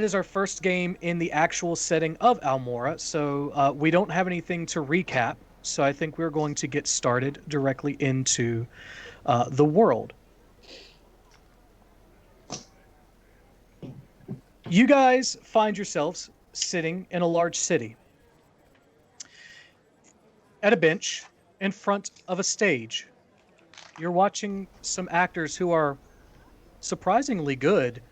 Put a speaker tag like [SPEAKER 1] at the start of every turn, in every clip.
[SPEAKER 1] is our first game in the actual setting of Almora, so we don't have anything to recap. So I think we're going to get started directly into the world. You guys find yourselves sitting in a large city at a bench in front of a stage. You're watching some actors who are surprisingly good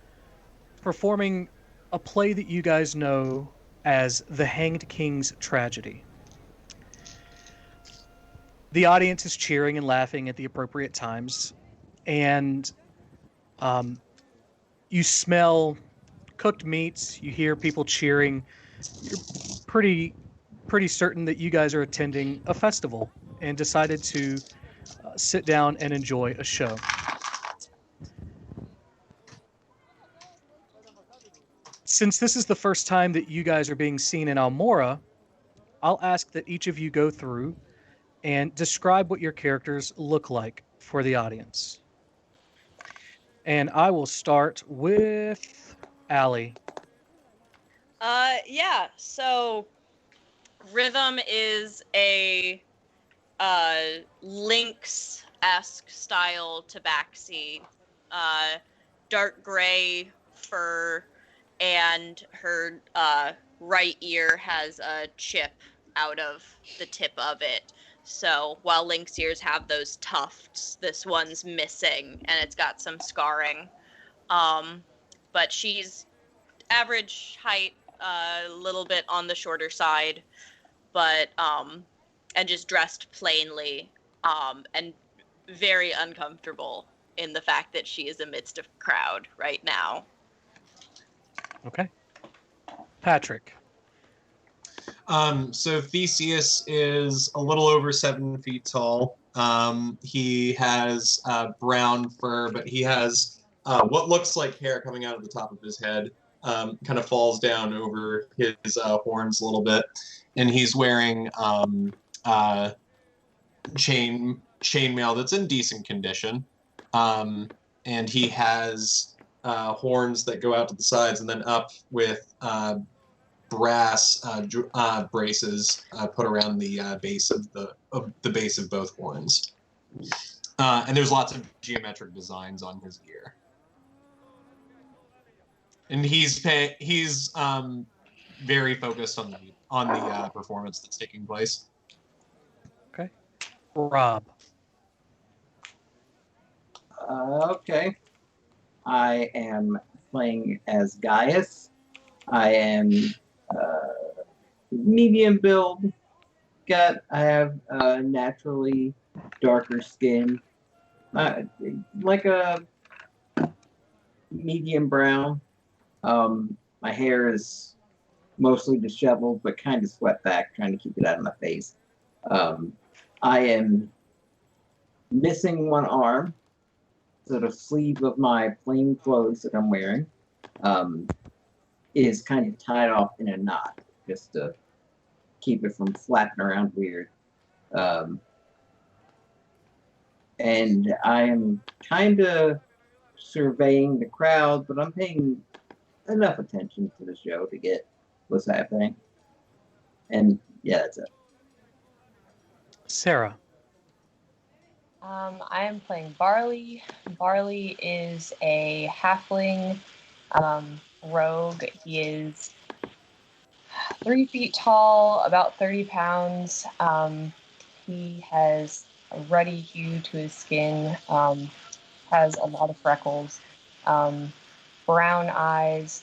[SPEAKER 1] performing a play that you guys know as The Hanged King's Tragedy. The audience is cheering and laughing at the appropriate times, and um, you smell cooked meats. You hear people cheering. You're pretty certain that you guys are attending a festival and decided to sit down and enjoy a show. Since this is the first time that you guys are being seen in Almora, I'll ask that each of you go through and describe what your characters look like for the audience. And I will start with Allie.
[SPEAKER 2] Yeah, so Rhythm is a lynx-esque style tabaxi, dark gray fur, and her right ear has a chip out of the tip of it. So while lynx ears have those tufts, this one's missing, and it's got some scarring. But she's average height, a little bit on the shorter side, but and just dressed plainly, and very uncomfortable in the fact that she is amidst a crowd right now.
[SPEAKER 1] Okay. Patrick.
[SPEAKER 3] So Theseus is a little over 7 feet tall. He has brown fur, but he has what looks like hair coming out of the top of his head. Kind of falls down over his horns a little bit, and he's wearing chainmail that's in decent condition, and he has horns that go out to the sides and then up with brass braces put around the base of the base of both horns, and there's lots of geometric designs on his ear. And he's very focused on the performance that's taking place.
[SPEAKER 1] Okay. Rob.
[SPEAKER 4] Okay. I am playing as Gaius. I am medium build. I have naturally darker skin, like a medium brown. My hair is mostly disheveled, but kind of swept back, trying to keep it out of my face. I am missing one arm, so the sleeve of my plain clothes that I'm wearing is kind of tied off in a knot, just to keep it from flapping around weird. And I am kind of surveying the crowd, but I'm paying enough attention to the show to get what's happening. And yeah, that's it.
[SPEAKER 1] Sarah.
[SPEAKER 5] I am playing Barley. Barley is a halfling rogue. He is 3 feet tall, about 30 pounds. He has a ruddy hue to his skin, has a lot of freckles, brown eyes.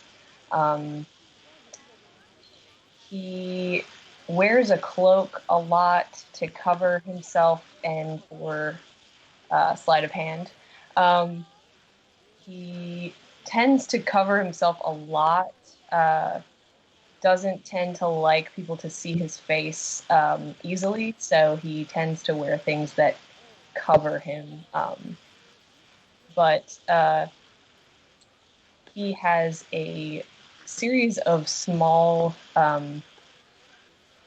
[SPEAKER 5] He wears a cloak a lot to cover himself and for sleight of hand. He tends to cover himself a lot, doesn't tend to like people to see his face easily, so he tends to wear things that cover him. But he has a series of small,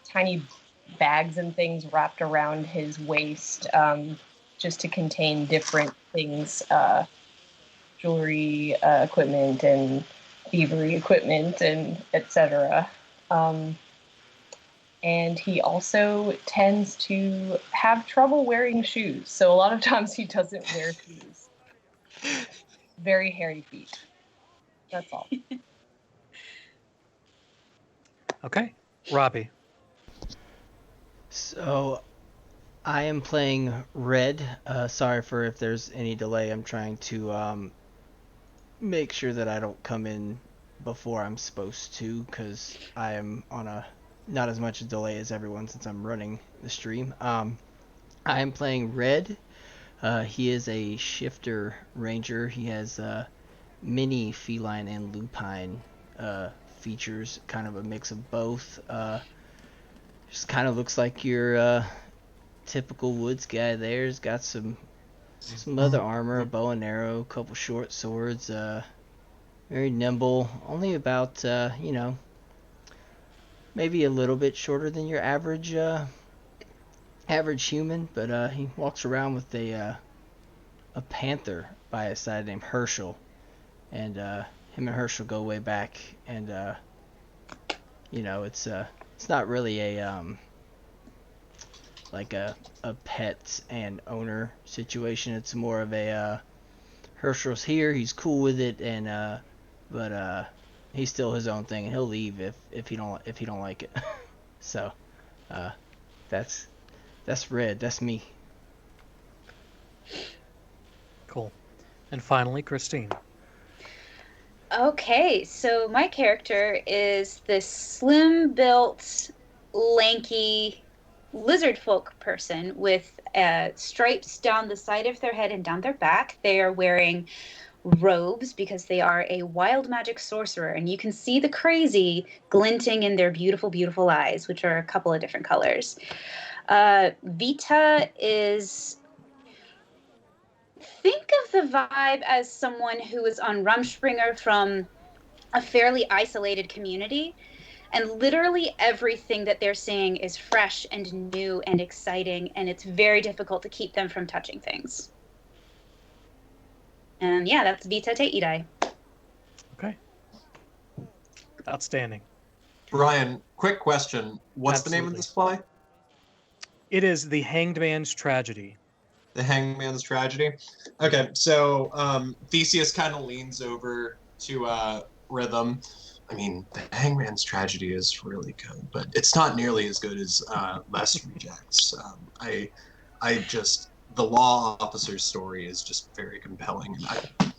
[SPEAKER 5] tiny bags and things wrapped around his waist, just to contain different things, jewelry, equipment, and thievery equipment and etc. And he also tends to have trouble wearing shoes. So a lot of times he doesn't wear shoes. Very hairy feet. That's all.
[SPEAKER 1] Okay. Robbie.
[SPEAKER 6] So I am playing Red. Sorry for if there's any delay. I'm trying to make sure that I don't come in before I'm supposed to, because I am on a not as much a delay as everyone since I'm running the stream. I am playing Red. He is a shifter ranger. He has mini feline and lupine features, kind of a mix of both. Just kind of looks like your typical woods guy there. He's got some leather armor, a bow and arrow, a couple short swords, very nimble, only about, maybe a little bit shorter than your average human, but he walks around with a panther by his side named Herschel, and him and Herschel go way back, and it's not really a like a pet and owner situation. It's more of a Herschel's here, he's cool with it, and but he's still his own thing, and he'll leave if he don't like it. So that's Red. That's me.
[SPEAKER 1] Cool. And finally, Christine.
[SPEAKER 7] Okay, so my character is this slim-built, lanky lizard folk person with stripes down the side of their head and down their back. They are wearing robes because they are a wild magic sorcerer, and you can see the crazy glinting in their beautiful, beautiful eyes, which are a couple of different colors. Vita is... Think of the vibe as someone who is on Rumspringa from a fairly isolated community, and literally everything that they're seeing is fresh and new and exciting, and it's very difficult to keep them from touching things. And yeah, that's Vita Te Idai.
[SPEAKER 1] Okay. Outstanding.
[SPEAKER 3] Brian, quick question. What's the name of
[SPEAKER 1] Absolutely.
[SPEAKER 3] this play?
[SPEAKER 1] It is The Hanged Man's Tragedy.
[SPEAKER 3] The Hangman's Tragedy? Okay, so Theseus kind of leans over to Rhythm. I mean, The Hangman's Tragedy is really good, but it's not nearly as good as Les Rejects. The law officer's story is just very compelling, and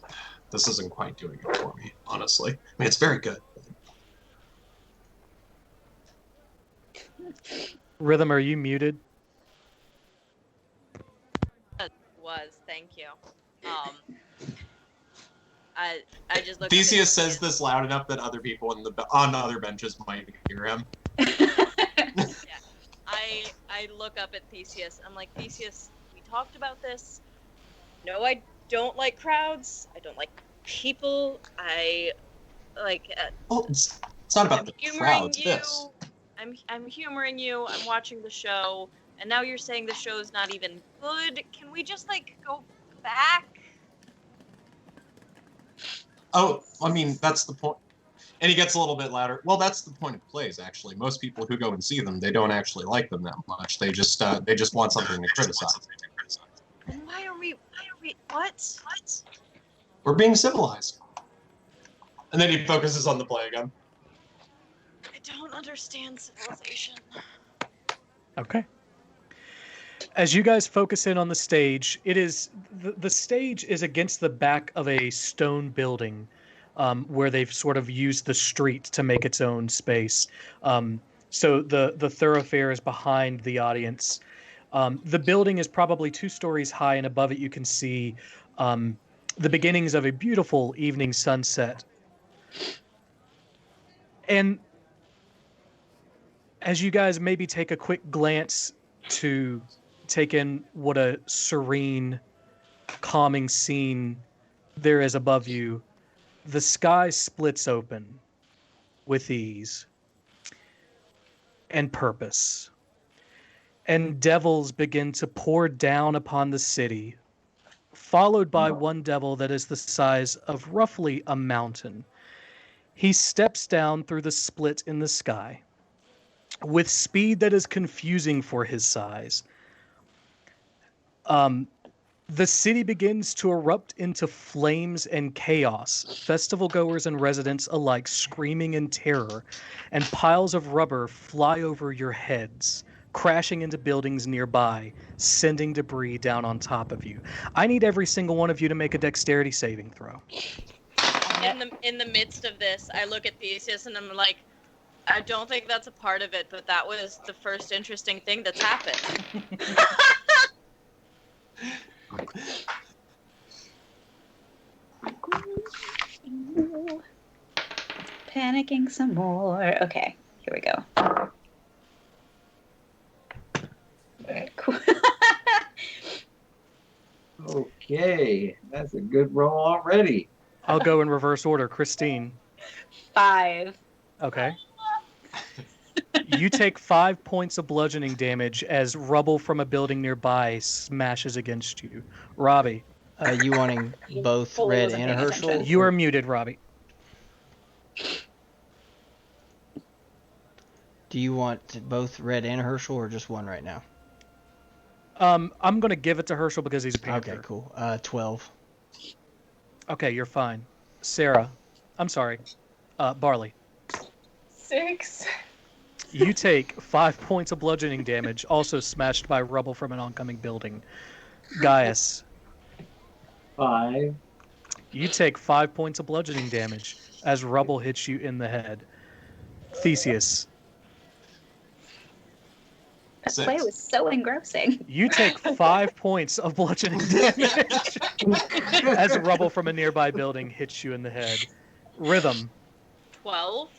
[SPEAKER 3] this isn't quite doing it for me, honestly. I mean, it's very good.
[SPEAKER 1] Rhythm, are you muted?
[SPEAKER 2] Thank you. I just looked.
[SPEAKER 3] Theseus says this loud enough that other people on the other benches might hear him.
[SPEAKER 2] Yeah. I look up at Theseus. I'm like, Theseus, we talked about this. No, I don't like crowds. I don't like people. I like.
[SPEAKER 3] Well, it's not about the crowds.
[SPEAKER 2] You.
[SPEAKER 3] This.
[SPEAKER 2] I'm humoring you. I'm watching the show, and now you're saying the show's not even good. Can we just go back?
[SPEAKER 3] Oh, I mean, that's the point. And he gets a little bit louder. Well, that's the point of plays, actually. Most people who go and see them, they don't actually like them that much. They just want something to criticize.
[SPEAKER 2] And why are we? What?
[SPEAKER 3] We're being civilized. And then he focuses on the play again.
[SPEAKER 2] I don't understand civilization.
[SPEAKER 1] Okay. As you guys focus in on the stage, it is the stage is against the back of a stone building, where they've sort of used the street to make its own space. So the thoroughfare is behind the audience. The building is probably 2 stories high, and above it you can see the beginnings of a beautiful evening sunset. And as you guys maybe take a quick glance to take in what a serene, calming scene there is above you, the sky splits open with ease and purpose, and devils begin to pour down upon the city, followed by one devil that is the size of roughly a mountain. He steps down through the split in the sky with speed that is confusing for his size. The city begins to erupt into flames and chaos, festival goers and residents alike screaming in terror, and piles of rubber fly over your heads, crashing into buildings nearby, sending debris down on top of you. I need every single one of you to make a dexterity saving throw.
[SPEAKER 2] In the midst of this, I look at Theseus and I'm like, I don't think that's a part of it, but that was the first interesting thing that's happened.
[SPEAKER 7] Panicking some more. Okay, here we go. Cool.
[SPEAKER 4] Okay, that's a good roll already.
[SPEAKER 1] I'll go in reverse order. Christine.
[SPEAKER 7] 5.
[SPEAKER 1] Okay. You take 5 points of bludgeoning damage as rubble from a building nearby smashes against you. Robbie.
[SPEAKER 6] You wanting both
[SPEAKER 7] Fully
[SPEAKER 6] Red
[SPEAKER 7] wasn't
[SPEAKER 6] and
[SPEAKER 7] paying
[SPEAKER 6] Herschel?
[SPEAKER 7] attention.
[SPEAKER 1] You are muted, Robbie.
[SPEAKER 6] Do you want both Red and Herschel, or just one right now?
[SPEAKER 1] I'm going to give it to Herschel because he's a panther.
[SPEAKER 6] Okay, cool. 12.
[SPEAKER 1] Okay, you're fine. Sarah. I'm sorry. Barley.
[SPEAKER 5] 6.
[SPEAKER 1] You take 5 points of bludgeoning damage, also smashed by rubble from an oncoming building. Gaius.
[SPEAKER 4] 5.
[SPEAKER 1] You take 5 points of bludgeoning damage as rubble hits you in the head. Theseus.
[SPEAKER 7] That
[SPEAKER 3] 6.
[SPEAKER 7] play was so engrossing.
[SPEAKER 1] You take 5 points of bludgeoning damage as rubble from a nearby building hits you in the head. Rhythm.
[SPEAKER 2] 12.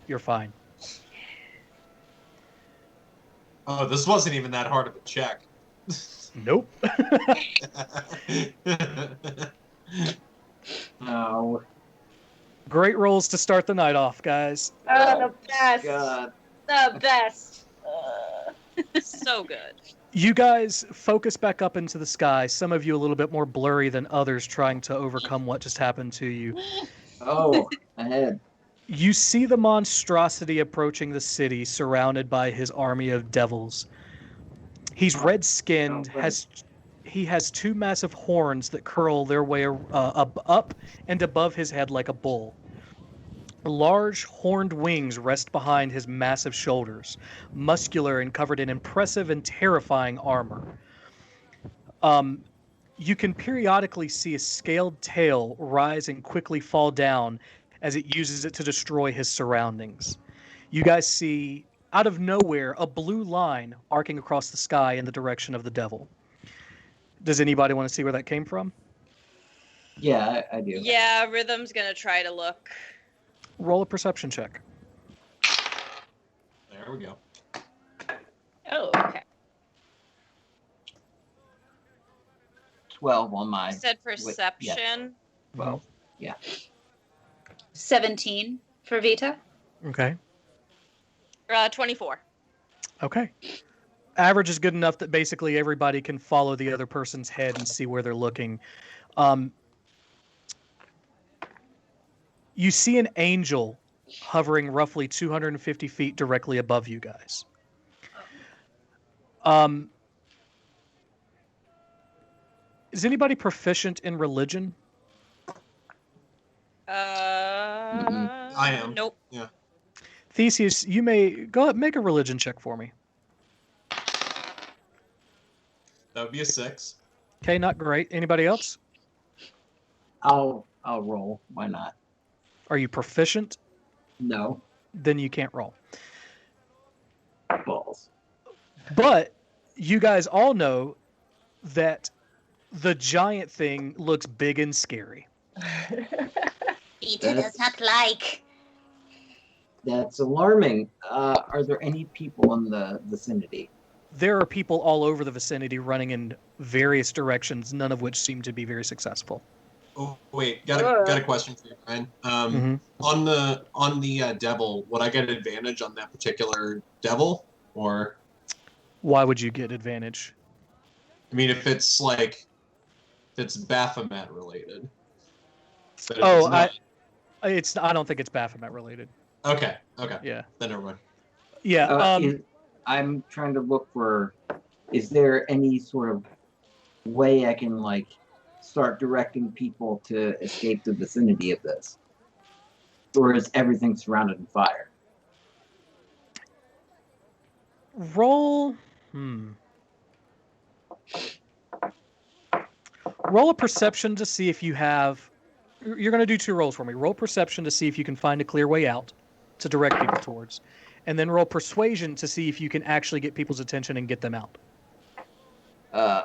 [SPEAKER 1] You're fine.
[SPEAKER 3] Oh, this wasn't even that hard of a check.
[SPEAKER 1] Nope.
[SPEAKER 4] No.
[SPEAKER 1] Great rolls to start the night off, guys.
[SPEAKER 7] Oh, the best.
[SPEAKER 4] God.
[SPEAKER 7] The best.
[SPEAKER 2] So good.
[SPEAKER 1] You guys focus back up into the sky, some of you a little bit more blurry than others, trying to overcome what just happened to you.
[SPEAKER 4] Oh, ahead.
[SPEAKER 1] You see the monstrosity approaching the city, surrounded by his army of devils. He's red-skinned, he has 2 massive horns that curl their way up and above his head like a bull. Large horned wings rest behind his massive shoulders, muscular and covered in impressive and terrifying armor. You can periodically see a scaled tail rise and quickly fall down as it uses it to destroy his surroundings. You guys see, out of nowhere, a blue line arcing across the sky in the direction of the devil. Does anybody want to see where that came from?
[SPEAKER 4] Yeah, I do.
[SPEAKER 2] Yeah, Rhythm's gonna try to look.
[SPEAKER 1] Roll a perception check.
[SPEAKER 3] There we go.
[SPEAKER 7] Oh, okay.
[SPEAKER 4] 12 on my.
[SPEAKER 2] I said perception.
[SPEAKER 4] 12. Yeah.
[SPEAKER 7] 17 for Vita.
[SPEAKER 1] Okay.
[SPEAKER 2] 24.
[SPEAKER 1] Okay. Average is good enough that basically everybody can follow the other person's head and see where they're looking. You see an angel hovering roughly 250 feet directly above you guys. Is anybody proficient in religion?
[SPEAKER 3] I am.
[SPEAKER 2] Nope.
[SPEAKER 3] Yeah.
[SPEAKER 1] Theseus, you may go ahead, make a religion check for me.
[SPEAKER 3] That would be a 6.
[SPEAKER 1] Okay, not great. Anybody else?
[SPEAKER 4] I'll roll. Why not?
[SPEAKER 1] Are you proficient?
[SPEAKER 4] No.
[SPEAKER 1] Then you can't roll.
[SPEAKER 4] Balls.
[SPEAKER 1] But you guys all know that the giant thing looks big and scary.
[SPEAKER 7] Vita does not like.
[SPEAKER 4] That's alarming. Are there any people in the vicinity?
[SPEAKER 1] There are people all over the vicinity running in various directions, none of which seem to be very successful.
[SPEAKER 3] Oh wait, got a question for you, Ryan. On the devil, would I get advantage on that particular devil, or?
[SPEAKER 1] Why would you get advantage?
[SPEAKER 3] I mean, if it's like, it's Baphomet related. But if
[SPEAKER 1] Oh,
[SPEAKER 3] it's not-
[SPEAKER 1] I don't think it's Baphomet related.
[SPEAKER 3] Okay.
[SPEAKER 1] Yeah.
[SPEAKER 3] Then never mind.
[SPEAKER 1] Yeah.
[SPEAKER 4] I'm trying to look for. Is there any sort of way I can start directing people to escape the vicinity of this, or is everything surrounded in fire?
[SPEAKER 1] Roll. Roll a perception to see if you have. You're going to do 2 rolls for me. Roll perception to see if you can find a clear way out to direct people towards, and then roll persuasion to see if you can actually get people's attention and get them out.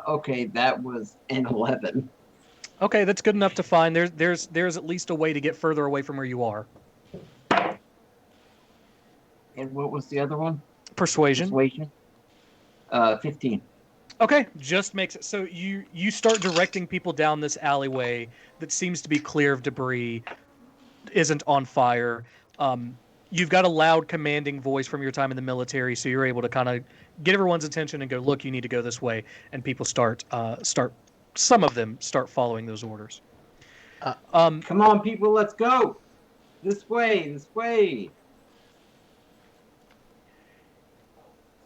[SPEAKER 4] Okay, that was an 11.
[SPEAKER 1] Okay, that's good enough to find. There's at least a way to get further away from where you are.
[SPEAKER 4] And what was the other one?
[SPEAKER 1] Persuasion.
[SPEAKER 4] 15.
[SPEAKER 1] Okay, just makes it so you start directing people down this alleyway that seems to be clear of debris, isn't on fire. You've got a loud, commanding voice from your time in the military, so you're able to kind of get everyone's attention and go, "Look, you need to go this way," and people start. Some of them start following those orders.
[SPEAKER 4] Come on, people, let's go! This way, this way!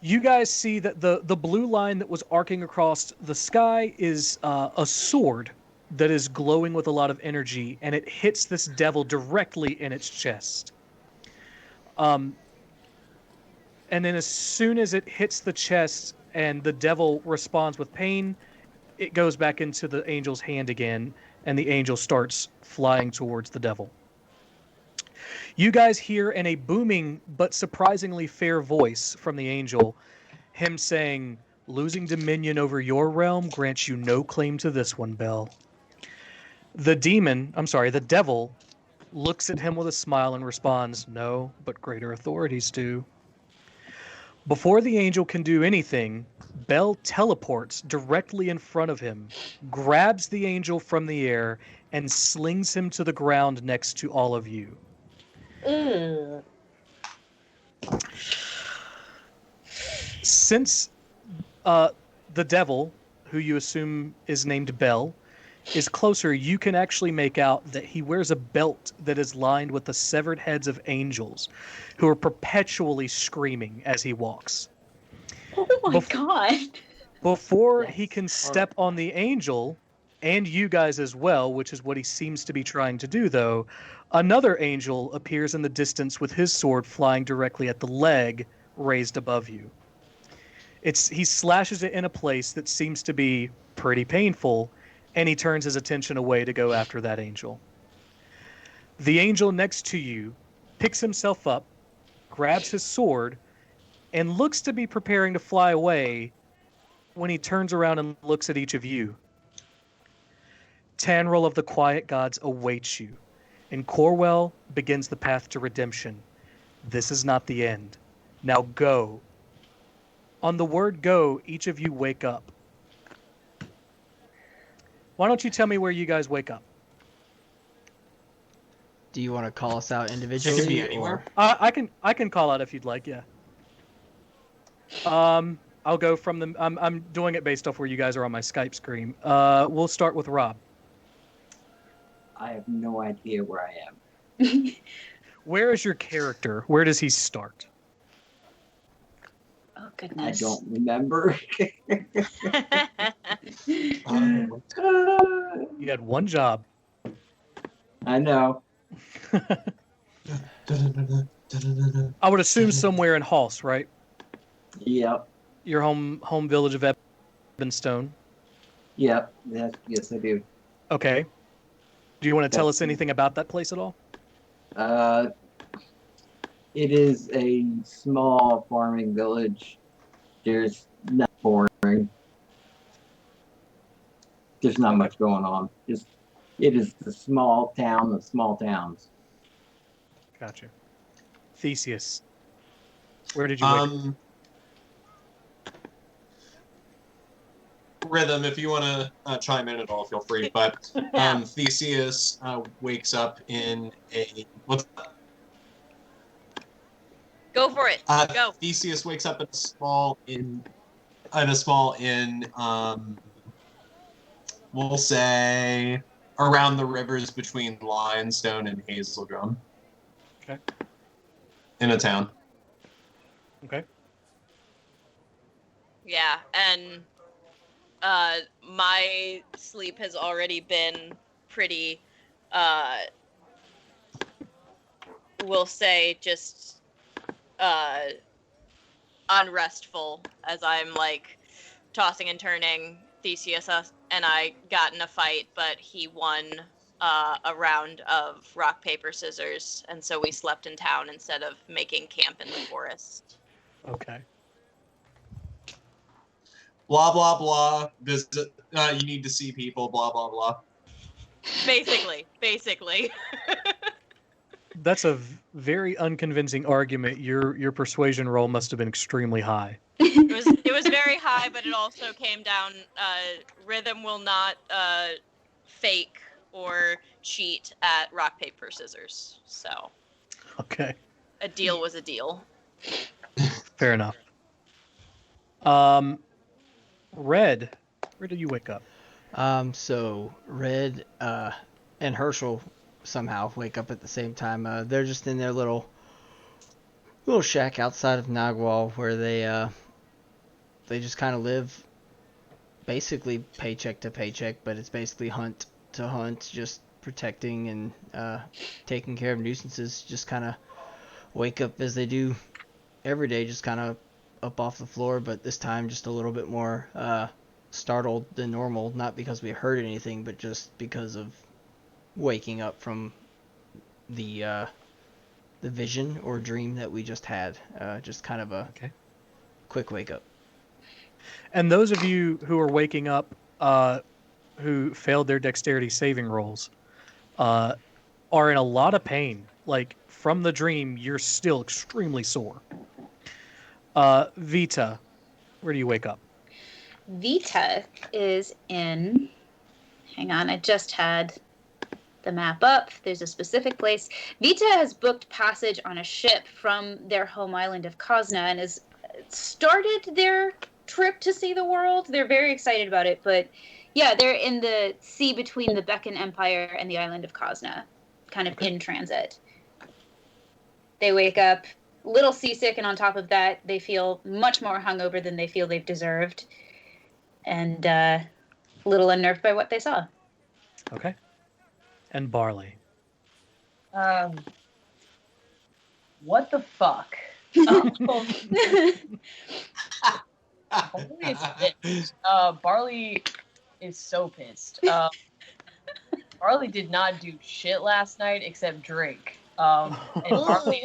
[SPEAKER 1] You guys see that the blue line that was arcing across the sky is a sword that is glowing with a lot of energy, and it hits this devil directly in its chest. And then as soon as it hits the chest and the devil responds with pain, it goes back into the angel's hand again, and the angel starts flying towards the devil. You guys hear in a booming but surprisingly fair voice from the angel, him saying, "Losing dominion over your realm grants you no claim to this one, Belle." The devil, looks at him with a smile and responds, "No, but greater authorities do." Before the angel can do anything, Belle teleports directly in front of him, grabs the angel from the air, and slings him to the ground next to all of you. Since the devil, who you assume is named Belle, is closer, you can actually make out that he wears a belt that is lined with the severed heads of angels who are perpetually screaming as he walks.
[SPEAKER 7] Oh my god.
[SPEAKER 1] Before he can step on the angel, and you guys as well, which is what he seems to be trying to do, though, another angel appears in the distance with his sword flying directly at the leg raised above you. He slashes it in a place that seems to be pretty painful, and he turns his attention away to go after that angel. The angel next to you picks himself up, grabs his sword, and looks to be preparing to fly away when he turns around and looks at each of you. Tanril of the Quiet Gods awaits you, and Corwell begins the path to redemption. This is not the end. Now go. On the word go, each of you wake up. Why don't you tell me where you guys wake up?
[SPEAKER 6] Do you want to call us out individually?
[SPEAKER 3] It can be anywhere.
[SPEAKER 1] I can call out if you'd like, yeah. I'll go from the. I'm doing it based off where you guys are on my Skype screen. We'll start with Rob.
[SPEAKER 4] I have no idea where I am.
[SPEAKER 1] Where is your character? Where does he start?
[SPEAKER 7] Oh
[SPEAKER 4] I
[SPEAKER 7] goodness.
[SPEAKER 4] don't remember.
[SPEAKER 1] You had one job.
[SPEAKER 4] I know.
[SPEAKER 1] I would assume somewhere in Halse, right?
[SPEAKER 4] Yep.
[SPEAKER 1] Your home village of Ebenstone.
[SPEAKER 4] Yep. Yes, I do.
[SPEAKER 1] Okay. Do you want to tell us anything about that place at all?
[SPEAKER 4] It is a small farming village. There's not boring. There's not much going on. It is the small town of small towns.
[SPEAKER 1] Gotcha. Theseus, where did you wake up?
[SPEAKER 3] Rhythm, if you want to chime in at all, feel free. But Theseus wakes up in a
[SPEAKER 2] Go for it. Go.
[SPEAKER 3] Theseus wakes up in a small inn. We'll say around the rivers between Lionstone and Hazeldrum.
[SPEAKER 1] Okay.
[SPEAKER 3] In a town.
[SPEAKER 1] Okay.
[SPEAKER 2] Yeah, and my sleep has already been pretty, we'll say, just unrestful, as I'm like tossing and turning. Theseus and I got in a fight, but he won a round of rock, paper, scissors, and so we slept in town instead of making camp in the forest.
[SPEAKER 1] Okay.
[SPEAKER 3] Blah, blah, blah. Visit, you need to see people, blah, blah, blah.
[SPEAKER 2] Basically.
[SPEAKER 1] That's a very unconvincing argument. Your persuasion roll must have been extremely high.
[SPEAKER 2] It was very high, but it also came down. Rhythm will not fake or cheat at rock, paper, scissors. So
[SPEAKER 1] Okay.
[SPEAKER 2] a deal was a deal.
[SPEAKER 1] Fair enough. Red, where did you wake up?
[SPEAKER 6] So Red and Herschel somehow wake up at the same time. They're just in their little shack outside of Nagwal where they just kind of live basically paycheck to paycheck, but it's basically hunt to hunt, just protecting and taking care of nuisances. Just kind of wake up as they do every day, just kind of up off the floor, but this time just a little bit more startled than normal, not because we heard anything, but just because of waking up from the vision or dream that we just had. Just kind of a quick wake up.
[SPEAKER 1] And those of you who are waking up, who failed their dexterity saving rolls, are in a lot of pain. Like, from the dream, you're still extremely sore. Vita, where do you wake up?
[SPEAKER 7] Vita is in. Hang on, I just had the map up. There's a specific place. Vita has booked passage on a ship from their home island of Kosna and has started their trip to see the world. They're very excited about it, but yeah, they're in the sea between the Bekan Empire and the island of Kosna, kind of in transit. They wake up a little seasick, and on top of that, they feel much more hungover than they feel they've deserved, and a little unnerved by what they saw.
[SPEAKER 1] Okay. And Barley.
[SPEAKER 5] What the fuck? Barley is so pissed. Barley did not do shit last night except drink. And Barley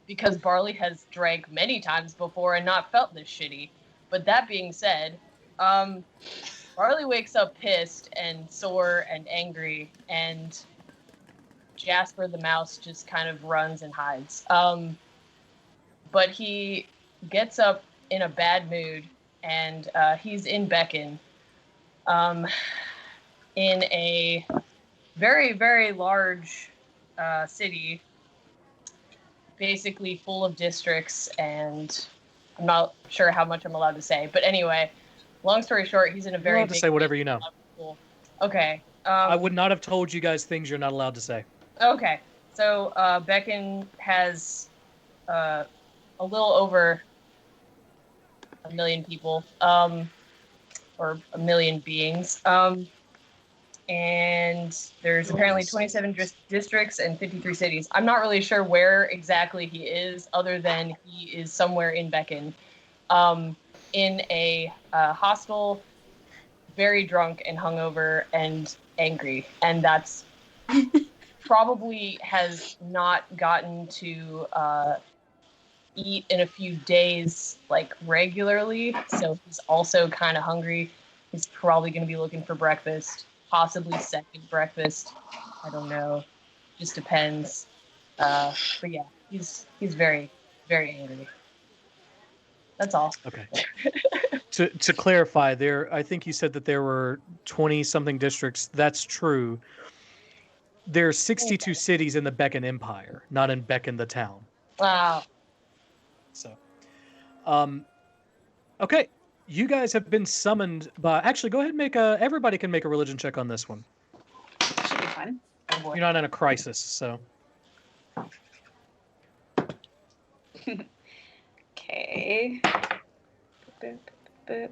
[SPEAKER 5] because Barley has drank many times before and not felt this shitty. But that being said, Barley wakes up pissed and sore and angry, and Jasper the mouse just kind of runs and hides. But he gets up in a bad mood, and he's in Bekan, in a very, very large city, basically full of districts, and I'm not sure how much I'm allowed to say. But anyway, long story short, he's in a very
[SPEAKER 1] You're allowed to
[SPEAKER 6] big
[SPEAKER 1] say whatever you know.
[SPEAKER 6] Okay.
[SPEAKER 1] I would not have told you guys things you're not allowed to say.
[SPEAKER 6] Okay. So Bekan has a little over 1 million people, or 1 million beings. And there's apparently 27 districts and 53 cities. I'm not really sure where exactly he is, other than he is somewhere in Bekan, in a hostel, very drunk and hungover and angry. And that's probably has not gotten to eat in a few days, like, regularly. So he's also kind of hungry. He's probably going to be looking for breakfast. Possibly second breakfast. I don't know. Just depends. But yeah, he's very, very angry. That's all.
[SPEAKER 1] Okay. To clarify, I think you said that there were 20-something districts. That's true. There are 62 cities in the Bekan Empire, not in Bekan the town.
[SPEAKER 6] Wow.
[SPEAKER 1] So, okay. You guys have been summoned by... Actually, go ahead and everybody can make a religion check on this one.
[SPEAKER 7] on.
[SPEAKER 5] Oh, boy.
[SPEAKER 1] You're not in a crisis, so.
[SPEAKER 7] Okay. Boop, boop, boop.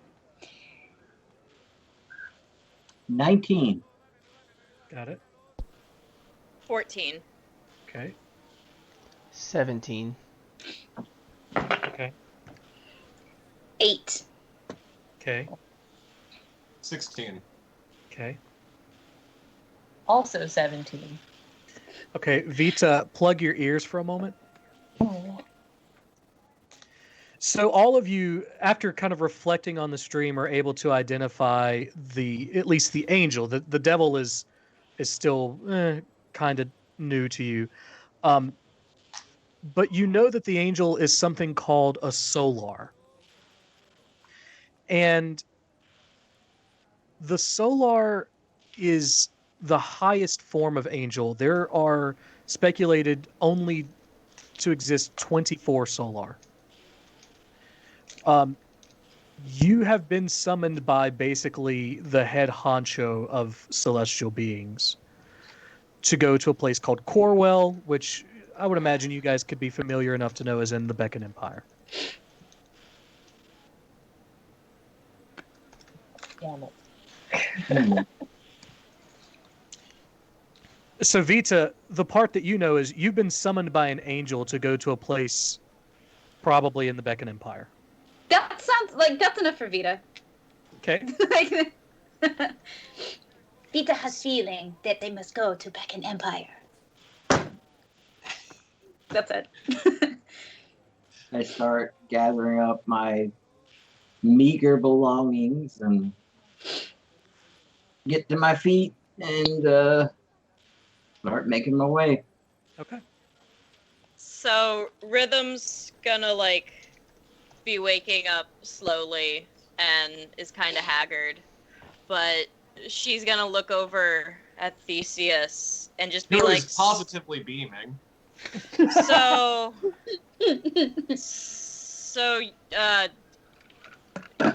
[SPEAKER 4] 19.
[SPEAKER 1] Got it.
[SPEAKER 2] 14.
[SPEAKER 1] Okay.
[SPEAKER 6] 17.
[SPEAKER 1] Okay.
[SPEAKER 7] 8.
[SPEAKER 1] Okay.
[SPEAKER 3] 16.
[SPEAKER 1] Okay.
[SPEAKER 5] Also 17.
[SPEAKER 1] Okay. Vita, plug your ears for a moment.
[SPEAKER 5] Oh.
[SPEAKER 1] So all of you, after kind of reflecting on the stream, are able to identify at least the angel. The devil is still kind of new to you, but you know that the angel is something called a solar, and the solar is the highest form of angel. There are speculated only to exist 24 solar. You have been summoned by basically the head honcho of celestial beings to go to a place called Corwell, which I would imagine you guys could be familiar enough to know is in the Beacon Empire.
[SPEAKER 5] Damn it.
[SPEAKER 4] Hmm.
[SPEAKER 1] So Vita, the part that you know is you've been summoned by an angel to go to a place probably in the Beacon Empire.
[SPEAKER 7] That sounds like that's enough for Vita.
[SPEAKER 1] Okay.
[SPEAKER 7] Vita has feeling that they must go to Beacon Empire. That's it.
[SPEAKER 4] I start gathering up my meager belongings and get to my feet and start making my way.
[SPEAKER 1] Okay.
[SPEAKER 2] So Rhythm's gonna like be waking up slowly and is kind of haggard, but she's gonna look over at Theseus and just be
[SPEAKER 3] Who
[SPEAKER 2] like,
[SPEAKER 3] is positively beaming.
[SPEAKER 2] so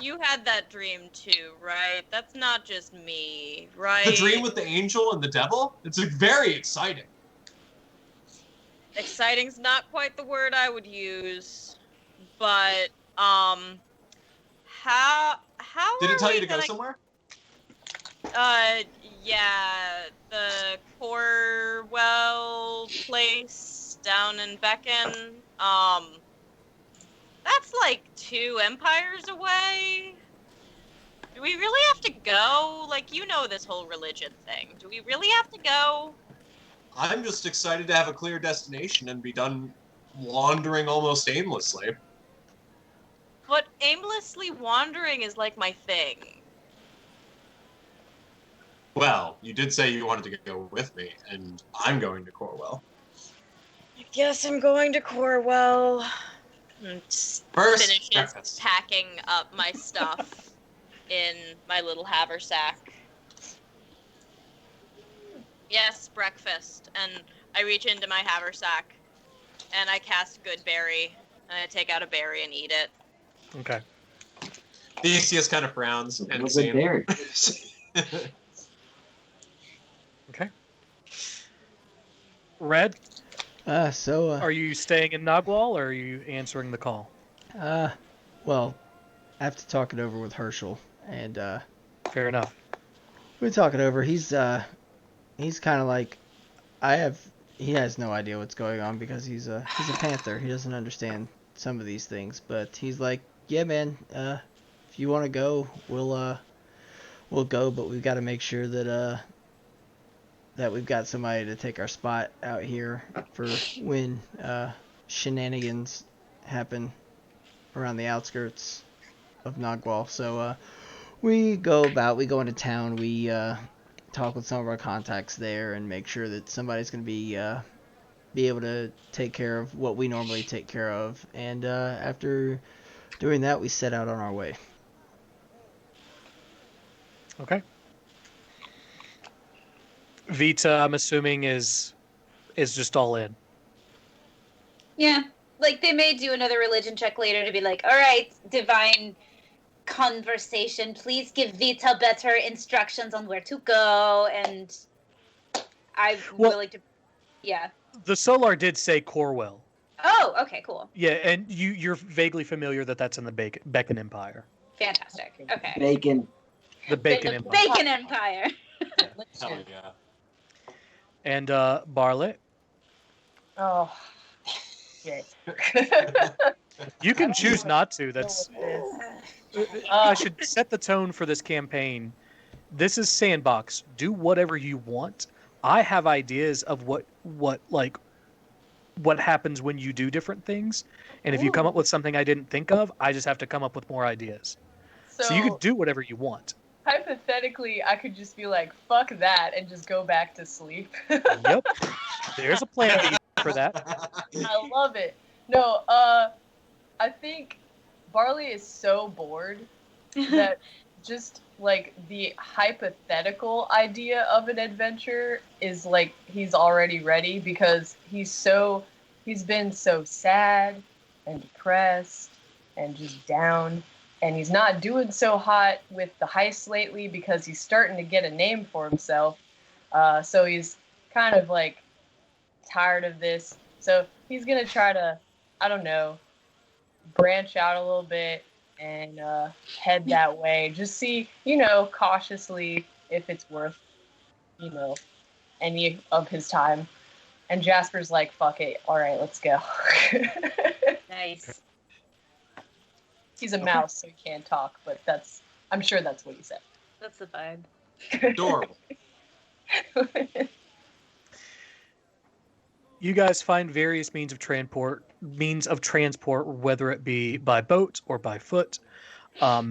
[SPEAKER 2] you had that dream too, right? That's not just me, right?
[SPEAKER 3] The dream with the angel and the devil? It's very exciting.
[SPEAKER 2] Exciting's not quite the word I would use, but how
[SPEAKER 3] Did
[SPEAKER 2] are
[SPEAKER 3] it tell
[SPEAKER 2] we
[SPEAKER 3] you to go
[SPEAKER 2] gonna-
[SPEAKER 3] somewhere?
[SPEAKER 2] Yeah, the Corwell place down in Beacon. That's like 2 empires away. Do we really have to go? Like, you know this whole religion thing. Do we really have to go?
[SPEAKER 3] I'm just excited to have a clear destination and be done wandering almost aimlessly.
[SPEAKER 2] But aimlessly wandering is like my thing.
[SPEAKER 3] Well, you did say you wanted to go with me, and I'm going to Corwell.
[SPEAKER 2] I guess I'm going to Corwell. And
[SPEAKER 3] First,
[SPEAKER 2] finishes
[SPEAKER 3] breakfast.
[SPEAKER 2] packing up my stuff in my little haversack. Yes, breakfast. And I reach into my haversack and I cast Good Berry and I take out a berry and eat it.
[SPEAKER 1] Okay.
[SPEAKER 3] Theseus kind of frowns and
[SPEAKER 4] Was it there?
[SPEAKER 1] Okay. Red, are you staying in Nagwal or are you answering the call?
[SPEAKER 6] Well, I have to talk it over with Herschel, and
[SPEAKER 1] Fair enough.
[SPEAKER 6] we talk it over. He's kind of like, he has no idea what's going on because he's a panther. He doesn't understand some of these things, but he's like, yeah, man, if you want to go, we'll go, but we've got to make sure that we've got somebody to take our spot out here for when shenanigans happen around the outskirts of Nagwal. So we go into town, we talk with some of our contacts there and make sure that somebody's going to be able to take care of what we normally take care of, and after doing that, we set out on our way.
[SPEAKER 1] Okay. Vita, I'm assuming is just all in.
[SPEAKER 7] Yeah. Like they may do another religion check later to be like, all right, divine conversation, please give Vita better instructions on where to go, and I'm
[SPEAKER 1] Well-
[SPEAKER 7] willing to. Yeah.
[SPEAKER 1] The Solar did say Corwell.
[SPEAKER 7] Oh, okay, cool.
[SPEAKER 1] Yeah, and you're vaguely familiar that that's in the Beacon Empire.
[SPEAKER 7] Fantastic. Okay.
[SPEAKER 4] Bacon.
[SPEAKER 1] The Bacon Empire.
[SPEAKER 7] Bacon Empire.
[SPEAKER 3] Hell yeah.
[SPEAKER 1] And Barlet,
[SPEAKER 5] Oh, shit.
[SPEAKER 1] you can choose not to. That's I should set the tone for this campaign. This is sandbox. Do whatever you want. I have ideas of what happens when you do different things, and if you come up with something I didn't think of, I just have to come up with more ideas. So you could do whatever you want.
[SPEAKER 5] Hypothetically, I could just be like, fuck that, and just go back to sleep.
[SPEAKER 1] Yep. There's a plan B for that.
[SPEAKER 5] I love it. No, I think Barley is so bored that just like the hypothetical idea of an adventure is like he's already ready because he's been so sad and depressed and just down, and he's not doing so hot with the heist lately because he's starting to get a name for himself. So he's kind of like tired of this. So he's gonna try to, I don't know, branch out a little bit and head that way. Just see, cautiously if it's worth, any of his time. And Jasper's like, fuck it. All right, let's go.
[SPEAKER 7] Nice.
[SPEAKER 5] He's a mouse, so he can't talk, but I'm sure that's what he said.
[SPEAKER 7] That's the vibe.
[SPEAKER 3] Adorable.
[SPEAKER 1] You guys find various means of transport, whether it be by boat or by foot. I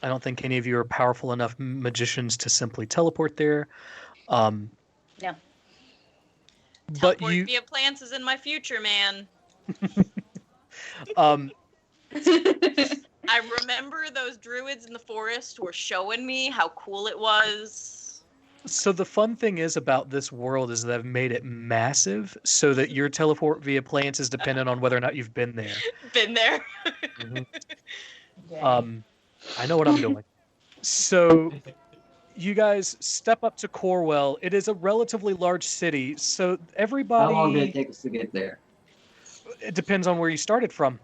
[SPEAKER 1] don't think any of you are powerful enough magicians to simply teleport there.
[SPEAKER 7] No.
[SPEAKER 1] But
[SPEAKER 2] Teleport via plants is in my future, man. I remember those druids in the forest were showing me how cool it was.
[SPEAKER 1] So the fun thing is about this world is that I've made it massive so that your teleport via plants is dependent on whether or not you've been there.
[SPEAKER 2] Been there.
[SPEAKER 1] I know what I'm doing. So you guys step up to Corwell. It is a relatively large city, so everybody...
[SPEAKER 4] How long did it take us to get there?
[SPEAKER 1] It depends on where you started from.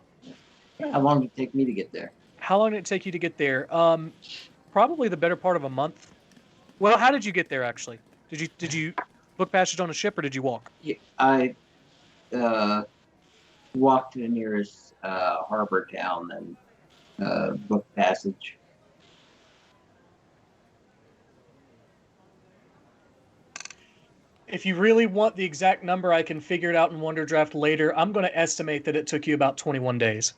[SPEAKER 4] How long did it take me to get there?
[SPEAKER 1] How long did it take you to get there? Probably the better part of a month. Well, how did you get there, actually? Did you book passage on a ship, or did you walk?
[SPEAKER 4] Yeah, I walked to the nearest harbor town and booked passage.
[SPEAKER 1] If you really want the exact number, I can figure it out in Wonder Draft later. I'm going to estimate that it took you about 21 days.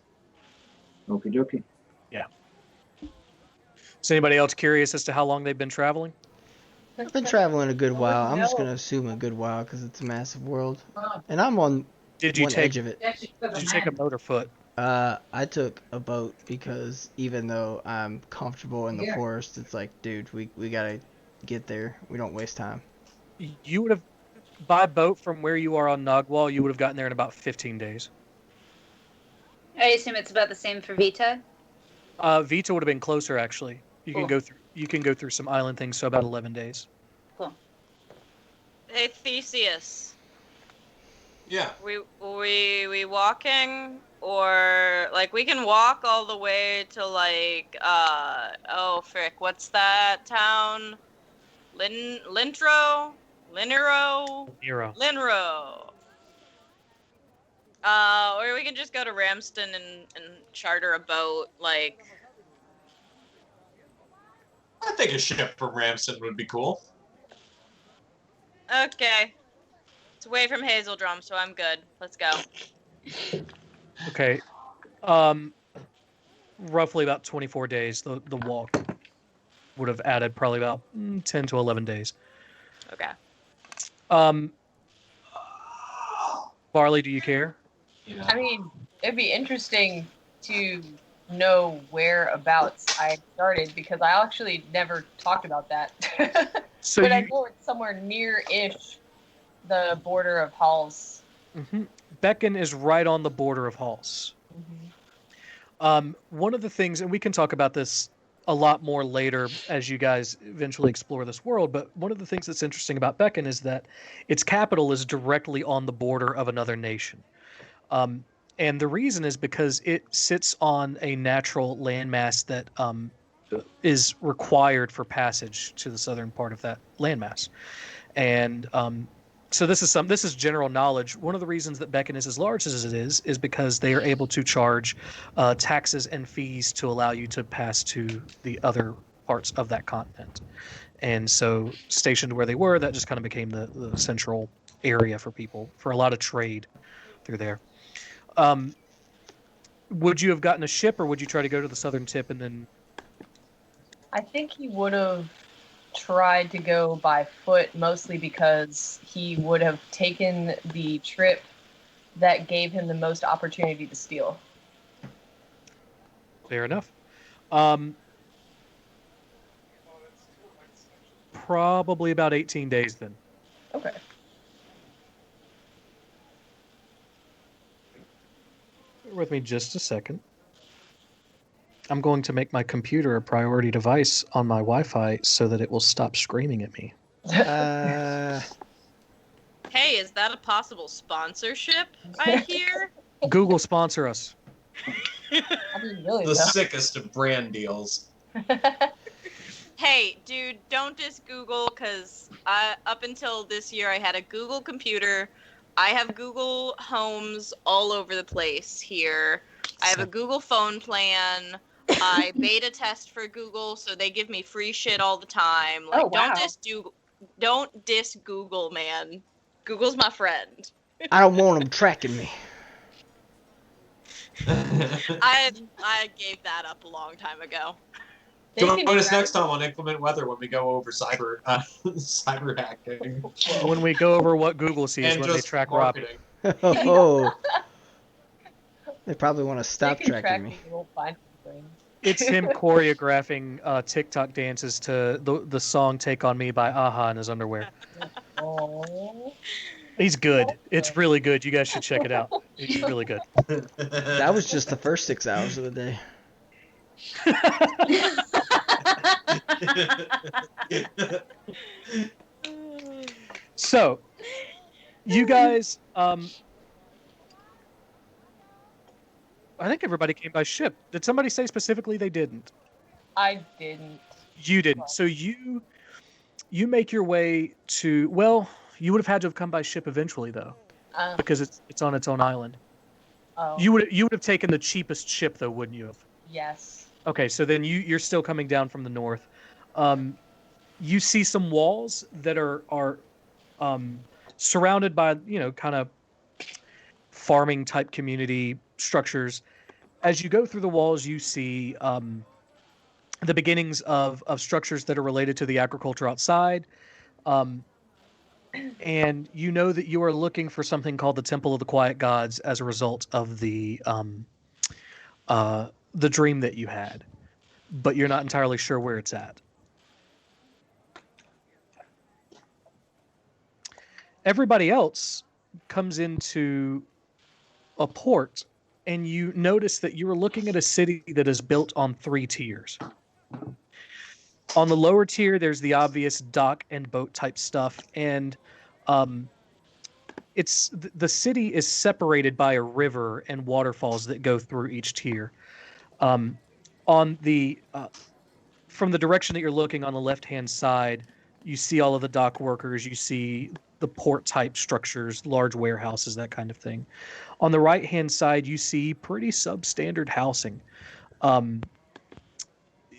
[SPEAKER 4] Okie dokie.
[SPEAKER 1] Yeah. Is anybody else curious as to how long they've been traveling?
[SPEAKER 6] I've been traveling a good while. I'm just gonna assume a good while because it's a massive world, and I'm on
[SPEAKER 1] Did you
[SPEAKER 6] one
[SPEAKER 1] take
[SPEAKER 6] edge of it.
[SPEAKER 1] Did you take a boat or foot?
[SPEAKER 6] I took a boat because even though I'm comfortable in the forest, it's like, dude, we gotta get there. We don't waste time.
[SPEAKER 1] You would have, by boat from where you are on Nogwal, you would have gotten there in about 15 days.
[SPEAKER 7] I assume it's about the same for Vita.
[SPEAKER 1] Vita would have been closer, actually. You can go through some island things, so about 11 days.
[SPEAKER 7] Cool.
[SPEAKER 2] Hey, Theseus.
[SPEAKER 3] Yeah.
[SPEAKER 2] We walking, or like we can walk all the way to like oh frick, what's that town? Linro? Or we can just go to Ramston and charter a boat, like.
[SPEAKER 3] I think a ship from Ramsden would be cool.
[SPEAKER 2] Okay. It's away from Hazeldrum, so I'm good. Let's go.
[SPEAKER 1] Okay. Roughly about 24 days. The walk would have added probably about 10 to 11 days.
[SPEAKER 2] Okay.
[SPEAKER 1] Barley, do you care?
[SPEAKER 3] Yeah.
[SPEAKER 5] I mean, it'd be interesting to know whereabouts I started because I actually never talked about that.
[SPEAKER 1] So
[SPEAKER 5] but I know it's somewhere near-ish the border of Halls.
[SPEAKER 1] Beacon is right on the border of Halls. One of the things, and we can talk about this a lot more later as you guys eventually explore this world. But one of the things that's interesting about Beacon is that its capital is directly on the border of another nation. Um, and the reason is because it sits on a natural landmass that is required for passage to the southern part of that landmass. And so this is general knowledge. One of the reasons that Beacon is as large as it is because they are able to charge taxes and fees to allow you to pass to the other parts of that continent. And so stationed where they were, that just kind of became the central area for people for a lot of trade through there. Would you have gotten a ship, or would you try to go to the southern tip and then?
[SPEAKER 5] I think he would have tried to go by foot, mostly because he would have taken the trip that gave him the most opportunity to steal.
[SPEAKER 1] Fair enough. Probably about 18 days then.
[SPEAKER 5] Okay.
[SPEAKER 1] Bear with me just a second. I'm going to make my computer a priority device on my Wi-Fi so that it will stop screaming at me.
[SPEAKER 2] Hey, is that a possible sponsorship, I hear?
[SPEAKER 1] Google sponsor us.
[SPEAKER 5] I mean, really,
[SPEAKER 3] The
[SPEAKER 5] though.
[SPEAKER 3] sickest of brand deals.
[SPEAKER 2] Hey, dude, don't diss Google, because up until this year I had a Google computer. I have Google Homes all over the place here. I have a Google phone plan. I beta test for Google, so they give me free shit all the time. Like,
[SPEAKER 5] Oh, wow.
[SPEAKER 2] don't diss Google, man. Google's my friend.
[SPEAKER 6] I don't want them tracking me.
[SPEAKER 2] I gave that up a long time ago.
[SPEAKER 5] They
[SPEAKER 3] Join
[SPEAKER 5] can
[SPEAKER 3] us
[SPEAKER 5] track-
[SPEAKER 3] next time on Inclement Weather when we go over cyber hacking
[SPEAKER 1] When we go over what Google sees
[SPEAKER 3] and
[SPEAKER 1] when they
[SPEAKER 3] just
[SPEAKER 1] track Rob.
[SPEAKER 3] marketing.
[SPEAKER 6] Oh, they probably want to
[SPEAKER 5] they
[SPEAKER 6] stop
[SPEAKER 5] can
[SPEAKER 6] tracking
[SPEAKER 5] track
[SPEAKER 6] me.
[SPEAKER 5] You won't find anything.
[SPEAKER 1] It's him choreographing TikTok dances to the song "Take on Me" by Aha in his underwear.
[SPEAKER 5] Oh.
[SPEAKER 1] He's good. It's really good. You guys should check it out. It's really good.
[SPEAKER 6] That was just the first 6 hours of the day.
[SPEAKER 1] So, you guys, I think everybody came by ship. Did somebody say specifically they didn't?
[SPEAKER 5] I didn't.
[SPEAKER 1] You didn't. So you make your way to. Well, you would have had to have come by ship eventually, though, because it's on its own island.
[SPEAKER 5] Oh.
[SPEAKER 1] You would have taken the cheapest ship, though, wouldn't you have?
[SPEAKER 5] Yes.
[SPEAKER 1] Okay, so then you're still coming down from the north. You see some walls that are surrounded by kind of farming type community structures. As you go through the walls, you see the beginnings of structures that are related to the agriculture outside. And you know that you are looking for something called the Temple of the Quiet Gods as a result of the dream that you had, but you're not entirely sure where it's at. Everybody else comes into a port, and you notice that you are looking at a city that is built on 3 tiers. On the lower tier, there's the obvious dock and boat type stuff, and the city is separated by a river and waterfalls that go through each tier. On the from the direction that you're looking on the left-hand side, you see all of the dock workers. You see the port type structures, large warehouses, that kind of thing. On the right-hand side, you see pretty substandard housing.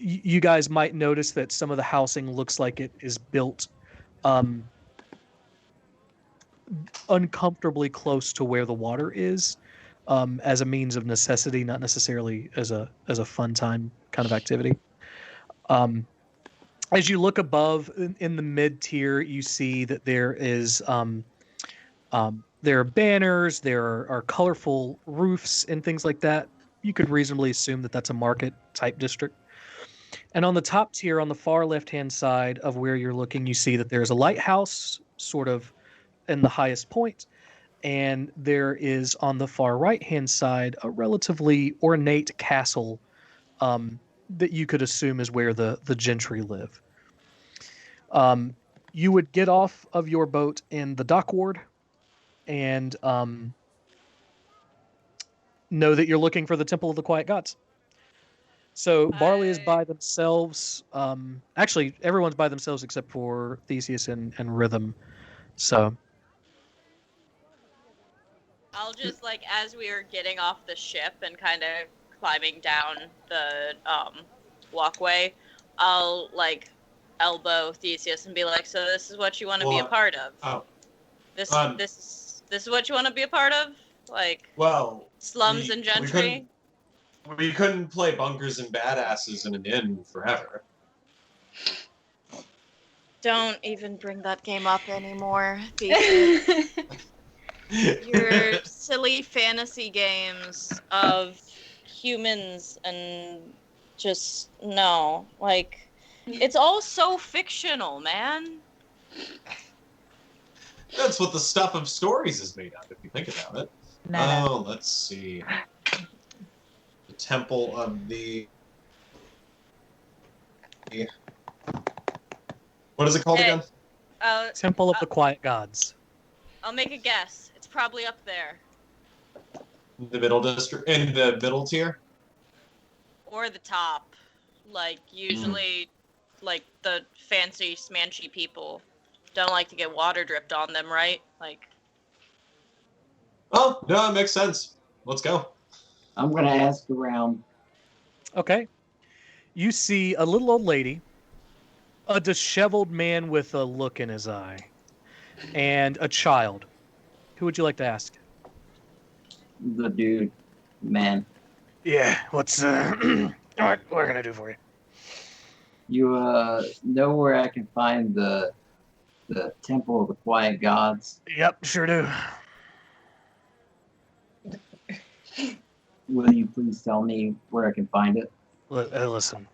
[SPEAKER 1] You guys might notice that some of the housing looks like it is built uncomfortably close to where the water is, as a means of necessity, not necessarily as a fun time kind of activity. As you look above in the mid tier, you see that there is there are banners, there are colorful roofs and things like that. You could reasonably assume that that's a market type district. And on the top tier, on the far left-hand side of where you're looking, you see that there's a lighthouse sort of in the highest point. And there is on the far right-hand side a relatively ornate castle that you could assume is where the gentry live. You would get off of your boat in the dock ward and know that you're looking for the Temple of the Quiet Gods. So Barley is by themselves. Actually, everyone's by themselves except for Theseus and Rhythm. So
[SPEAKER 2] I'll just like as we were getting off the ship and kind of climbing down the walkway, I'll like elbow Theseus and be like, "So this is what you want to be a part of?
[SPEAKER 3] Oh,
[SPEAKER 2] This is what you want to be a part of? Like
[SPEAKER 3] well,
[SPEAKER 2] slums and gentry?"
[SPEAKER 3] We couldn't play bunkers and badasses in an inn forever.
[SPEAKER 2] Don't even bring that game up anymore. Theseus. Your silly fantasy games of humans and just no, like it's all so fictional, man.
[SPEAKER 3] That's what the stuff of stories is made of, if you think about it.
[SPEAKER 7] Meta.
[SPEAKER 3] Oh, let's see. The Temple of the... What is it called again?
[SPEAKER 1] Temple of the Quiet Gods.
[SPEAKER 2] I'll make a guess. It's probably up there.
[SPEAKER 3] The middle district? In the middle tier?
[SPEAKER 2] Or the top. Like, usually, like, the fancy, smanchy people don't like to get water dripped on them, right? Like...
[SPEAKER 3] Oh, no, it makes sense. Let's go.
[SPEAKER 4] I'm going to ask around.
[SPEAKER 1] Okay. You see a little old lady, a disheveled man with a look in his eye, and a child. Who would you like to ask?
[SPEAKER 4] The dude, man.
[SPEAKER 1] Yeah, what's what can I do for you?
[SPEAKER 4] You know where I can find the Temple of the Quiet Gods?
[SPEAKER 1] Yep, sure do.
[SPEAKER 4] Will you please tell me where I can find it?
[SPEAKER 1] Listen.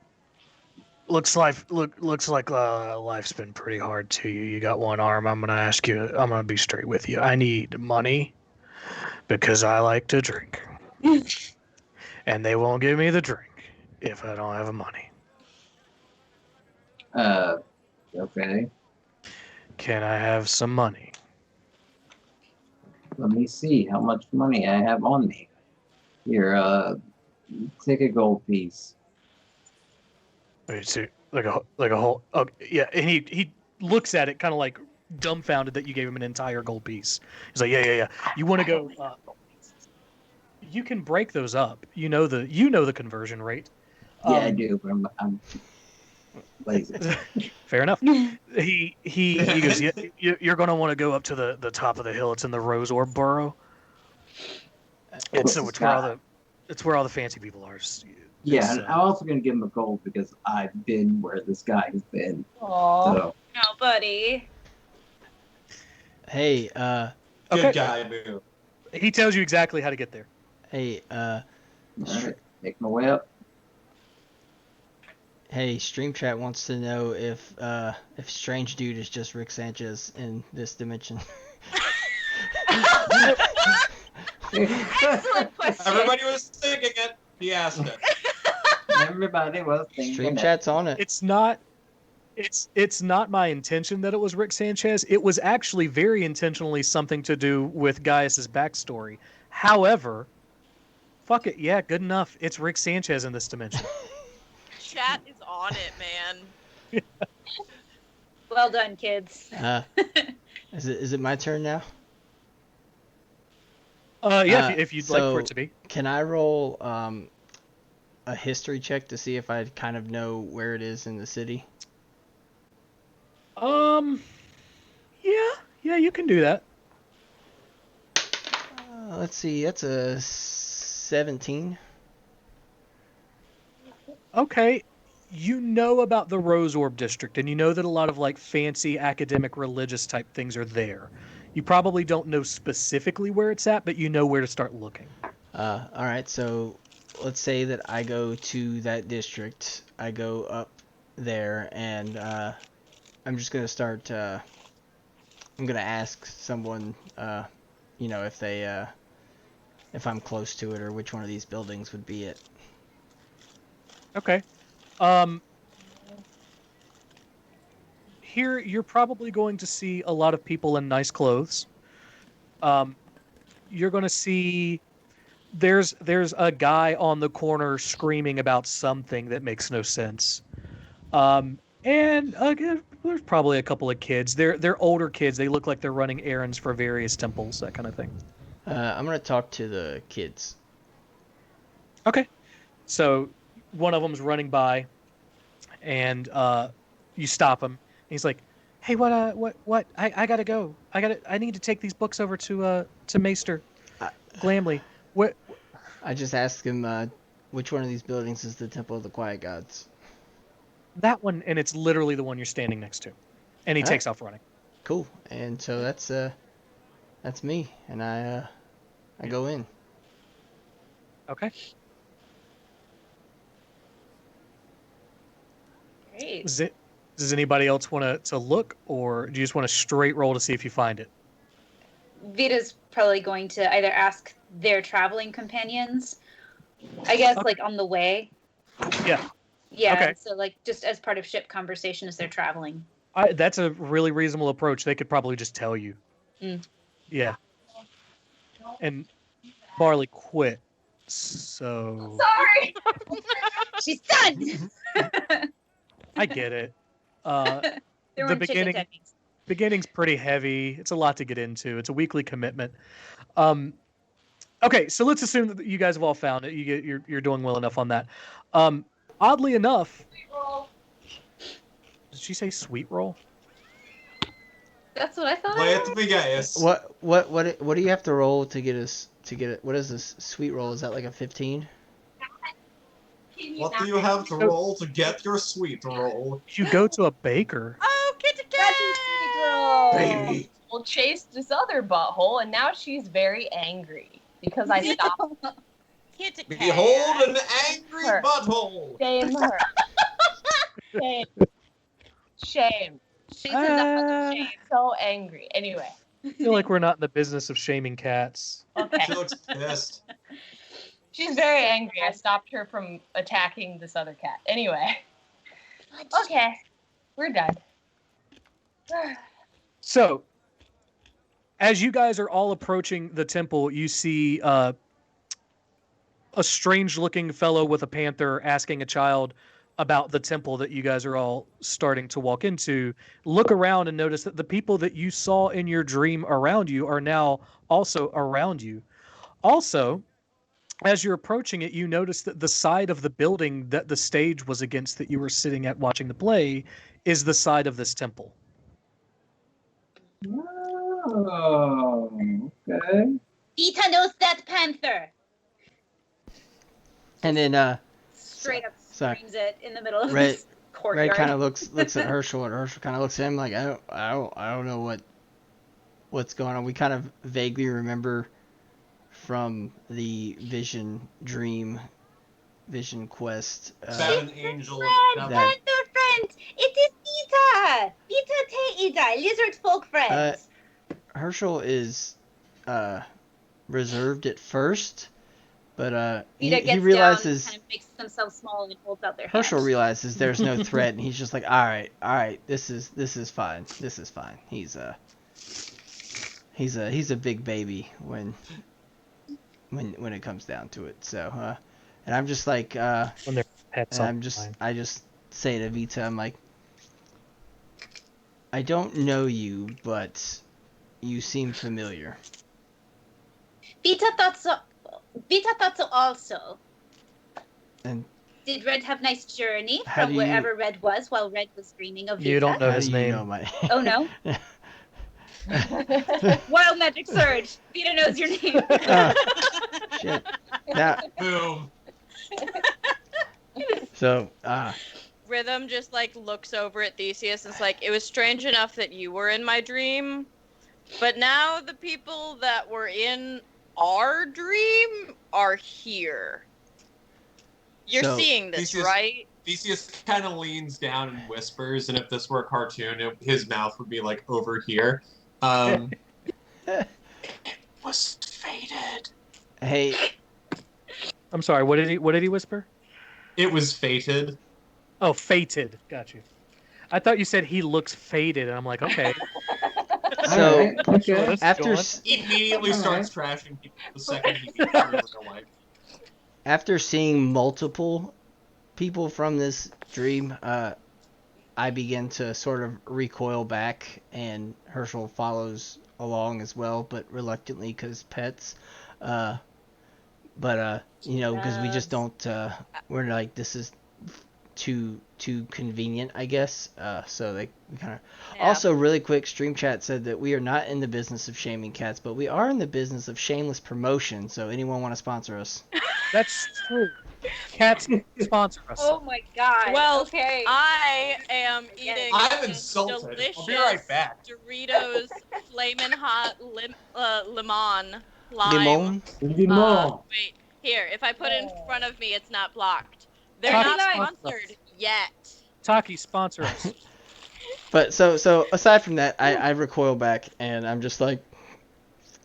[SPEAKER 1] Looks like life's been pretty hard to you. You got one arm. I'm gonna be straight with you. I need money because I like to drink. And they won't give me the drink if I don't have money.
[SPEAKER 4] Okay.
[SPEAKER 1] Can I have some money?
[SPEAKER 4] Let me see how much money I have on me. Here, take a gold piece.
[SPEAKER 1] Wait, so like a whole. Oh, yeah, and he looks at it kind of like dumbfounded that you gave him an entire gold piece. He's like, yeah. You want to go? You can break those up. You know the conversion rate.
[SPEAKER 4] Yeah, I do, but I'm lazy.
[SPEAKER 1] Fair enough. He goes, yeah, you're going to want to go up to the top of the hill. It's in the Rose Orb Burrow. It's where all the fancy people are.
[SPEAKER 4] Yeah, and I'm also going to give him a gold because I've been where this guy has been.
[SPEAKER 5] Aww.
[SPEAKER 4] So,
[SPEAKER 7] Oh, buddy.
[SPEAKER 6] Hey,
[SPEAKER 3] Good guy move.
[SPEAKER 1] He tells you exactly how to get there.
[SPEAKER 6] hey,
[SPEAKER 4] all right, make my way up.
[SPEAKER 6] hey, Stream Chat wants to know if Strange Dude is just Rick Sanchez in this dimension.
[SPEAKER 7] Excellent question.
[SPEAKER 3] Everybody was thinking it. He asked it.
[SPEAKER 4] Everybody was thinking
[SPEAKER 6] Stream
[SPEAKER 4] it.
[SPEAKER 6] Chat's on it.
[SPEAKER 1] It's not my intention that it was Rick Sanchez. It was actually very intentionally something to do with Gaius's backstory. However, fuck it, yeah, good enough. It's Rick Sanchez in this dimension.
[SPEAKER 2] Chat is on it, man.
[SPEAKER 7] Well done, kids.
[SPEAKER 6] Is it my turn now?
[SPEAKER 1] Yeah, if you'd like for
[SPEAKER 6] so
[SPEAKER 1] it to be.
[SPEAKER 6] Can I roll a history check to see if I kind of know where it is in the city?
[SPEAKER 1] Yeah, you can do that.
[SPEAKER 6] Let's see, that's a 17.
[SPEAKER 1] Okay, you know about the Rose Orb District, and you know that a lot of like fancy academic religious type things are there. You probably don't know specifically where it's at, but you know where to start looking.
[SPEAKER 6] All right, so let's say that I go to that district. I go up there, and I'm just gonna start. I'm gonna ask someone, if they, if I'm close to it, or which one of these buildings would be it.
[SPEAKER 1] Okay. Um, here you're probably going to see a lot of people in nice clothes. Um, you're going to see there's a guy on the corner screaming about something that makes no sense. And again, there's probably a couple of kids. They're older kids. They look like they're running errands for various temples, that kind of thing.
[SPEAKER 6] I'm gonna talk to the kids.
[SPEAKER 1] Okay. So one of them's running by, and you stop him. And he's like, "Hey, what? I gotta go. I need to take these books over to Maester
[SPEAKER 6] I,
[SPEAKER 1] Glamley. What?
[SPEAKER 6] I just asked him which one of these buildings is the Temple of the Quiet Gods.
[SPEAKER 1] That one, and it's literally the one you're standing next to." And he
[SPEAKER 6] All
[SPEAKER 1] takes
[SPEAKER 6] right.
[SPEAKER 1] off running.
[SPEAKER 6] Cool. And so that's me, and I go in.
[SPEAKER 1] Okay.
[SPEAKER 5] Great.
[SPEAKER 1] Does anybody else want to look, or do you just want to straight roll to see if you find it?
[SPEAKER 7] Vita's probably going to either ask their traveling companions, I guess,
[SPEAKER 1] Okay.
[SPEAKER 7] like on the way.
[SPEAKER 1] Yeah.
[SPEAKER 7] Yeah.
[SPEAKER 1] Okay.
[SPEAKER 7] So like just as part of ship conversation as they're traveling.
[SPEAKER 1] That's a really reasonable approach. They could probably just tell you.
[SPEAKER 7] Mm.
[SPEAKER 1] Yeah. And Barley quit. So
[SPEAKER 5] Sorry.
[SPEAKER 7] She's done.
[SPEAKER 1] I get it.
[SPEAKER 7] There
[SPEAKER 1] The
[SPEAKER 7] were chicken
[SPEAKER 1] beginning-
[SPEAKER 7] techniques.
[SPEAKER 1] Beginning's pretty heavy. It's a lot to get into. It's a weekly commitment. Okay, so let's assume that you guys have all found it. You're doing well enough on that. Oddly enough, did she say sweet roll?
[SPEAKER 7] That's what I thought.
[SPEAKER 3] Play at the biggest.
[SPEAKER 6] What do you have to roll to get us to get it? What is this sweet roll? Is that like a 15?
[SPEAKER 3] What do you have to roll to get your sweet roll?
[SPEAKER 1] You go to a baker.
[SPEAKER 2] Oh, Kitty
[SPEAKER 5] That's a sweet roll.
[SPEAKER 3] Baby.
[SPEAKER 5] Well, chased this other butthole, and now she's very angry because I stopped.
[SPEAKER 2] Kitty cat.
[SPEAKER 3] Behold an angry
[SPEAKER 5] Her.
[SPEAKER 3] butthole.
[SPEAKER 5] Shame her. Shame. Shame.
[SPEAKER 7] She's in the hug
[SPEAKER 1] Ah.
[SPEAKER 7] of shame.
[SPEAKER 5] So angry. Anyway.
[SPEAKER 1] I feel like we're not in the business of shaming cats.
[SPEAKER 5] Okay.
[SPEAKER 3] She looks pissed.
[SPEAKER 5] She's very angry. I stopped her from attacking this other cat. Anyway. Okay. We're done.
[SPEAKER 1] So, as you guys are all approaching the temple, you see a strange-looking fellow with a panther asking a child about the temple that you guys are all starting to walk into. Look around and notice that the people that you saw in your dream around you are now also around you. Also, as you're approaching it, you notice that the side of the building that the stage was against that you were sitting at watching the play is the side of this temple.
[SPEAKER 4] Oh, okay.
[SPEAKER 7] Vita knows that panther.
[SPEAKER 6] And then
[SPEAKER 7] Straight up
[SPEAKER 6] sorry.
[SPEAKER 7] screams it in the middle of
[SPEAKER 6] Red-
[SPEAKER 7] this courtyard.
[SPEAKER 6] Red kind of looks at Herschel, and Herschel kind of looks at him like I don't know what's going on. We kind of vaguely remember from the vision quest.
[SPEAKER 3] Found an angel.
[SPEAKER 7] Friend,
[SPEAKER 6] That-
[SPEAKER 7] panther friend. It is Vita. Vita te ida, lizard folk friend.
[SPEAKER 6] Herschel is reserved at first, but
[SPEAKER 7] Vita
[SPEAKER 6] he
[SPEAKER 7] gets
[SPEAKER 6] realizes
[SPEAKER 7] down, kind of makes themselves small and holds out their
[SPEAKER 6] Herschel
[SPEAKER 7] hand.
[SPEAKER 6] realizes there's no threat, and he's just like, all right, this is fine. He's a big baby when it comes down to it. So, and I'm just like,
[SPEAKER 1] When they're pets.
[SPEAKER 6] and I just say to Vita, I'm like, I don't know you, but you seem familiar.
[SPEAKER 7] Vita thought so. Vita thought so also.
[SPEAKER 6] And
[SPEAKER 7] Did Red have nice journey
[SPEAKER 6] How
[SPEAKER 7] from
[SPEAKER 6] do you-
[SPEAKER 7] wherever Red was while Red was dreaming of Vita?
[SPEAKER 1] You don't know
[SPEAKER 6] how
[SPEAKER 1] his
[SPEAKER 6] do you
[SPEAKER 1] name.
[SPEAKER 6] know my?
[SPEAKER 7] Oh no! Wild magic surge. Vita knows your name.
[SPEAKER 6] Shit. Now,
[SPEAKER 3] Boom.
[SPEAKER 6] so
[SPEAKER 2] Rhythm just like looks over at Theseus and is like, it was strange enough that you were in my dream, but now the people that were in our dream are here. You're
[SPEAKER 6] So-
[SPEAKER 2] seeing this,
[SPEAKER 3] Theseus-
[SPEAKER 2] right?
[SPEAKER 3] Theseus kind of leans down and whispers, and if this were a cartoon, his mouth would be like over here. It was fated.
[SPEAKER 6] hey,
[SPEAKER 1] I'm sorry. What did he whisper?
[SPEAKER 3] It was fated.
[SPEAKER 1] Oh, fated. Got you. I thought you said he looks faded, and I'm like, okay.
[SPEAKER 6] So
[SPEAKER 4] Alright, okay.
[SPEAKER 1] Let's
[SPEAKER 6] after
[SPEAKER 1] go on.
[SPEAKER 3] He immediately
[SPEAKER 4] All
[SPEAKER 3] starts trashing people the second he meets you in real life.
[SPEAKER 6] after seeing multiple people from this dream, I begin to sort of recoil back, and Herschel follows along as well, but reluctantly because pets. But because we just don't. We're like, this is too convenient, I guess. So we kind of.
[SPEAKER 2] Yeah.
[SPEAKER 6] Also, really quick, Stream Chat said that we are not in the business of shaming cats, but we are in the business of shameless promotion. So anyone want to sponsor us?
[SPEAKER 1] That's true. Cats sponsor us.
[SPEAKER 7] Oh my god.
[SPEAKER 2] Well,
[SPEAKER 7] okay.
[SPEAKER 2] I am eating
[SPEAKER 3] I'm
[SPEAKER 2] this
[SPEAKER 3] insulted.
[SPEAKER 2] delicious
[SPEAKER 3] I'll be right back.
[SPEAKER 2] Doritos Flamin' Hot Lemon Lime.
[SPEAKER 6] Limon?
[SPEAKER 2] Wait, here. If I put it in front of me, it's not blocked. They're
[SPEAKER 1] Taki
[SPEAKER 2] not
[SPEAKER 1] sponsor us.
[SPEAKER 2] sponsored yet.
[SPEAKER 1] Taki, sponsor us.
[SPEAKER 6] But so aside from that, I recoil back, and I'm just like,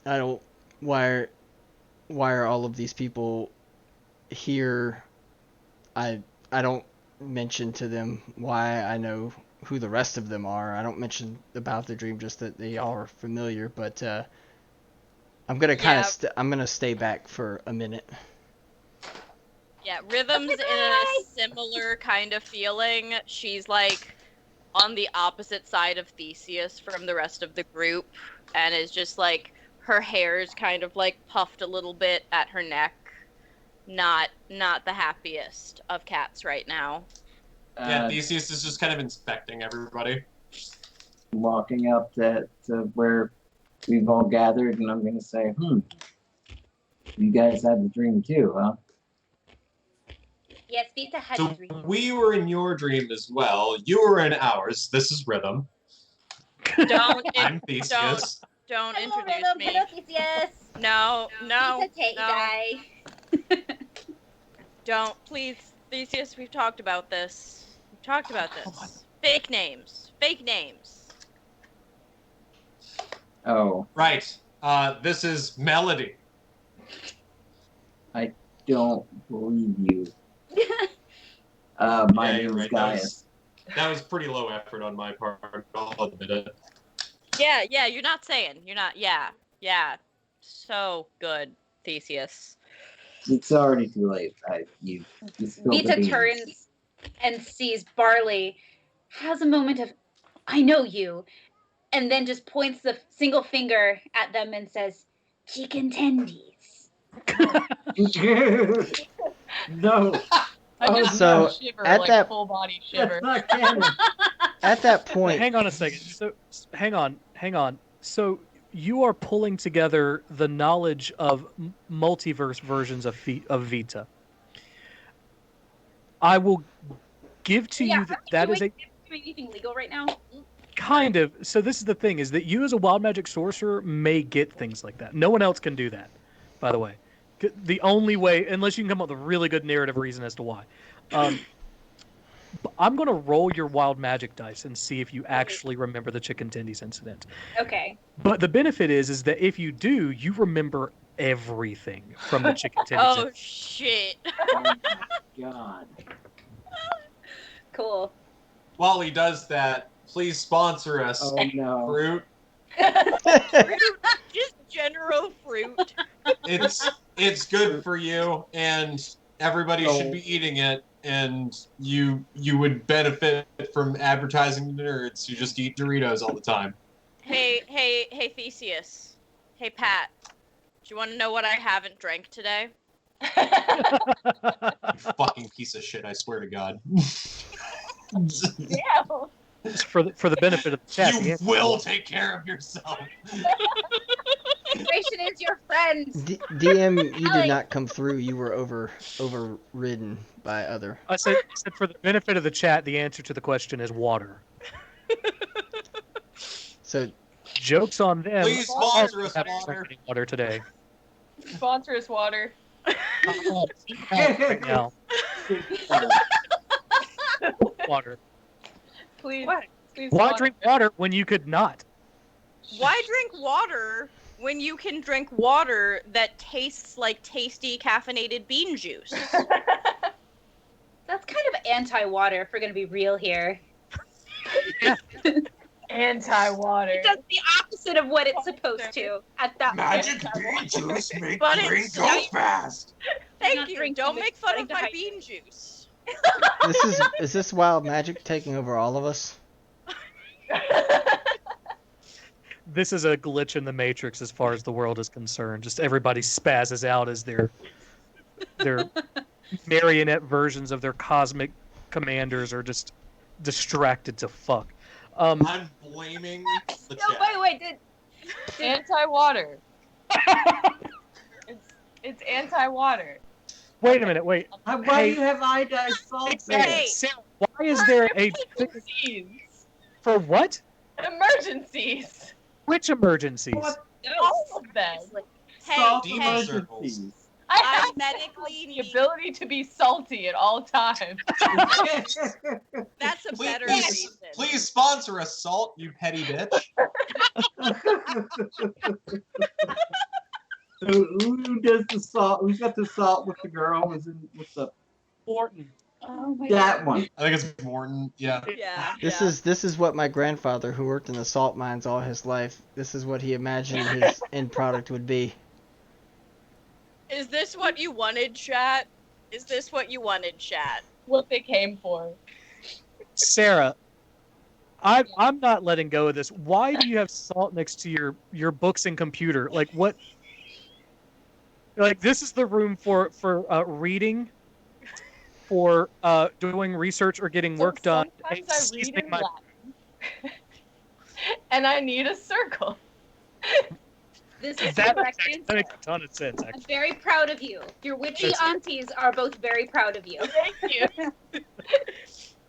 [SPEAKER 6] I don't. Why are all of these people here? I don't mention to them why I know who the rest of them are. I don't mention about the dream, just that they all are familiar. But I'm gonna kind of I'm gonna stay back for a minute.
[SPEAKER 2] Yeah, Rhythm's in a similar kind of feeling. She's like on the opposite side of Theseus from the rest of the group, and is just like her hair's kind of like puffed a little bit at her neck. Not the happiest of cats right now.
[SPEAKER 3] Yeah, Theseus is just kind of inspecting everybody.
[SPEAKER 4] Walking up to where we've all gathered, and I'm going to say, you guys had the dream too, huh?
[SPEAKER 7] Yes, Vita had
[SPEAKER 3] So
[SPEAKER 7] a dream.
[SPEAKER 3] we were in your dream as well. You were in ours. This is Rhythm.
[SPEAKER 2] Don't
[SPEAKER 3] I'm Theseus.
[SPEAKER 2] don't
[SPEAKER 7] Hello,
[SPEAKER 2] introduce
[SPEAKER 7] Rhythm.
[SPEAKER 2] me.
[SPEAKER 7] Hello, Theseus.
[SPEAKER 2] No.
[SPEAKER 7] He's a tate guy.
[SPEAKER 2] Don't, please, Theseus. We've talked about this. Fake names.
[SPEAKER 4] Oh,
[SPEAKER 3] Right. This is Melody.
[SPEAKER 4] don't believe you. My
[SPEAKER 3] Yeah,
[SPEAKER 4] name
[SPEAKER 3] you're
[SPEAKER 4] is
[SPEAKER 3] right.
[SPEAKER 4] Gaius.
[SPEAKER 3] That was pretty low effort on my part. I'll admit it.
[SPEAKER 2] Yeah. You're not saying. You're not. Yeah. So good, Theseus.
[SPEAKER 4] It's already too late. You spilled the
[SPEAKER 7] Vita
[SPEAKER 4] beans.
[SPEAKER 7] turns and sees Barley, has a moment of, I know you, and then just points the single finger at them and says, chicken tendies.
[SPEAKER 4] No,
[SPEAKER 5] I just
[SPEAKER 6] So,
[SPEAKER 5] shiver,
[SPEAKER 6] at
[SPEAKER 5] like
[SPEAKER 6] that-
[SPEAKER 5] full body shiver.
[SPEAKER 4] that's not canon.
[SPEAKER 6] At that point,
[SPEAKER 1] Hang on a second. So, hang on. So, you are pulling together the knowledge of multiverse versions of Vita. I will give to you that is a
[SPEAKER 7] doing anything legal right now?
[SPEAKER 1] kind of. So, this is the thing: is that you, as a wild magic sorcerer, may get things like that. No one else can do that, by the way. The only way, unless you can come up with a really good narrative reason as to why. I'm going to roll your wild magic dice and see if you actually remember the chicken tendies incident.
[SPEAKER 7] Okay.
[SPEAKER 1] But the benefit is that if you do, you remember everything from the chicken tendies
[SPEAKER 2] Oh
[SPEAKER 1] incident.
[SPEAKER 2] shit.
[SPEAKER 4] Oh my god.
[SPEAKER 7] Cool.
[SPEAKER 3] While he does that, please sponsor us,
[SPEAKER 4] Oh no.
[SPEAKER 3] Fruit.
[SPEAKER 2] Just general fruit.
[SPEAKER 3] It's good for you, and everybody should be eating it. And you would benefit from advertising to nerds who just eat Doritos all the time.
[SPEAKER 2] Hey, Theseus. Hey, Pat. Do you want to know what I haven't drank today?
[SPEAKER 3] Fucking piece of shit! I swear to God.
[SPEAKER 5] Damn.
[SPEAKER 1] For the benefit of the chat. the
[SPEAKER 3] You
[SPEAKER 1] answer
[SPEAKER 3] will
[SPEAKER 1] is-
[SPEAKER 3] take care of yourself.
[SPEAKER 7] Hydration is your friend.
[SPEAKER 6] DM, you did not come through. You were overridden by other.
[SPEAKER 1] I said for the benefit of the chat, the answer to the question is water.
[SPEAKER 6] So
[SPEAKER 1] Joke's on them.
[SPEAKER 3] Please sponsor us,
[SPEAKER 1] Haven't
[SPEAKER 3] water.
[SPEAKER 1] drank any water today.
[SPEAKER 5] Sponsor us water.
[SPEAKER 1] Right now. Water.
[SPEAKER 5] Please.
[SPEAKER 2] What?
[SPEAKER 5] Please
[SPEAKER 1] Why
[SPEAKER 5] sponsor.
[SPEAKER 1] drink water when you could not?
[SPEAKER 2] Why drink water when you can drink water that tastes like tasty caffeinated bean juice?
[SPEAKER 7] That's kind of anti-water, if we're going to be real here.
[SPEAKER 5] Anti-water.
[SPEAKER 7] It does the opposite of what it's supposed to at that
[SPEAKER 3] Magic
[SPEAKER 7] point.
[SPEAKER 3] bean juice make
[SPEAKER 2] But
[SPEAKER 3] the brain
[SPEAKER 2] it's
[SPEAKER 3] go
[SPEAKER 2] not-
[SPEAKER 3] fast.
[SPEAKER 2] Thank
[SPEAKER 7] not
[SPEAKER 2] you.
[SPEAKER 7] drinking
[SPEAKER 2] Don't
[SPEAKER 7] this,
[SPEAKER 2] make fun
[SPEAKER 7] getting
[SPEAKER 2] of my
[SPEAKER 7] dehydrated.
[SPEAKER 2] bean juice.
[SPEAKER 6] Is this wild magic taking over all of us?
[SPEAKER 1] This is a glitch in the Matrix as far as the world is concerned. Just everybody spazzes out as their marionette versions of their cosmic commanders are just distracted to fuck.
[SPEAKER 3] I'm blaming the
[SPEAKER 7] No,
[SPEAKER 3] chat.
[SPEAKER 7] wait, did
[SPEAKER 5] Anti-water. It's anti-water.
[SPEAKER 1] Wait a minute, wait.
[SPEAKER 4] Why do you have iodized salt there?
[SPEAKER 2] Hey.
[SPEAKER 1] Sarah, why is there a
[SPEAKER 5] Emergencies.
[SPEAKER 1] for what?
[SPEAKER 5] Emergencies.
[SPEAKER 1] Which emergencies?
[SPEAKER 4] What?
[SPEAKER 5] All of them.
[SPEAKER 2] Hey,
[SPEAKER 4] Salt
[SPEAKER 3] Demon
[SPEAKER 2] hey,
[SPEAKER 3] circles.
[SPEAKER 4] emergencies.
[SPEAKER 5] I
[SPEAKER 2] I
[SPEAKER 5] have
[SPEAKER 2] medically
[SPEAKER 5] the
[SPEAKER 2] need.
[SPEAKER 5] ability to be salty at all times.
[SPEAKER 2] That's a better
[SPEAKER 3] Please,
[SPEAKER 2] reason.
[SPEAKER 3] please sponsor us, Salt, you petty bitch.
[SPEAKER 4] So who does the salt? Who's got the salt with the girl? Was in with the
[SPEAKER 1] Morton.
[SPEAKER 7] Oh my
[SPEAKER 4] that one?
[SPEAKER 3] I think it's Morton. Yeah.
[SPEAKER 2] Yeah.
[SPEAKER 6] This is what my grandfather, who worked in the salt mines all his life, this is what he imagined his end product would be.
[SPEAKER 2] Is this what you wanted, chat? Is this what you wanted, chat?
[SPEAKER 5] What they came for.
[SPEAKER 1] Sarah, I'm not letting go of this. Why do you have salt next to your books and computer? Like what? Like this is the room for reading, for doing research or getting work done.
[SPEAKER 5] Sometimes I read
[SPEAKER 1] Seasoning
[SPEAKER 5] in
[SPEAKER 1] my-
[SPEAKER 5] Latin. And I need a circle.
[SPEAKER 7] This is
[SPEAKER 1] That
[SPEAKER 7] correct
[SPEAKER 1] makes
[SPEAKER 7] answer.
[SPEAKER 1] a ton of sense,
[SPEAKER 7] I'm
[SPEAKER 1] actually.
[SPEAKER 7] very proud of you. Your witchy
[SPEAKER 1] That's-
[SPEAKER 7] aunties are both very proud of you.
[SPEAKER 5] Thank you.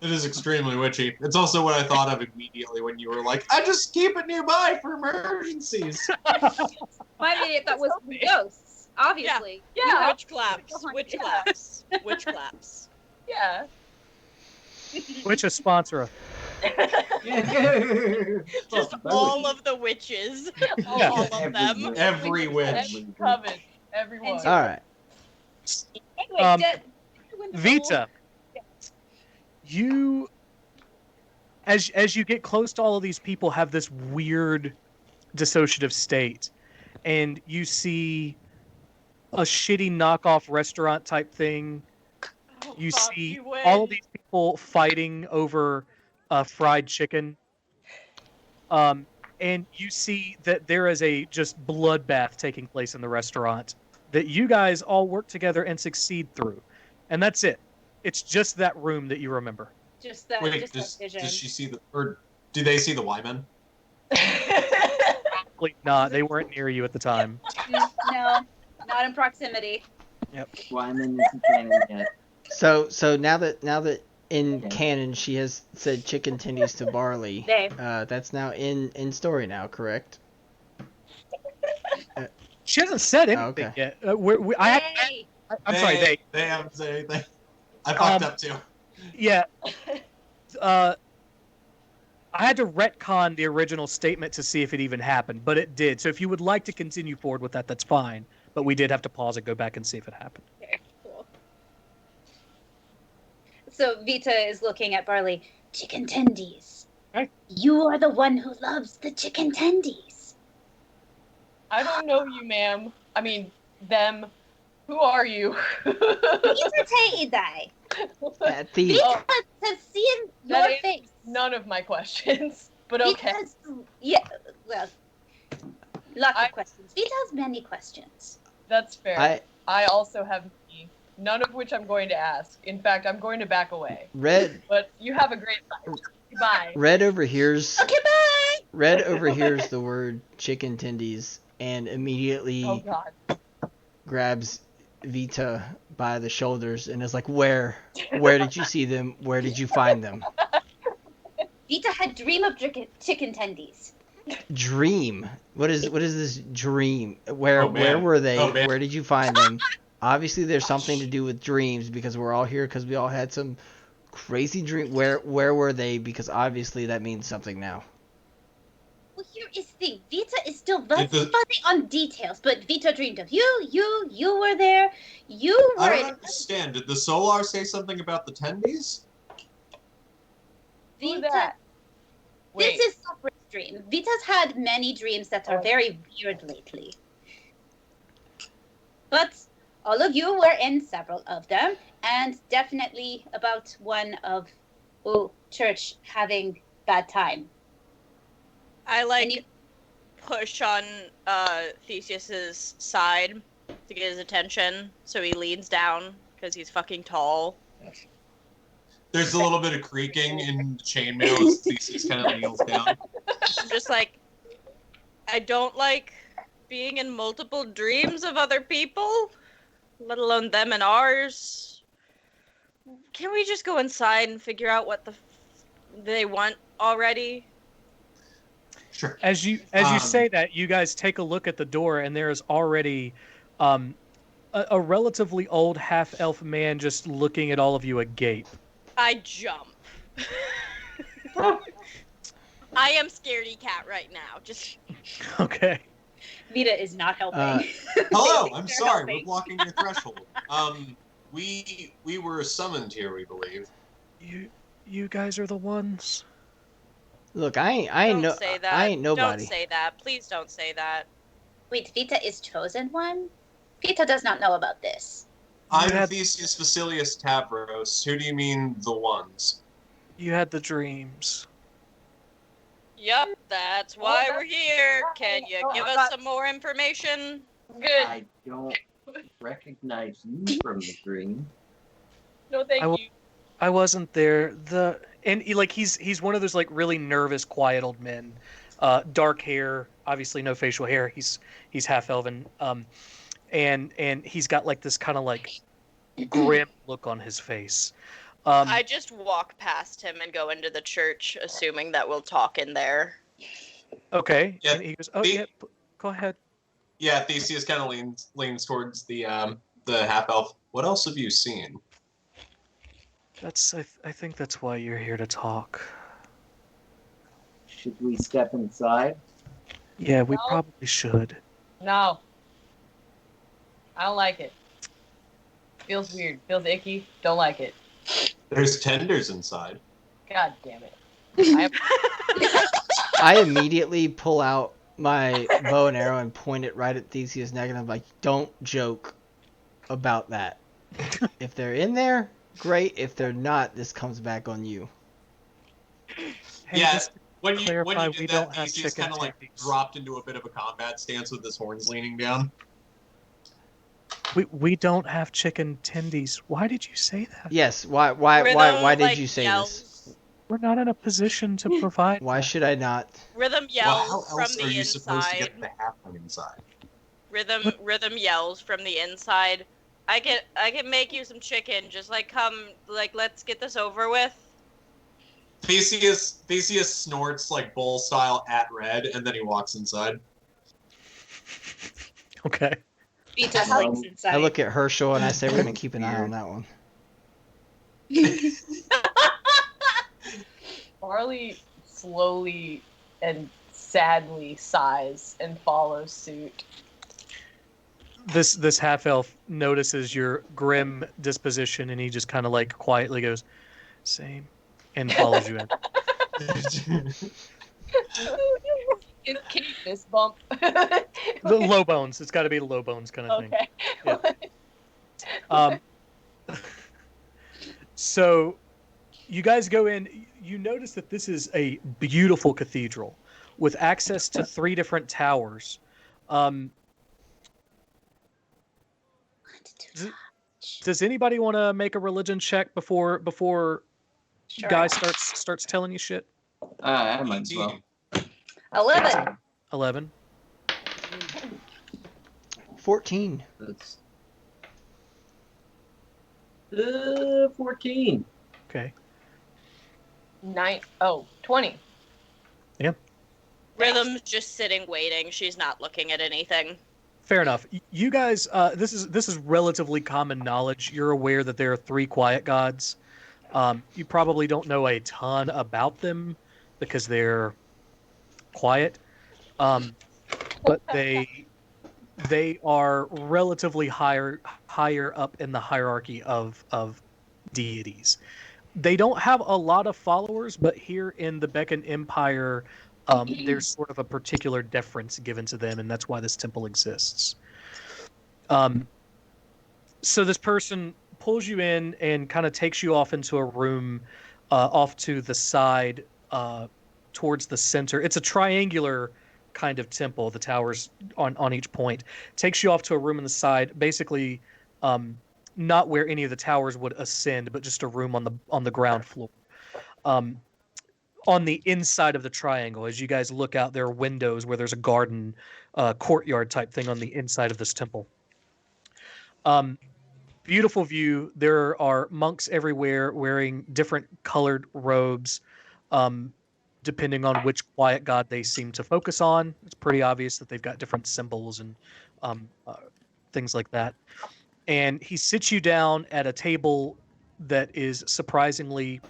[SPEAKER 3] It is extremely witchy. It's also what I thought of immediately when you were like, I just keep it nearby for emergencies.
[SPEAKER 7] My immediate thought was ghosts, obviously.
[SPEAKER 5] Yeah.
[SPEAKER 2] Witch claps. Witch claps. Witch claps.
[SPEAKER 5] Yeah.
[SPEAKER 1] Which is sponsor us.
[SPEAKER 2] Just all of the witches.
[SPEAKER 1] Yeah.
[SPEAKER 2] All of them.
[SPEAKER 3] Every witch.
[SPEAKER 5] Every coven. Everyone.
[SPEAKER 7] And
[SPEAKER 6] All right.
[SPEAKER 7] Anyway,
[SPEAKER 1] Um,
[SPEAKER 7] wonderful.
[SPEAKER 1] Vita, you, as you get close to all of these people, have this weird dissociative state, and you see a shitty knockoff restaurant type thing.
[SPEAKER 2] Oh,
[SPEAKER 1] You
[SPEAKER 2] fuck,
[SPEAKER 1] see
[SPEAKER 2] you win.
[SPEAKER 1] all of these people fighting over fried chicken. And you see that there is a just bloodbath taking place in the restaurant that you guys all work together and succeed through. And that's it. It's just that room that you remember.
[SPEAKER 7] Just that,
[SPEAKER 3] Wait,
[SPEAKER 7] just that vision.
[SPEAKER 3] does she see the, or do they see the Y-Men?
[SPEAKER 1] Probably not. They weren't near you at the time.
[SPEAKER 7] No, not in proximity.
[SPEAKER 4] Wyman isn't canon yet.
[SPEAKER 6] So now that in
[SPEAKER 4] Okay.
[SPEAKER 6] canon she has said chicken tendies to barley,
[SPEAKER 7] They.
[SPEAKER 6] that's now in story now, correct?
[SPEAKER 1] She hasn't said anything
[SPEAKER 6] Okay.
[SPEAKER 1] yet.
[SPEAKER 7] Hey.
[SPEAKER 1] I'm sorry, they.
[SPEAKER 3] haven't said anything. I fucked up too.
[SPEAKER 1] Yeah. I had to retcon the original statement to see if it even happened, but it did. So if you would like to continue forward with that, that's fine. But we did have to pause it, go back and see if it happened.
[SPEAKER 7] Okay, cool. So Vita is looking at Barley. Chicken tendies.
[SPEAKER 1] Okay.
[SPEAKER 7] You are the one who loves the chicken tendies.
[SPEAKER 5] I don't know you, ma'am. I mean, them. Who are you?
[SPEAKER 7] Ita idai.
[SPEAKER 6] At the
[SPEAKER 7] Vita has seen your
[SPEAKER 5] That is
[SPEAKER 7] face.
[SPEAKER 5] None of my questions, but okay.
[SPEAKER 7] Vita's, yeah, well, lots
[SPEAKER 5] I-
[SPEAKER 7] of questions. Vita has many questions.
[SPEAKER 5] That's fair.
[SPEAKER 6] I
[SPEAKER 5] also have many, none of which I'm going to ask. In fact, I'm going to back away.
[SPEAKER 6] Red
[SPEAKER 5] But you have a great life. Goodbye.
[SPEAKER 6] Red overhears
[SPEAKER 7] Okay, bye.
[SPEAKER 6] Red overhears the word chicken tendies and immediately
[SPEAKER 5] Oh God.
[SPEAKER 6] grabs Vita by the shoulders and is like, Where did you see them? Where did you find them?
[SPEAKER 7] Vita had dream of chicken tendies.
[SPEAKER 6] Dream. What is this dream? Where
[SPEAKER 3] Oh, man.
[SPEAKER 6] where were they?
[SPEAKER 3] Oh, man.
[SPEAKER 6] Where did you find them? Obviously there's something to do with dreams because we're all here because we all had some crazy dream. Where were they? Because obviously that means something now.
[SPEAKER 7] Well, is the thing. Vita is still fuzzy
[SPEAKER 3] Did the-
[SPEAKER 7] fuzzy on details, but Vita dreamed of you. You were there. You
[SPEAKER 3] I
[SPEAKER 7] were
[SPEAKER 3] don't understand. Did the Solar say something about the Tendies?
[SPEAKER 5] Who's
[SPEAKER 7] Vita.
[SPEAKER 5] that? Wait.
[SPEAKER 7] This is Suffer's dream. Vita's had many dreams that are very weird lately. But all of you were in several of them, and definitely about one of church having bad time.
[SPEAKER 2] I
[SPEAKER 7] And you-
[SPEAKER 2] push on Theseus's side to get his attention, so he leans down because he's fucking tall.
[SPEAKER 3] There's a little bit of creaking in the chainmail as Theseus kind of kneels down.
[SPEAKER 2] I'm just like, I don't like being in multiple dreams of other people, let alone them and ours. Can we just go inside and figure out what they want already?
[SPEAKER 3] Sure.
[SPEAKER 1] As you say that, you guys take a look at the door, and there is already a relatively old half-elf man just looking at all of you agape.
[SPEAKER 2] I jump. I am scaredy cat right now. Just
[SPEAKER 1] Okay.
[SPEAKER 7] Vita is not helping.
[SPEAKER 3] Hello,
[SPEAKER 7] They're
[SPEAKER 3] I'm sorry,
[SPEAKER 7] helping.
[SPEAKER 3] we're blocking your threshold. We were summoned here, we believe.
[SPEAKER 1] You guys are the ones.
[SPEAKER 6] Look, I ain't
[SPEAKER 2] don't say that.
[SPEAKER 6] I ain't nobody.
[SPEAKER 2] Don't say that. Please don't say that.
[SPEAKER 7] Wait, Vita is chosen one? Vita does not know about this.
[SPEAKER 3] I'm
[SPEAKER 1] had-
[SPEAKER 3] Theseus Vasilius Tavros. Who do you mean the ones?
[SPEAKER 1] You had the dreams.
[SPEAKER 2] Yup, that's why
[SPEAKER 5] that's
[SPEAKER 2] we're here.
[SPEAKER 5] right.
[SPEAKER 2] Can you
[SPEAKER 5] Oh,
[SPEAKER 2] give
[SPEAKER 5] I
[SPEAKER 2] us
[SPEAKER 5] got-
[SPEAKER 2] some more information?
[SPEAKER 5] Good.
[SPEAKER 4] I don't recognize you from the dream.
[SPEAKER 5] No, thank
[SPEAKER 1] I will-
[SPEAKER 5] you.
[SPEAKER 1] I wasn't there. He's one of those like really nervous, quiet old men. Dark hair, obviously no facial hair. He's half elven. And he's got like this kind of like grim look on his face.
[SPEAKER 2] I just walk past him and go into the church, assuming that we'll talk in there.
[SPEAKER 1] Okay.
[SPEAKER 3] Yeah,
[SPEAKER 1] And he goes, "Oh
[SPEAKER 3] the-
[SPEAKER 1] yeah, go ahead."
[SPEAKER 3] Yeah, Theseus kind of leans towards the half elf. What else have you seen?
[SPEAKER 1] I think that's why you're here to talk.
[SPEAKER 4] Should we step inside?
[SPEAKER 1] Yeah, we
[SPEAKER 5] No.
[SPEAKER 1] probably should.
[SPEAKER 5] No. I don't like it. Feels weird. Feels icky. Don't like it.
[SPEAKER 3] There's tenders inside.
[SPEAKER 5] God damn it. I
[SPEAKER 6] I immediately pull out my bow and arrow and point it right at Theseus' neck, and I'm like, "Don't joke about that. If they're in there, great. If they're not, this comes back on you."
[SPEAKER 1] Hey,
[SPEAKER 3] Yeah,
[SPEAKER 1] just
[SPEAKER 3] When you
[SPEAKER 1] clarify,
[SPEAKER 3] did
[SPEAKER 1] we
[SPEAKER 3] that,
[SPEAKER 1] don't have
[SPEAKER 3] Theseus
[SPEAKER 1] chicken
[SPEAKER 3] kind of like
[SPEAKER 1] tendies.
[SPEAKER 3] dropped into a bit of a combat stance with his horns leaning down.
[SPEAKER 1] we don't have chicken tendies. Why did you say that?
[SPEAKER 6] Yes. Why
[SPEAKER 2] Rhythm,
[SPEAKER 6] did
[SPEAKER 2] like,
[SPEAKER 6] you say this?
[SPEAKER 2] yells.
[SPEAKER 1] We're not in a position to provide.
[SPEAKER 6] Why
[SPEAKER 1] that.
[SPEAKER 6] should I not?
[SPEAKER 2] Rhythm
[SPEAKER 3] Well, how
[SPEAKER 2] yells from
[SPEAKER 3] else
[SPEAKER 2] the
[SPEAKER 3] are you supposed to
[SPEAKER 2] inside.
[SPEAKER 3] get the halfling inside?
[SPEAKER 2] Rhythm yells from the inside. I can make you some chicken. Just like come, like let's get this over with.
[SPEAKER 3] Theseus snorts like bull style at Red, and then he walks inside.
[SPEAKER 1] Okay.
[SPEAKER 7] Vita
[SPEAKER 4] Um,
[SPEAKER 7] slinks inside.
[SPEAKER 6] I look at Herschel and I say, "We're gonna keep an eye on that one."
[SPEAKER 5] Barley slowly and sadly sighs and follows suit.
[SPEAKER 1] This half elf notices your grim disposition, and he just kind of like quietly goes, "Same," and follows you in.
[SPEAKER 5] Can you fist bump?
[SPEAKER 1] The low bones. It's got to be the low bones kind of thing.
[SPEAKER 5] Okay.
[SPEAKER 1] Yeah. So you guys go in. You notice that this is a beautiful cathedral with access to 3 different towers. Does anybody want to make a religion check before
[SPEAKER 7] Sure.
[SPEAKER 1] guy starts telling you shit?
[SPEAKER 4] I might as well.
[SPEAKER 7] 11.
[SPEAKER 1] 11.
[SPEAKER 6] 14.
[SPEAKER 4] That's 14.
[SPEAKER 1] Okay.
[SPEAKER 5] 20.
[SPEAKER 2] Rhythm's just sitting waiting. She's not looking at anything.
[SPEAKER 1] Fair enough. You guys, this is relatively common knowledge. You're aware that there are 3 quiet gods. You probably don't know a ton about them because they're quiet. but they are relatively higher up in the hierarchy of deities. They don't have a lot of followers, but here in the Beacon Empire, there's sort of a particular deference given to them, and that's why this temple exists. So this person pulls you in and kind of takes you off into a room, off to the side, towards the center. It's a triangular kind of temple. The towers on each point takes you off to a room on the side, basically, not where any of the towers would ascend, but just a room on the ground floor. On the inside of the triangle, as you guys look out, there are windows where there's a garden, courtyard type thing on the inside of this temple. Beautiful view. There are monks everywhere wearing different colored robes, depending on which quiet god they seem to focus on. It's pretty obvious that they've got different symbols and things like that. And he sits you down at a table that is surprisingly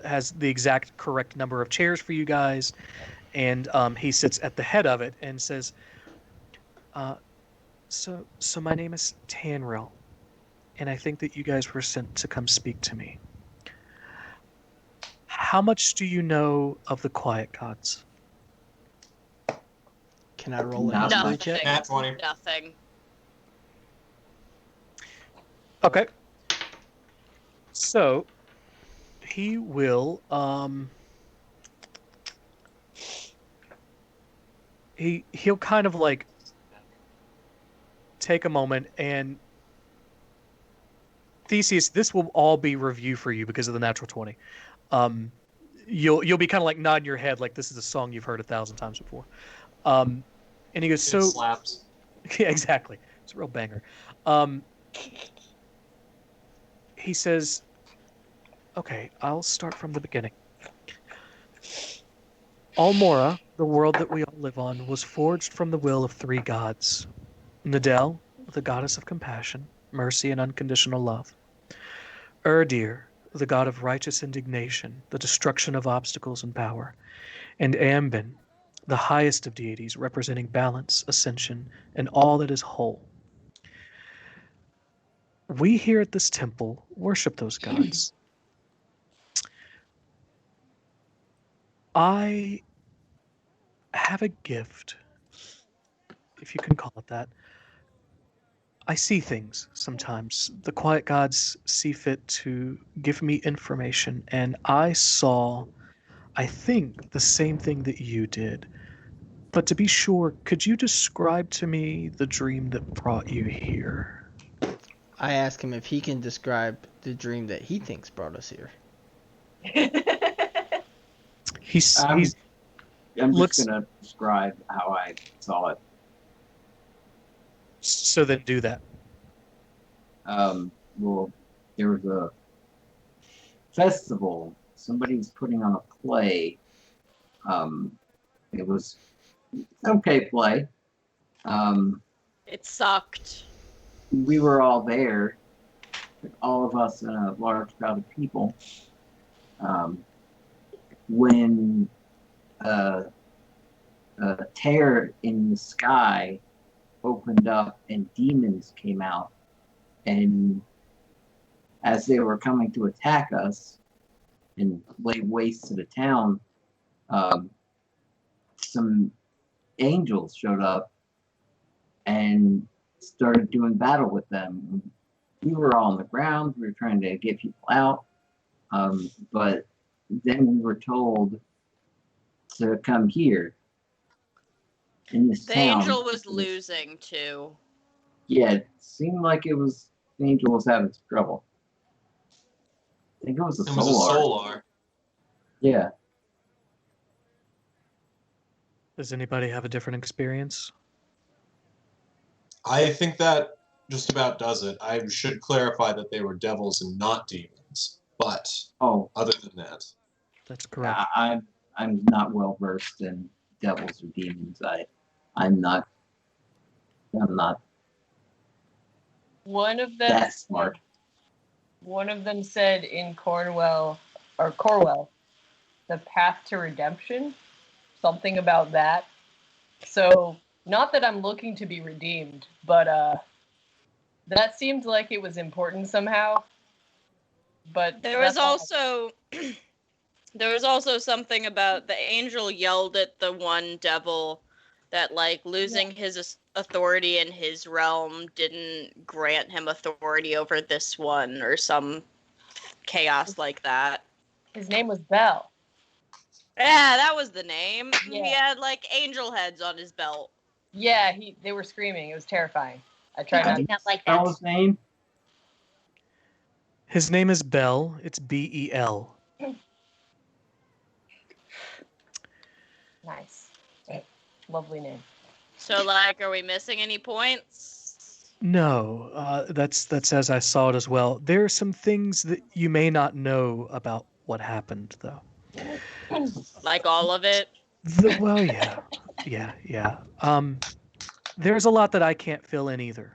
[SPEAKER 1] has the exact correct number of chairs for you guys. And he sits at the head of it and says, so my name is Tanril, and I think that you guys were sent to come speak to me. How much do you know of the quiet gods?
[SPEAKER 6] Can I roll a
[SPEAKER 4] Nothing.
[SPEAKER 6] history check?
[SPEAKER 3] Nat 20.
[SPEAKER 2] Nothing.
[SPEAKER 1] Okay. So he will he'll kind of like take a moment, and Theseus, this will all be review for you because of the natural 20. You'll be kind of like nodding your head like this is a song you've heard 1,000 times before. And he goes,
[SPEAKER 3] It
[SPEAKER 1] so
[SPEAKER 3] slaps.
[SPEAKER 1] yeah, exactly. It's a real banger. He says, okay, I'll start from the beginning. Almora, the world that we all live on, was forged from the will of 3 gods. Nadel, the goddess of compassion, mercy, and unconditional love. Urdir, the god of righteous indignation, the destruction of obstacles and power. And Ambin, the highest of deities, representing balance, ascension, and all that is whole. We here at this temple worship those gods. I have a gift, if you can call it that. I see things sometimes. The quiet gods see fit to give me information, and I saw, I think, the same thing that you did. But to be sure, could you describe to me the dream that brought you here?
[SPEAKER 6] I ask him if he can describe the dream that he thinks brought us here.
[SPEAKER 1] He's
[SPEAKER 4] I'm
[SPEAKER 1] looks.
[SPEAKER 4] just gonna describe how I saw it.
[SPEAKER 1] So then do that.
[SPEAKER 4] Well, there was a festival. Somebody's putting on a play. It was an okay play.
[SPEAKER 2] It sucked.
[SPEAKER 4] We were all there, all of us in a large crowd of people. When a tear in the sky opened up and demons came out, and as they were coming to attack us and lay waste to the town, some angels showed up and started doing battle with them. We were all on the ground. We were trying to get people out, but then we were told to come here in this
[SPEAKER 2] The
[SPEAKER 4] town.
[SPEAKER 2] angel was losing too.
[SPEAKER 4] Yeah, it seemed like it was the angel was having some trouble. I think it was a
[SPEAKER 3] It was a solar.
[SPEAKER 4] Yeah.
[SPEAKER 1] Does anybody have a different experience?
[SPEAKER 3] I think that just about does it. I should clarify that they were devils and not demons. But
[SPEAKER 4] Oh,
[SPEAKER 3] other than that,
[SPEAKER 1] That's correct.
[SPEAKER 4] I'm not well versed in devils or demons. I'm not
[SPEAKER 5] One of them
[SPEAKER 4] that smart.
[SPEAKER 5] One of them said in Cornwell, the path to redemption, something about that. So, not that I'm looking to be redeemed, but that seemed like it was important somehow. But
[SPEAKER 2] There was
[SPEAKER 5] that's all
[SPEAKER 2] also there was also something about the angel yelled at the one devil that like losing his authority in his realm didn't grant him authority over this one or some chaos like that.
[SPEAKER 5] His name was Bell.
[SPEAKER 2] Yeah, that was the name. He
[SPEAKER 5] Yeah.
[SPEAKER 2] had like angel heads on his belt.
[SPEAKER 5] Yeah, they were screaming. It was terrifying. I tried
[SPEAKER 7] I
[SPEAKER 5] not.
[SPEAKER 7] did not like
[SPEAKER 4] Spell
[SPEAKER 7] that.
[SPEAKER 4] his name?
[SPEAKER 1] His name is Bell. It's Bel.
[SPEAKER 5] Nice. Lovely name.
[SPEAKER 2] So like, are we missing any points?
[SPEAKER 1] No, that's as I saw it as well. There are some things that you may not know about what happened, though.
[SPEAKER 2] Like all of it?
[SPEAKER 1] Well, yeah. There's a lot that I can't fill in either.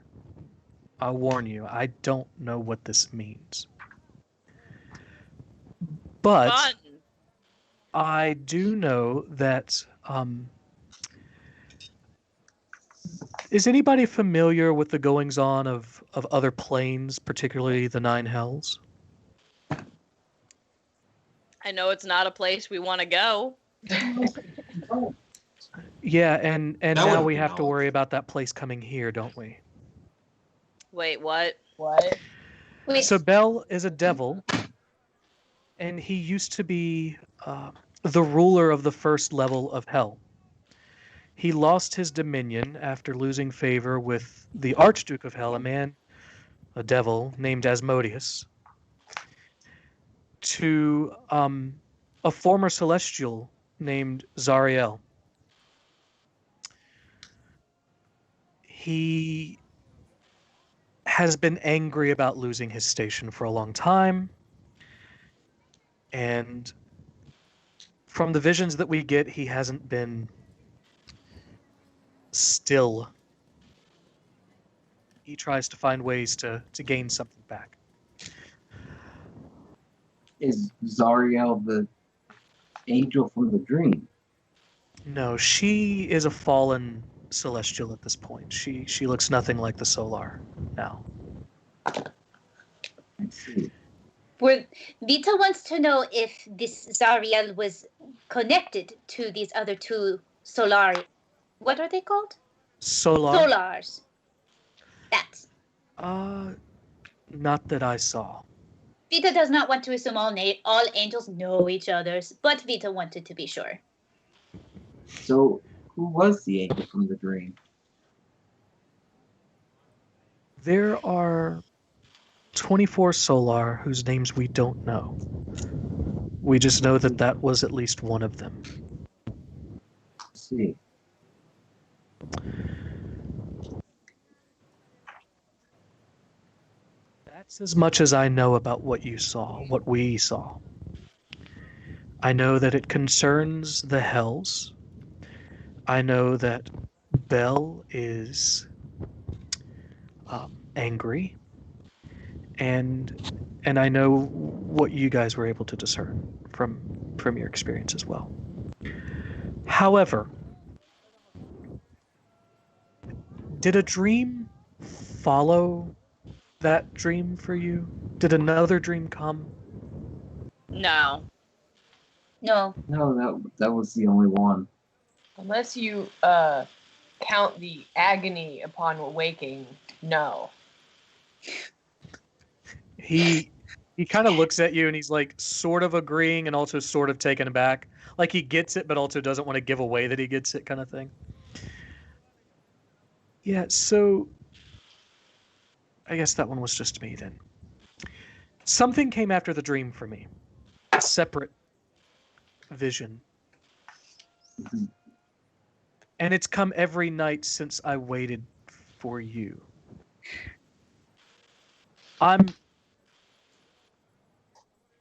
[SPEAKER 1] I'll warn you. I don't know what this means, but
[SPEAKER 2] Fun.
[SPEAKER 1] I do know that. Is anybody familiar with the goings on of other planes, particularly the Nine Hells?
[SPEAKER 2] I know it's not a place we want to go.
[SPEAKER 1] Yeah, and
[SPEAKER 3] That
[SPEAKER 1] now
[SPEAKER 3] wouldn't
[SPEAKER 1] we
[SPEAKER 3] be
[SPEAKER 1] have to
[SPEAKER 3] knowledge.
[SPEAKER 1] worry about that place coming here, don't we?
[SPEAKER 2] Wait, what?
[SPEAKER 5] What?
[SPEAKER 7] Wait,
[SPEAKER 1] So Bel is a devil, and he used to be the ruler of the first level of hell. He lost his dominion after losing favor with the Archduke of Hell, a devil named Asmodeus, to a former celestial named Zariel. He has been angry about losing his station for a long time, and from the visions that we get, he hasn't been still. He tries to find ways to gain something back.
[SPEAKER 4] Is Zariel the angel from the dream?
[SPEAKER 1] No, she is a fallen celestial at this point. She looks nothing like the Solar now.
[SPEAKER 4] I see.
[SPEAKER 7] Vita wants to know if this Zariel was connected to these other two Solar. What are they called?
[SPEAKER 1] Solar?
[SPEAKER 7] Solars. That.
[SPEAKER 1] Not that I saw.
[SPEAKER 7] Vita does not want to assume all angels know each other's, but Vita wanted to be sure.
[SPEAKER 4] So, who was the angel from the dream?
[SPEAKER 1] There are 24 Solar whose names we don't know. We just know that that was at least one of them.
[SPEAKER 4] I see.
[SPEAKER 1] That's as much as I know about what you saw, what we saw. I know that it concerns the Hells. I know that Bel is angry, and I know what you guys were able to discern from your experience as well. However, did a dream follow that dream for you? Did another dream come?
[SPEAKER 2] No.
[SPEAKER 7] No.
[SPEAKER 4] No, that was the only one.
[SPEAKER 5] Unless you count the agony upon awaking, no.
[SPEAKER 1] He kind of looks at you and he's like sort of agreeing and also sort of taken aback. Like he gets it but also doesn't want to give away that he gets it kind of thing. Yeah, so I guess that one was just me then. Something came after the dream for me. A separate vision.
[SPEAKER 4] Mhm.
[SPEAKER 1] And it's come every night since I waited for you. I'm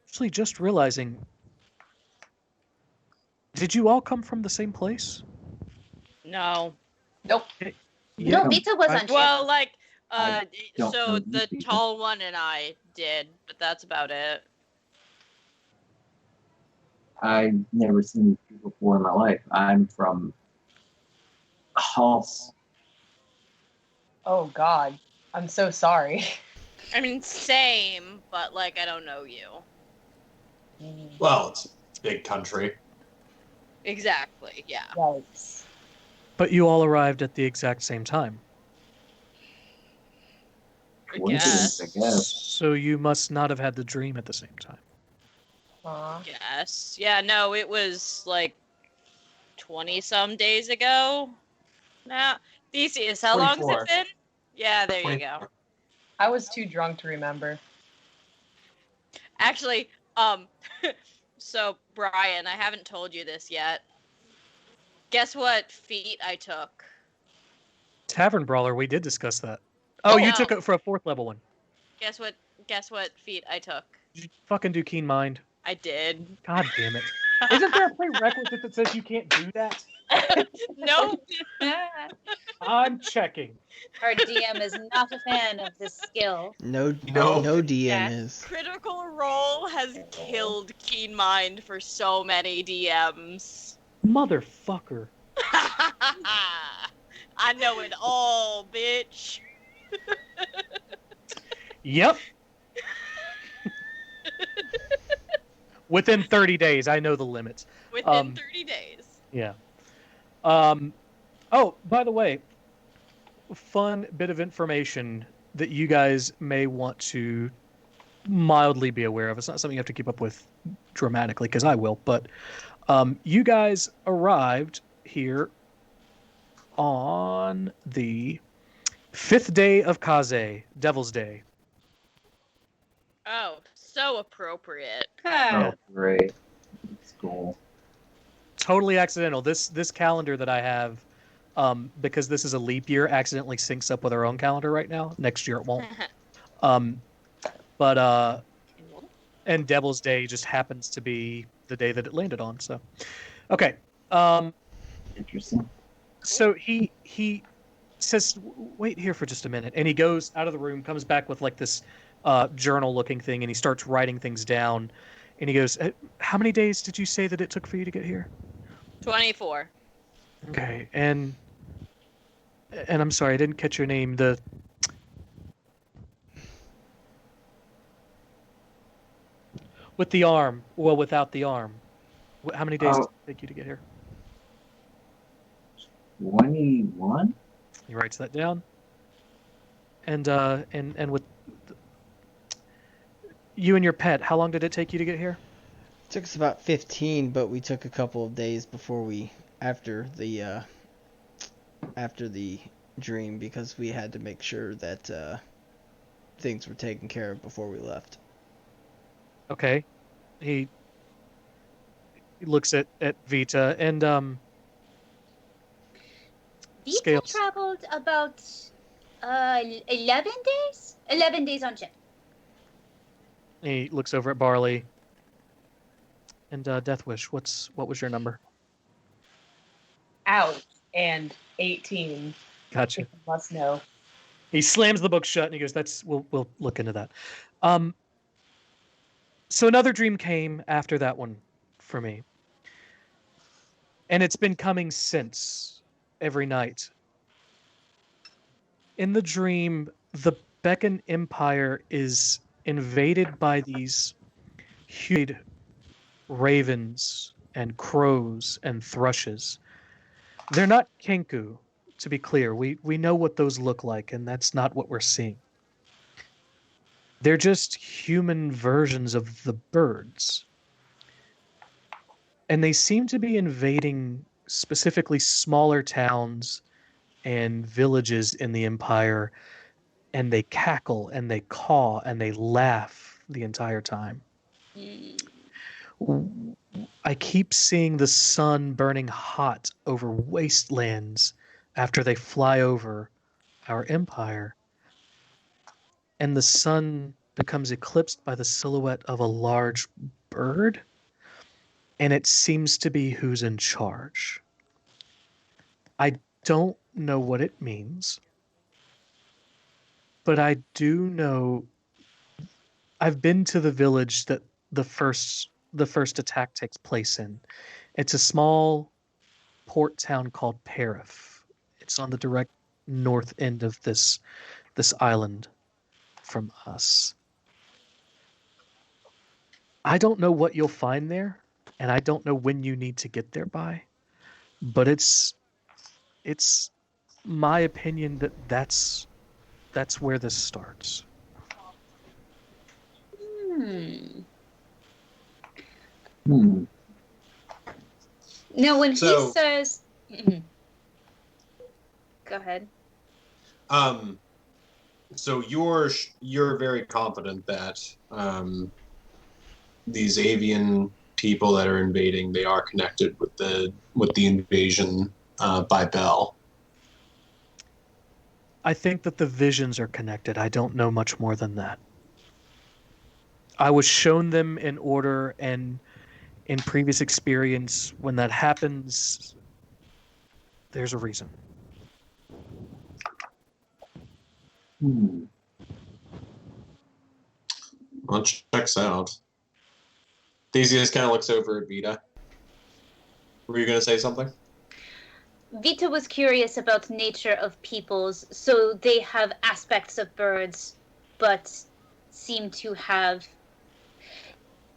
[SPEAKER 1] actually just realizing, did you all come from the same place?
[SPEAKER 2] No.
[SPEAKER 5] Nope.
[SPEAKER 7] No, Vita was on
[SPEAKER 2] Well, like,
[SPEAKER 4] I don't
[SPEAKER 2] so
[SPEAKER 4] know
[SPEAKER 2] the
[SPEAKER 4] these people.
[SPEAKER 2] tall one and I did, but that's about it.
[SPEAKER 4] I've never seen these people before in my life. I'm from Halse.
[SPEAKER 5] Oh God, I'm so sorry.
[SPEAKER 2] I mean, same, but like I don't know you.
[SPEAKER 3] Well, it's a big country.
[SPEAKER 2] Exactly. Yeah.
[SPEAKER 5] Yikes.
[SPEAKER 1] But you all arrived at the exact same time.
[SPEAKER 4] Coincidence, I guess.
[SPEAKER 1] So you must not have had the dream at the same time.
[SPEAKER 2] Yes. Yeah. No, it was like 20 some days ago. Now, Theseus, how long's
[SPEAKER 3] 24.
[SPEAKER 2] it been? Yeah, there you go.
[SPEAKER 3] 24.
[SPEAKER 5] I was too drunk to remember.
[SPEAKER 2] Actually, so Brian, I haven't told you this yet. Guess what feat I took?
[SPEAKER 1] Tavern Brawler, we did discuss that. Oh, you
[SPEAKER 2] No.
[SPEAKER 1] took it for a 4th level one.
[SPEAKER 2] Guess what feat I took?
[SPEAKER 1] Did you fucking do Keen Mind?
[SPEAKER 2] I did.
[SPEAKER 1] God damn it. Isn't there a prerequisite that says you can't do that?
[SPEAKER 2] Nope.
[SPEAKER 1] I'm checking.
[SPEAKER 7] Our DM is not a fan of this skill.
[SPEAKER 6] No,
[SPEAKER 3] No.
[SPEAKER 6] no DM
[SPEAKER 7] Yeah.
[SPEAKER 6] is.
[SPEAKER 2] Critical Role has killed Keen Mind for so many DMs.
[SPEAKER 1] Motherfucker.
[SPEAKER 2] I know it all, bitch.
[SPEAKER 1] Yep. Within 30 days, I know the limits.
[SPEAKER 2] Within 30 days.
[SPEAKER 1] Yeah. Oh, by the way, fun bit of information that you guys may want to mildly be aware of. It's not something you have to keep up with dramatically, because I will, but you guys arrived here on the 5th day of Kaze, Devil's Day.
[SPEAKER 2] Oh, so appropriate.
[SPEAKER 7] Ah,
[SPEAKER 4] Oh, great. It's cool.
[SPEAKER 1] Totally accidental. This calendar that I have, because this is a leap year, accidentally syncs up with our own calendar right now. Next year it won't. And Devil's Day just happens to be the day that it landed on. So, okay.
[SPEAKER 4] Interesting.
[SPEAKER 1] So he says, "Wait here for just a minute," and he goes out of the room, comes back with like this journal-looking thing, and he starts writing things down. And he goes, "How many days did you say that it took for you to get here?"
[SPEAKER 2] 24.
[SPEAKER 1] Okay, and I'm sorry, I didn't catch your name. With the arm, well, without the arm. How many days did it take you to get here?
[SPEAKER 4] 21?
[SPEAKER 1] He writes that down. And with you and your pet, how long did it take you to get here?
[SPEAKER 6] It took us about 15, but we took a couple of days before after the dream, because we had to make sure that things were taken care of before we left.
[SPEAKER 1] Okay. He looks at Vita and
[SPEAKER 7] Vita
[SPEAKER 1] Scales.
[SPEAKER 7] traveled about 11 days? 11 days on ship.
[SPEAKER 1] he looks over at Barley. And Deathwish, what was your number?
[SPEAKER 5] Out and 18.
[SPEAKER 1] Gotcha.
[SPEAKER 5] If you must know.
[SPEAKER 1] He slams the book shut and he goes, we'll look into that. So another dream came after that one for me. And it's been coming since every night. In the dream, the Beacon Empire is invaded by these huge ravens and crows and thrushes. They're not Kenku, to be clear. We know what those look like, and that's not what we're seeing. They're just human versions of the birds. And they seem to be invading specifically smaller towns and villages in the Empire, and they cackle and they caw and they laugh the entire time. I keep seeing the sun burning hot over wastelands after they fly over our empire. And the sun becomes eclipsed by the silhouette of a large bird, and it seems to be who's in charge. I don't know what it means, but I do know I've been to the village that the first takes place in. It's a small port town called Parif, It's on the direct north end of this island from us. I don't know what you'll find there, and I don't know when you need to get there by, but it's my opinion that that's where this starts.
[SPEAKER 7] Hmm.
[SPEAKER 4] Hmm.
[SPEAKER 7] Now, when he
[SPEAKER 3] So-
[SPEAKER 7] says, Mhm. Go ahead.
[SPEAKER 3] So you're very confident that these avian people that are invading, they are connected with the invasion by Bell.
[SPEAKER 1] I think that the visions are connected. I don't know much more than that. I was shown them in order, and in previous experience, when that happens, there's a reason.
[SPEAKER 4] Hmm.
[SPEAKER 3] Well, it checks out. Theseus kind of looks over at Vita. Were you going to say something?
[SPEAKER 7] Vita was curious about nature of peoples, so they have aspects of birds, but seem to have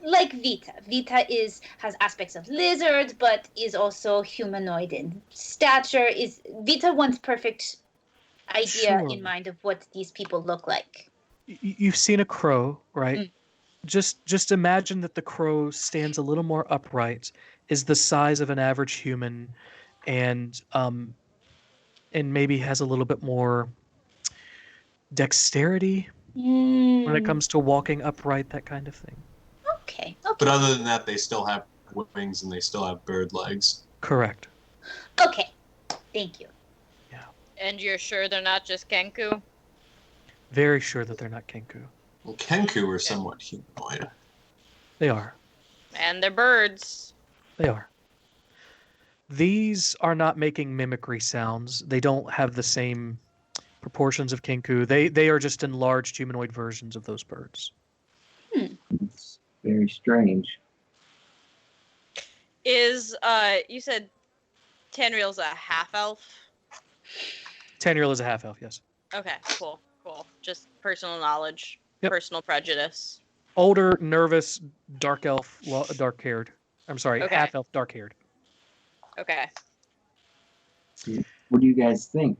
[SPEAKER 7] like Vita. Vita has aspects of lizards, but is also humanoid in stature. Is Vita wants perfect idea
[SPEAKER 1] Sure.
[SPEAKER 7] in mind of what these people look like.
[SPEAKER 1] You've seen a crow, right?
[SPEAKER 7] Mm.
[SPEAKER 1] Just imagine that the crow stands a little more upright, is the size of an average human, and maybe has a little bit more dexterity when it comes to walking upright, that kind of thing.
[SPEAKER 7] Okay.
[SPEAKER 3] But other than that, they still have wings and they still have bird legs.
[SPEAKER 1] Correct.
[SPEAKER 7] Okay. Thank you.
[SPEAKER 2] And you're sure they're not just Kenku?
[SPEAKER 1] Very sure that they're not Kenku.
[SPEAKER 3] Well, Kenku are somewhat humanoid.
[SPEAKER 1] They are.
[SPEAKER 2] And they're birds.
[SPEAKER 1] They are. These are not making mimicry sounds. They don't have the same proportions of Kenku. They are just enlarged humanoid versions of those birds.
[SPEAKER 4] It's very strange.
[SPEAKER 2] Is you said Tanriel's a half elf?
[SPEAKER 1] Tanriel is a half elf, yes.
[SPEAKER 2] Okay, cool. Just personal knowledge,
[SPEAKER 1] Yep.
[SPEAKER 2] personal prejudice.
[SPEAKER 1] Older, nervous, dark elf, dark haired. I'm sorry,
[SPEAKER 2] Okay.
[SPEAKER 1] half elf, dark haired.
[SPEAKER 2] Okay.
[SPEAKER 4] What do you guys think?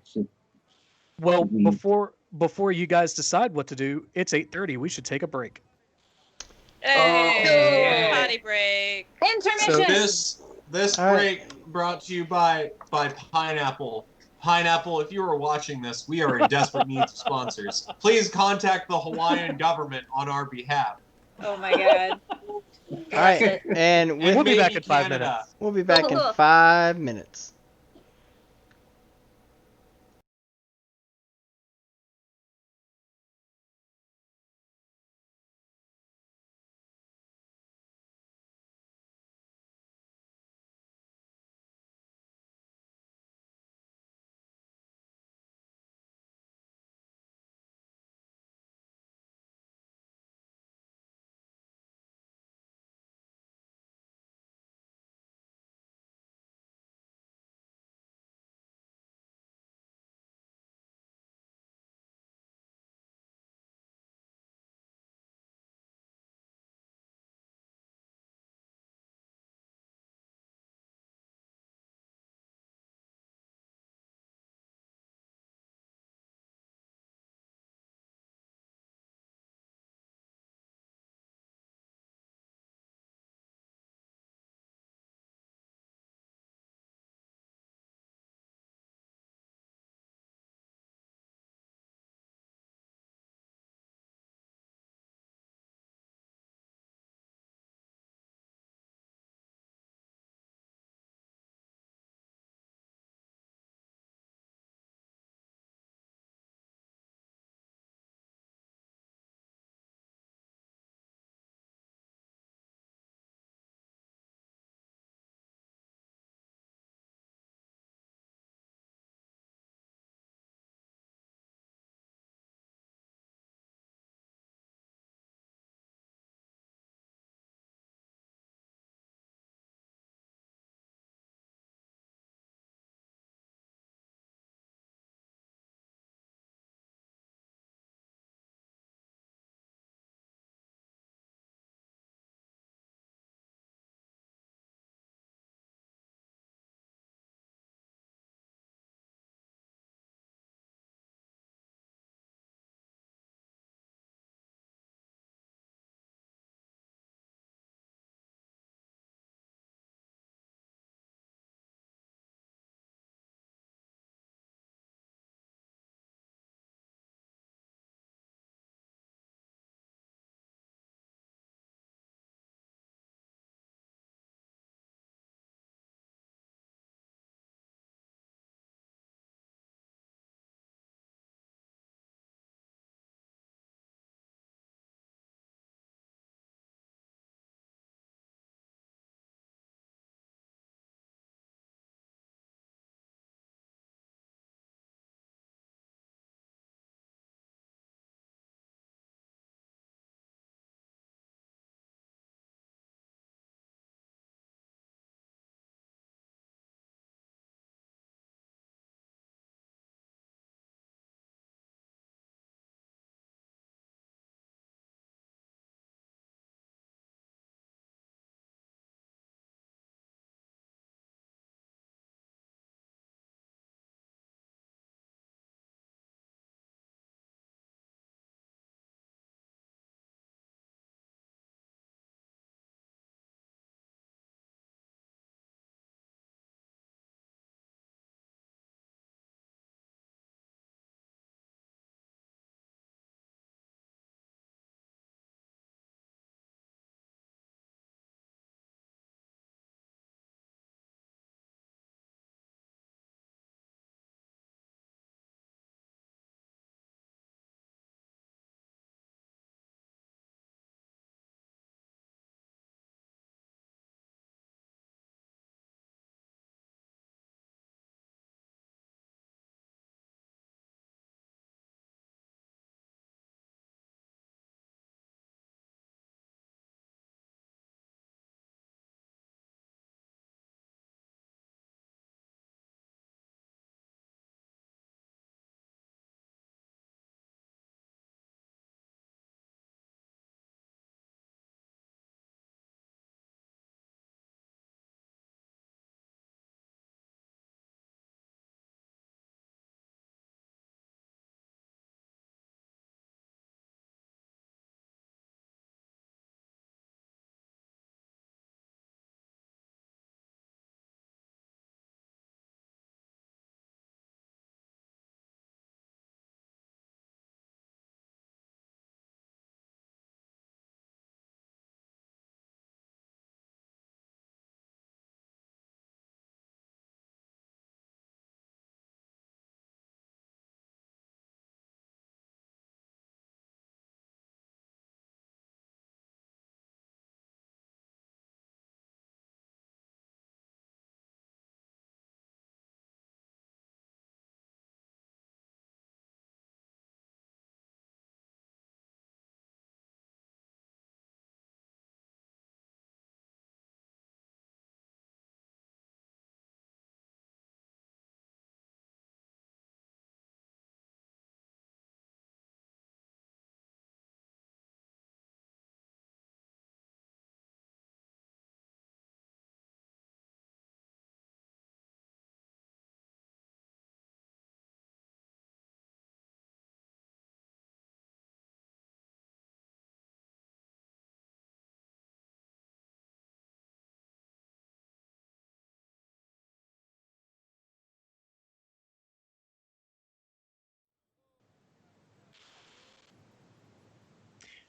[SPEAKER 1] Well,
[SPEAKER 4] We-
[SPEAKER 1] before you guys decide what to do, it's 8:30. We should take a break.
[SPEAKER 2] Hey,
[SPEAKER 7] Oh.
[SPEAKER 2] potty break.
[SPEAKER 7] Intermission.
[SPEAKER 3] This
[SPEAKER 6] All right.
[SPEAKER 3] break brought to you by Pineapple. Pineapple, if you are watching this, we are in desperate need of sponsors. Please contact the Hawaiian government on our behalf.
[SPEAKER 7] Oh my god.
[SPEAKER 6] All right, and
[SPEAKER 3] And
[SPEAKER 1] We'll be back
[SPEAKER 3] maybe
[SPEAKER 1] in 5
[SPEAKER 3] Canada.
[SPEAKER 1] minutes.
[SPEAKER 6] we'll be back in
[SPEAKER 7] Cool.
[SPEAKER 6] 5 minutes.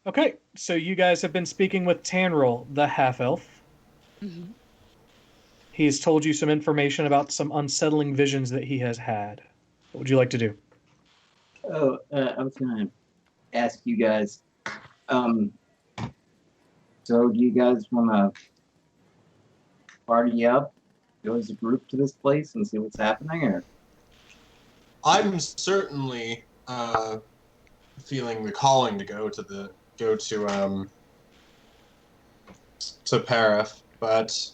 [SPEAKER 1] Okay, so you guys have been speaking with Tanril, the half-elf.
[SPEAKER 2] Mm-hmm.
[SPEAKER 1] He's told you some information about some unsettling visions that he has had. What would you like to do?
[SPEAKER 4] Oh, I was gonna ask you guys. So do you guys want to party up, go as a group to this place and see what's happening, or?
[SPEAKER 3] I'm certainly feeling the calling to go to Parif, but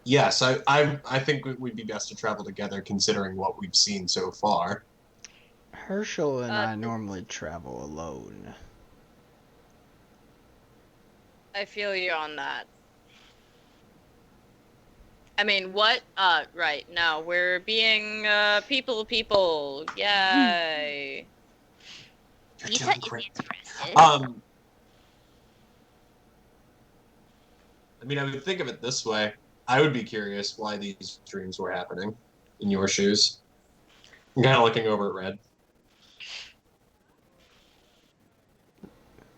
[SPEAKER 3] yes, I think we'd be best to travel together considering what we've seen so far.
[SPEAKER 6] Herschel and I normally travel alone.
[SPEAKER 2] I feel you on that. I mean, what? Right. No, we're being people. Yay.
[SPEAKER 3] You
[SPEAKER 7] thought you meant Preston.
[SPEAKER 3] I mean, I would think of it this way. I would be curious why these dreams were happening in your shoes. I'm kind of looking over at Red.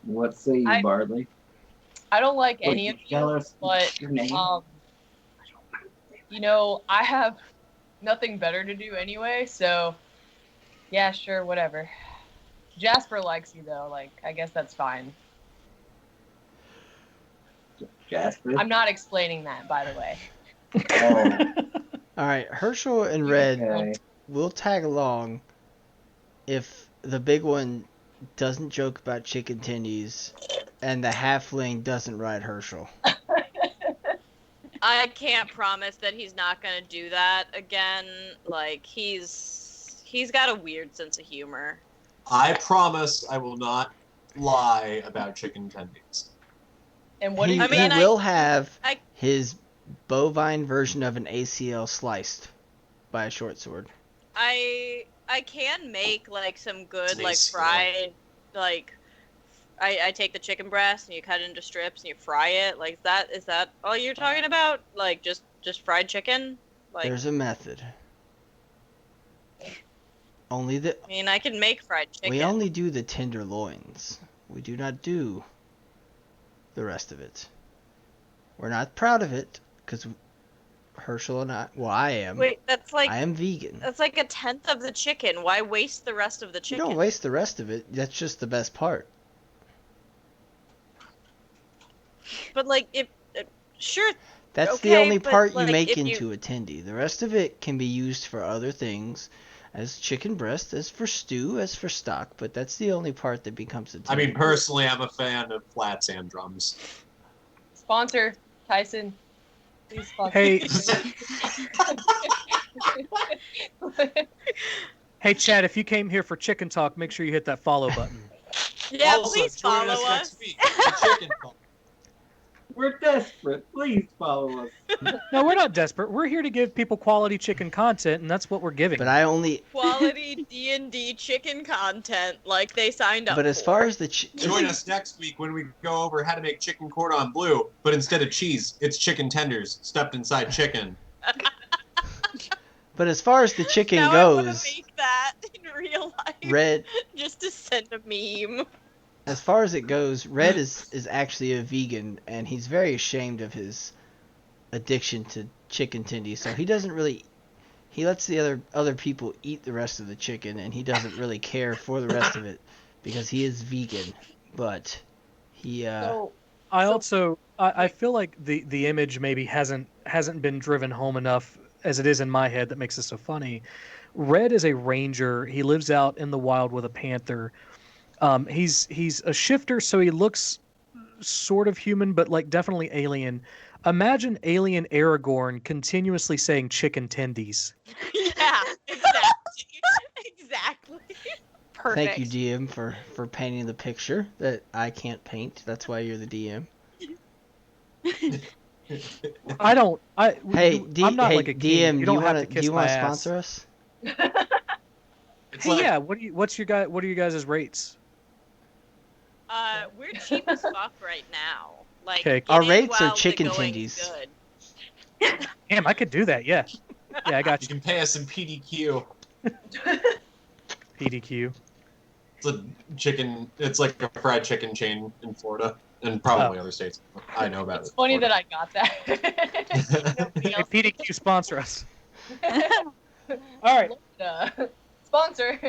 [SPEAKER 4] What say you, Barley?
[SPEAKER 5] I don't like
[SPEAKER 4] Wait,
[SPEAKER 5] any of
[SPEAKER 4] tell
[SPEAKER 5] you,
[SPEAKER 4] us
[SPEAKER 5] but
[SPEAKER 4] your name.
[SPEAKER 5] you know, I have nothing better to do anyway, so yeah, sure, whatever. Jasper likes you though, like I guess that's fine.
[SPEAKER 4] Jasper?
[SPEAKER 5] I'm not explaining that, by the way.
[SPEAKER 4] Oh,
[SPEAKER 6] Alright, Herschel and Red
[SPEAKER 4] okay.
[SPEAKER 6] will tag along if the big one doesn't joke about chicken tendies and the halfling doesn't ride Herschel.
[SPEAKER 2] I can't promise that he's not gonna do that again. Like he's got a weird sense of humor.
[SPEAKER 3] I promise I will not lie about chicken tendies.
[SPEAKER 5] And what
[SPEAKER 6] He,
[SPEAKER 5] do you
[SPEAKER 6] he
[SPEAKER 2] I mean,
[SPEAKER 6] will have
[SPEAKER 2] I-
[SPEAKER 6] his bovine version of an ACL sliced by a short sword.
[SPEAKER 2] I can make like some good
[SPEAKER 3] It's an
[SPEAKER 2] like
[SPEAKER 3] ACL.
[SPEAKER 2] fried like I take the chicken breast and you cut it into strips and you fry it. Like is that all you're talking about? Like just fried chicken? Like
[SPEAKER 6] There's a method. Only the
[SPEAKER 2] I mean, I can make fried chicken.
[SPEAKER 6] we only do the tenderloins. We do not do the rest of it. We're not proud of it because Herschel and I am.
[SPEAKER 2] Wait, that's like
[SPEAKER 6] I am vegan.
[SPEAKER 2] that's like a tenth of the chicken. Why waste the rest of the
[SPEAKER 6] You
[SPEAKER 2] chicken?
[SPEAKER 6] don't waste the rest of it. That's just the best part.
[SPEAKER 2] But like if sure
[SPEAKER 6] That's the
[SPEAKER 2] Okay,
[SPEAKER 6] only
[SPEAKER 2] but,
[SPEAKER 6] part you
[SPEAKER 2] like,
[SPEAKER 6] make
[SPEAKER 2] if you-
[SPEAKER 6] into a tendy. The rest of it can be used for other things, as chicken breast, as for stew, as for stock. But that's the only part that becomes a tendy.
[SPEAKER 3] I mean, personally, I'm a fan of flat sand drums.
[SPEAKER 5] sponsor Tyson? Please sponsor.
[SPEAKER 1] Hey, hey, Chad, if you came here for chicken talk, make sure you hit that follow button.
[SPEAKER 2] Yeah,
[SPEAKER 3] Also,
[SPEAKER 2] please
[SPEAKER 3] join
[SPEAKER 2] follow us.
[SPEAKER 3] next week for chicken talk.
[SPEAKER 4] We're desperate. Please follow us.
[SPEAKER 1] No, we're not desperate. We're here to give people quality chicken content, and that's what we're giving.
[SPEAKER 6] But I only.
[SPEAKER 2] Quality D&D chicken content like they signed up
[SPEAKER 6] But as
[SPEAKER 2] for.
[SPEAKER 6] far as the
[SPEAKER 3] Join us next week when we go over how to make chicken cordon bleu, but instead of cheese, it's chicken tenders stuffed inside chicken.
[SPEAKER 6] But as far as the chicken
[SPEAKER 2] Now I want
[SPEAKER 6] goes,
[SPEAKER 2] to make that in real life.
[SPEAKER 6] Red.
[SPEAKER 2] Just to send a meme.
[SPEAKER 6] As far as it goes, Red is actually a vegan, and he's very ashamed of his addiction to chicken tendies. So he doesn't really. He lets the other people eat the rest of the chicken, and he doesn't really care for the rest of it because he is vegan. But he.
[SPEAKER 1] I feel like the image maybe hasn't been driven home enough as it is in my head that makes it so funny. Red is a ranger. He lives out in the wild with a panther. He's a shifter, so he looks sort of human, but like definitely alien. Imagine alien Aragorn continuously saying chicken tendies.
[SPEAKER 2] Yeah, exactly. Exactly.
[SPEAKER 7] Perfect.
[SPEAKER 6] Thank you, DM, for painting the picture that I can't paint. That's why you're the DM.
[SPEAKER 1] I don't.
[SPEAKER 6] Hey,
[SPEAKER 1] I'm not
[SPEAKER 6] hey,
[SPEAKER 1] like a king.
[SPEAKER 6] DM,
[SPEAKER 1] You don't have to
[SPEAKER 6] do
[SPEAKER 1] kiss
[SPEAKER 6] you
[SPEAKER 1] my
[SPEAKER 6] want to
[SPEAKER 1] ass.
[SPEAKER 6] sponsor us?
[SPEAKER 3] It's
[SPEAKER 1] Hey,
[SPEAKER 3] like,
[SPEAKER 1] yeah. What are you guys' rates?
[SPEAKER 2] We're cheap as fuck right now. Like,
[SPEAKER 1] Okay.
[SPEAKER 2] get
[SPEAKER 6] Our
[SPEAKER 2] in
[SPEAKER 6] rates are
[SPEAKER 2] while the
[SPEAKER 6] chicken
[SPEAKER 2] going's
[SPEAKER 6] tendies.
[SPEAKER 2] good.
[SPEAKER 1] Damn, I could do that. Yeah. Yeah, I got
[SPEAKER 3] you
[SPEAKER 1] you.
[SPEAKER 3] can pay us in PDQ.
[SPEAKER 1] PDQ.
[SPEAKER 3] It's a chicken. It's like a fried chicken chain in Florida and probably other states. I know about
[SPEAKER 5] It's
[SPEAKER 3] it.
[SPEAKER 5] funny
[SPEAKER 3] Florida.
[SPEAKER 5] that I got that. Nobody
[SPEAKER 1] Hey,
[SPEAKER 5] else
[SPEAKER 1] PDQ sponsor us. All right.
[SPEAKER 5] Sponsor.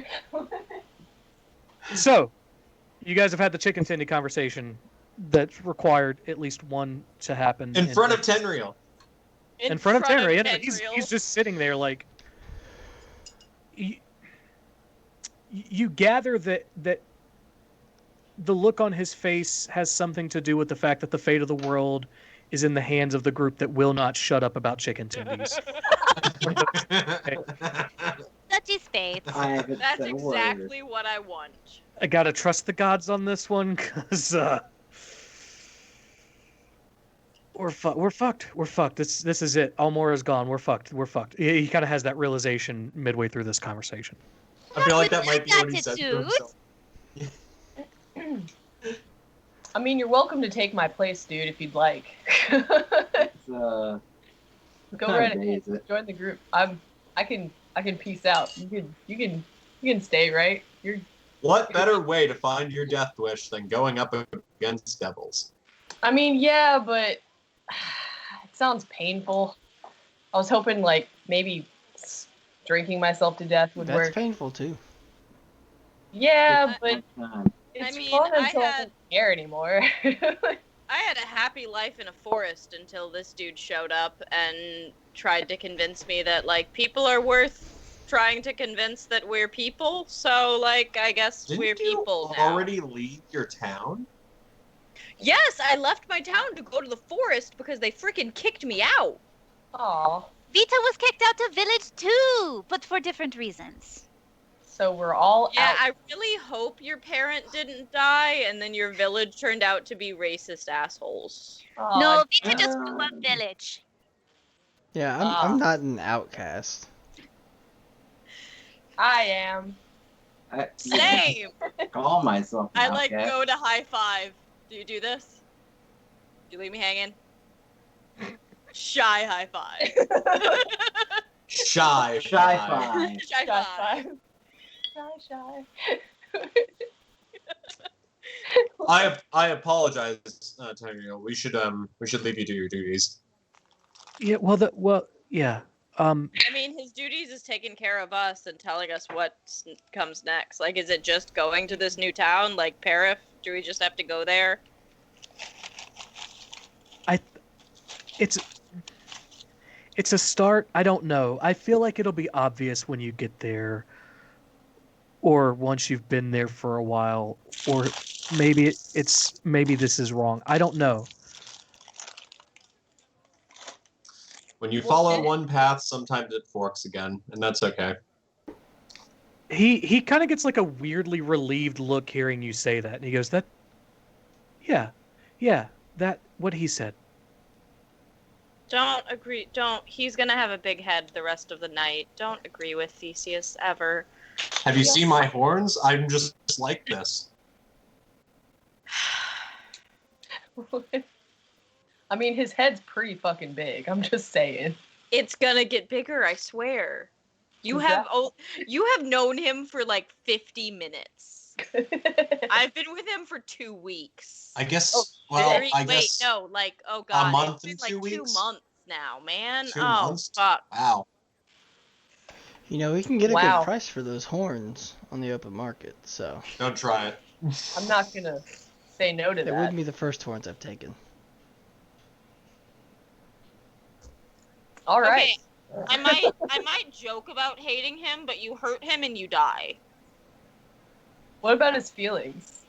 [SPEAKER 1] So, you guys have had the chicken tendy conversation that required at least one to happen
[SPEAKER 3] In front of Tenreal.
[SPEAKER 1] in front of Tenry. And
[SPEAKER 2] Tenreal.
[SPEAKER 1] he's just sitting there like. You gather that the look on his face has something to do with the fact that the fate of the world is in the hands of the group that will not shut up about chicken tendies.
[SPEAKER 8] Such is fate.
[SPEAKER 4] I haven't
[SPEAKER 2] That's
[SPEAKER 4] said a word.
[SPEAKER 2] exactly what I want.
[SPEAKER 1] I gotta trust the gods on this one, because we're fucked. We're fucked. This is it. Almora's gone. We're fucked. He kind of has that realization midway through this conversation.
[SPEAKER 3] I feel like
[SPEAKER 8] Not
[SPEAKER 3] that might be
[SPEAKER 8] with
[SPEAKER 3] what he said to
[SPEAKER 8] attitude.
[SPEAKER 3] himself.
[SPEAKER 5] I mean, you're welcome to take my place, dude, if you'd like.
[SPEAKER 4] It's,
[SPEAKER 5] Go
[SPEAKER 4] What
[SPEAKER 5] right
[SPEAKER 4] time of day
[SPEAKER 5] ahead.
[SPEAKER 4] is it?
[SPEAKER 5] Join the group. I can peace out. You can stay, right?
[SPEAKER 3] What better way to find your death wish than going up against devils?
[SPEAKER 5] I mean, yeah, but it sounds painful. I was hoping like maybe drinking myself to death would
[SPEAKER 6] That's
[SPEAKER 5] work.
[SPEAKER 6] painful too.
[SPEAKER 5] Yeah, but
[SPEAKER 4] Time.
[SPEAKER 5] it's
[SPEAKER 2] I mean,
[SPEAKER 5] fun
[SPEAKER 2] I
[SPEAKER 5] until I
[SPEAKER 2] had-
[SPEAKER 5] don't care anymore.
[SPEAKER 2] I had a happy life in a forest until this dude showed up and tried to convince me that, like, people are worth trying to convince that we're people. So, like, I guess we're
[SPEAKER 3] Didn't you
[SPEAKER 2] people now.
[SPEAKER 3] already leave your town?
[SPEAKER 2] Yes, I left my town to go to the forest because they freaking kicked me out.
[SPEAKER 5] Aw,
[SPEAKER 8] Vita was kicked out of village too, but for different reasons.
[SPEAKER 5] so we're all
[SPEAKER 2] Yeah,
[SPEAKER 5] out.
[SPEAKER 2] I really hope your parent didn't die and then your village turned out to be racist assholes.
[SPEAKER 5] Aw,
[SPEAKER 8] No, Vita just grew up village.
[SPEAKER 6] Yeah,
[SPEAKER 5] Ah.
[SPEAKER 6] I'm not an outcast.
[SPEAKER 5] I am.
[SPEAKER 4] I
[SPEAKER 2] Same!
[SPEAKER 4] call myself an
[SPEAKER 2] I, like,
[SPEAKER 4] outcast.
[SPEAKER 2] go to high five. Do you do this? You leave me hanging? Shy high five.
[SPEAKER 3] Shy.
[SPEAKER 4] Shy five.
[SPEAKER 2] Shy
[SPEAKER 5] Shy
[SPEAKER 2] five.
[SPEAKER 5] five. Shy.
[SPEAKER 3] I apologize, Tenreal. We should leave you to your duties.
[SPEAKER 1] Yeah. Yeah.
[SPEAKER 2] I mean, his duties is taking care of us and telling us what comes next. Like, is it just going to this new town, like Parif? Do we just have to go there?
[SPEAKER 1] It's a start. I don't know. I feel like it'll be obvious when you get there, or once you've been there for a while, or maybe maybe this is wrong. I don't know.
[SPEAKER 3] When you follow one path, sometimes it forks again, and that's okay.
[SPEAKER 1] He kind of gets like a weirdly relieved look hearing you say that, and he goes, yeah, that what he said.
[SPEAKER 2] Don't agree. Don't. He's gonna have a big head the rest of the night. Don't agree with Theseus ever.
[SPEAKER 3] Have you seen my horns? I'm just like this.
[SPEAKER 5] I mean, his head's pretty fucking big. I'm just saying.
[SPEAKER 2] It's gonna get bigger, I swear. You have known him for like 50 minutes. I've been with him for 2 weeks.
[SPEAKER 3] I guess.
[SPEAKER 5] Oh,
[SPEAKER 3] well,
[SPEAKER 2] Wait,
[SPEAKER 3] I guess.
[SPEAKER 2] no, like, oh god,
[SPEAKER 3] month
[SPEAKER 2] it's been
[SPEAKER 3] and
[SPEAKER 2] like
[SPEAKER 3] 2
[SPEAKER 2] 2
[SPEAKER 3] weeks?
[SPEAKER 2] months now, man.
[SPEAKER 3] 2
[SPEAKER 2] oh
[SPEAKER 3] months?
[SPEAKER 2] fuck.
[SPEAKER 3] Wow.
[SPEAKER 6] You know, we can get a
[SPEAKER 5] Wow.
[SPEAKER 6] good price for those horns on the open market, so
[SPEAKER 3] Don't try it.
[SPEAKER 5] I'm not gonna say no to
[SPEAKER 6] they
[SPEAKER 5] that.
[SPEAKER 6] wouldn't be the first horns I've taken.
[SPEAKER 5] All right.
[SPEAKER 2] Okay, I might joke about hating him, but you hurt him and you die.
[SPEAKER 5] What about his feelings?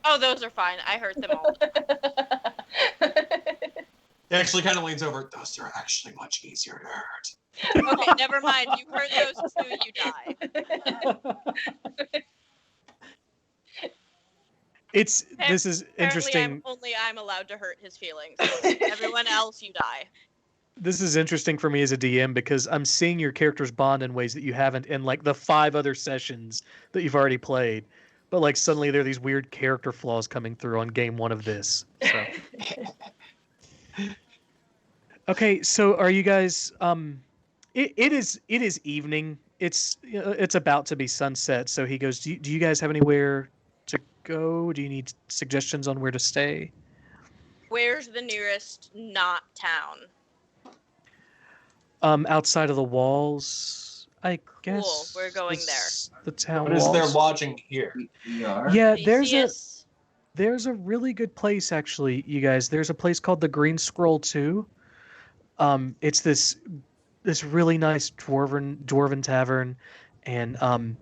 [SPEAKER 2] Oh, those are fine. I hurt them all.
[SPEAKER 3] He actually kind of leans over. Those are actually much easier to hurt.
[SPEAKER 2] Okay, never mind. You hurt those two, you die.
[SPEAKER 1] This is
[SPEAKER 2] Apparently,
[SPEAKER 1] interesting.
[SPEAKER 2] I'm allowed to hurt his feelings. Everyone else, you die.
[SPEAKER 1] This is interesting for me as a DM because I'm seeing your characters bond in ways that you haven't in like the 5 other sessions that you've already played. But like suddenly there are these weird character flaws coming through on game 1 of this. So. Okay, so are you guys it is evening it's about to be sunset, so he goes, do you guys have anywhere to go? Do you need suggestions on where to stay?
[SPEAKER 2] Where's the nearest not town?
[SPEAKER 1] Outside of the walls, I guess.
[SPEAKER 2] We're going
[SPEAKER 1] The town
[SPEAKER 3] What is
[SPEAKER 1] walls.
[SPEAKER 3] there lodging here?
[SPEAKER 4] We are.
[SPEAKER 1] Yeah,
[SPEAKER 2] Theseus?
[SPEAKER 1] there's a really good place actually, you guys. There's a place called the Green Scroll 2. It's this really nice dwarven tavern, and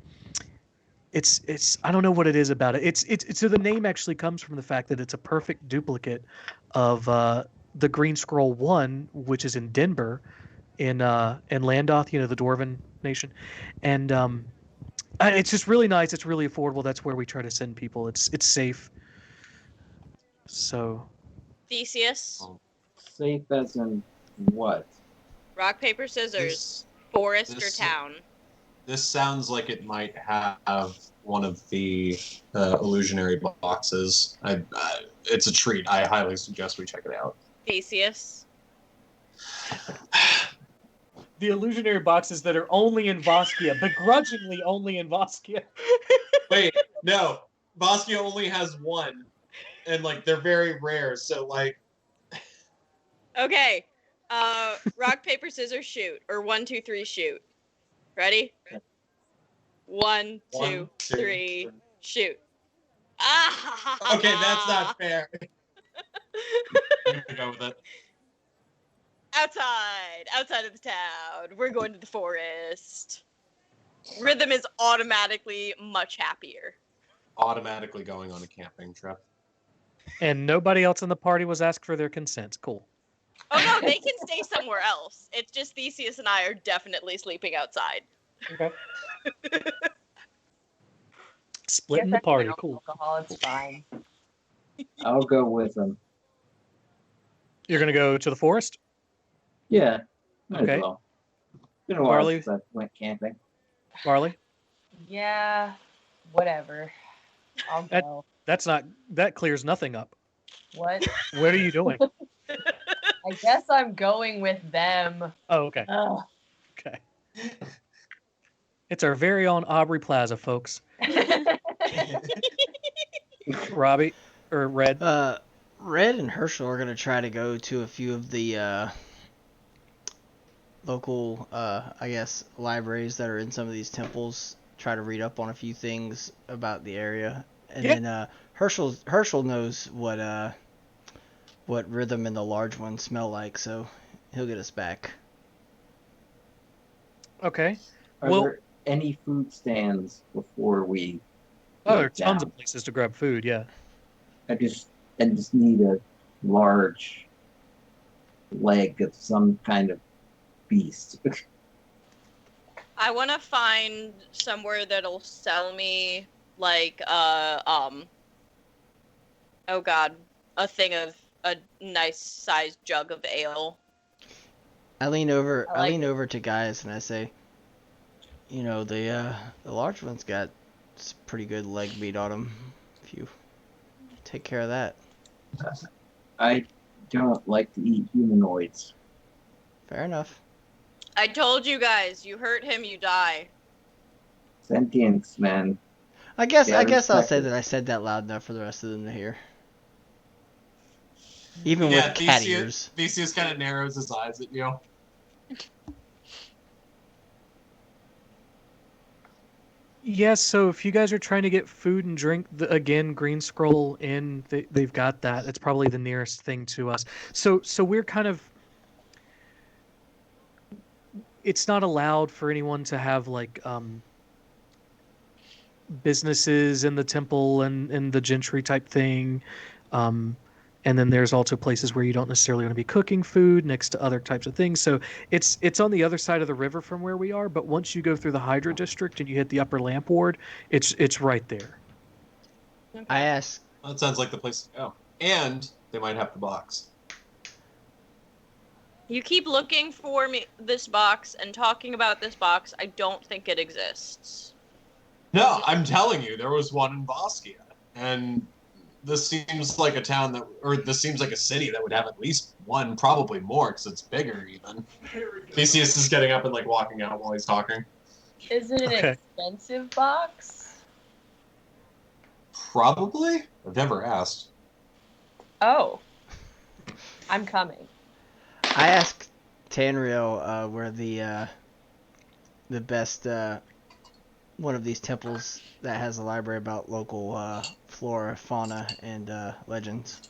[SPEAKER 1] it's I don't know what it is about it. It's so the name actually comes from the fact that it's a perfect duplicate of the Green Scroll 1, which is in Denver, in Landoth, the dwarven nation, and it's just really nice. It's really affordable. That's where we try to send people. It's safe. So
[SPEAKER 2] Theseus?
[SPEAKER 4] Safe as in what?
[SPEAKER 2] Rock, paper, scissors.
[SPEAKER 3] This-
[SPEAKER 2] Forest or
[SPEAKER 3] this-
[SPEAKER 2] town?
[SPEAKER 3] This sounds like it might have one of the illusionary boxes. It's a treat. I highly suggest we check it out.
[SPEAKER 2] Theseus?
[SPEAKER 1] the illusionary boxes that are only in Voskia, begrudgingly only in Voskia.
[SPEAKER 3] Wait, no. Boskia only has one. And, like, they're very rare, so, like...
[SPEAKER 2] Okay. Rock, paper, scissors, shoot. Or 1, 2, 3, shoot. Ready? 1, 2, 3, shoot. Ah!
[SPEAKER 3] Okay, that's not fair. I'm gonna go with it.
[SPEAKER 2] Outside of the town. We're going to the forest. Rhythm is automatically much happier.
[SPEAKER 3] Automatically going on a camping trip.
[SPEAKER 1] And nobody else in the party was asked for their consent. Cool.
[SPEAKER 2] Oh no, they can stay somewhere else. It's just Theseus and I are definitely sleeping outside.
[SPEAKER 1] Okay. Splitting the party. Cool.
[SPEAKER 5] Alcohol, it's fine.
[SPEAKER 4] I'll go with them.
[SPEAKER 1] You're gonna go to the forest?
[SPEAKER 4] Yeah. Might
[SPEAKER 1] Okay.
[SPEAKER 4] as well. Been a while
[SPEAKER 1] Barley?
[SPEAKER 4] since I went camping.
[SPEAKER 1] Barley?
[SPEAKER 5] Yeah, whatever. I'll
[SPEAKER 1] That-
[SPEAKER 5] go.
[SPEAKER 1] That clears nothing up.
[SPEAKER 5] What?
[SPEAKER 1] What are you doing?
[SPEAKER 5] I guess I'm going with them.
[SPEAKER 1] Oh, okay.
[SPEAKER 5] Ugh.
[SPEAKER 1] Okay. It's our very own Aubrey Plaza, folks. Robbie or Red?
[SPEAKER 6] Red and Herschel are gonna try to go to a few of the local, I guess, libraries that are in some of these temples. Try to read up on a few things about the area, and
[SPEAKER 1] Yeah.
[SPEAKER 6] then Herschel knows what Rhythm and the large one smell like, so he'll get us back.
[SPEAKER 1] Okay.
[SPEAKER 4] Are
[SPEAKER 1] Well-
[SPEAKER 4] there any food stands before we
[SPEAKER 1] Oh, there are
[SPEAKER 4] head
[SPEAKER 1] tons
[SPEAKER 4] down?
[SPEAKER 1] of places to grab food, yeah.
[SPEAKER 4] I just need a large leg of some kind of beast.
[SPEAKER 2] I want to find somewhere that'll sell me like oh god, a thing of a nice sized jug of ale.
[SPEAKER 6] I lean over
[SPEAKER 5] I like it.
[SPEAKER 6] over to Gaius and I say, the large one's got pretty good leg meat on him. If you take care of that.
[SPEAKER 4] I don't like to eat humanoids.
[SPEAKER 6] Fair enough.
[SPEAKER 2] I told you guys, you hurt him, you die.
[SPEAKER 4] Sentience, man.
[SPEAKER 6] I guess
[SPEAKER 4] Yeah,
[SPEAKER 6] I'll say
[SPEAKER 4] respect it.
[SPEAKER 6] that I said that loud enough for the rest of them to hear. Even with cat ears.
[SPEAKER 3] Theseus kind of narrows his eyes at you.
[SPEAKER 1] Yes, so if you guys are trying to get food and drink, again, Green Scroll Inn, they've got that. It's probably the nearest thing to us. So we're kind of... It's not allowed for anyone to have, like, businesses in the temple and the gentry type thing. And then there's also places where you don't necessarily want to be cooking food next to other types of things. So it's on the other side of the river from where we are, but once you go through the Hydra district and you hit the Upper Lamp Ward, it's right there.
[SPEAKER 6] I ask,
[SPEAKER 3] That sounds like the place to go. And they might have the box.
[SPEAKER 2] You keep looking for this box and talking about this box. I don't think it exists.
[SPEAKER 3] No, I'm telling you, there was one in Boskia. And this seems like a town this seems like a city that would have at least one, probably more, because it's bigger even. Theseus is getting up and, like, walking out while he's talking.
[SPEAKER 5] Is it an
[SPEAKER 1] Okay.
[SPEAKER 5] expensive box?
[SPEAKER 3] Probably. I've never asked.
[SPEAKER 5] Oh. I'm coming.
[SPEAKER 6] I asked Tanriel where the best one of these temples that has a library about local flora, fauna, and legends.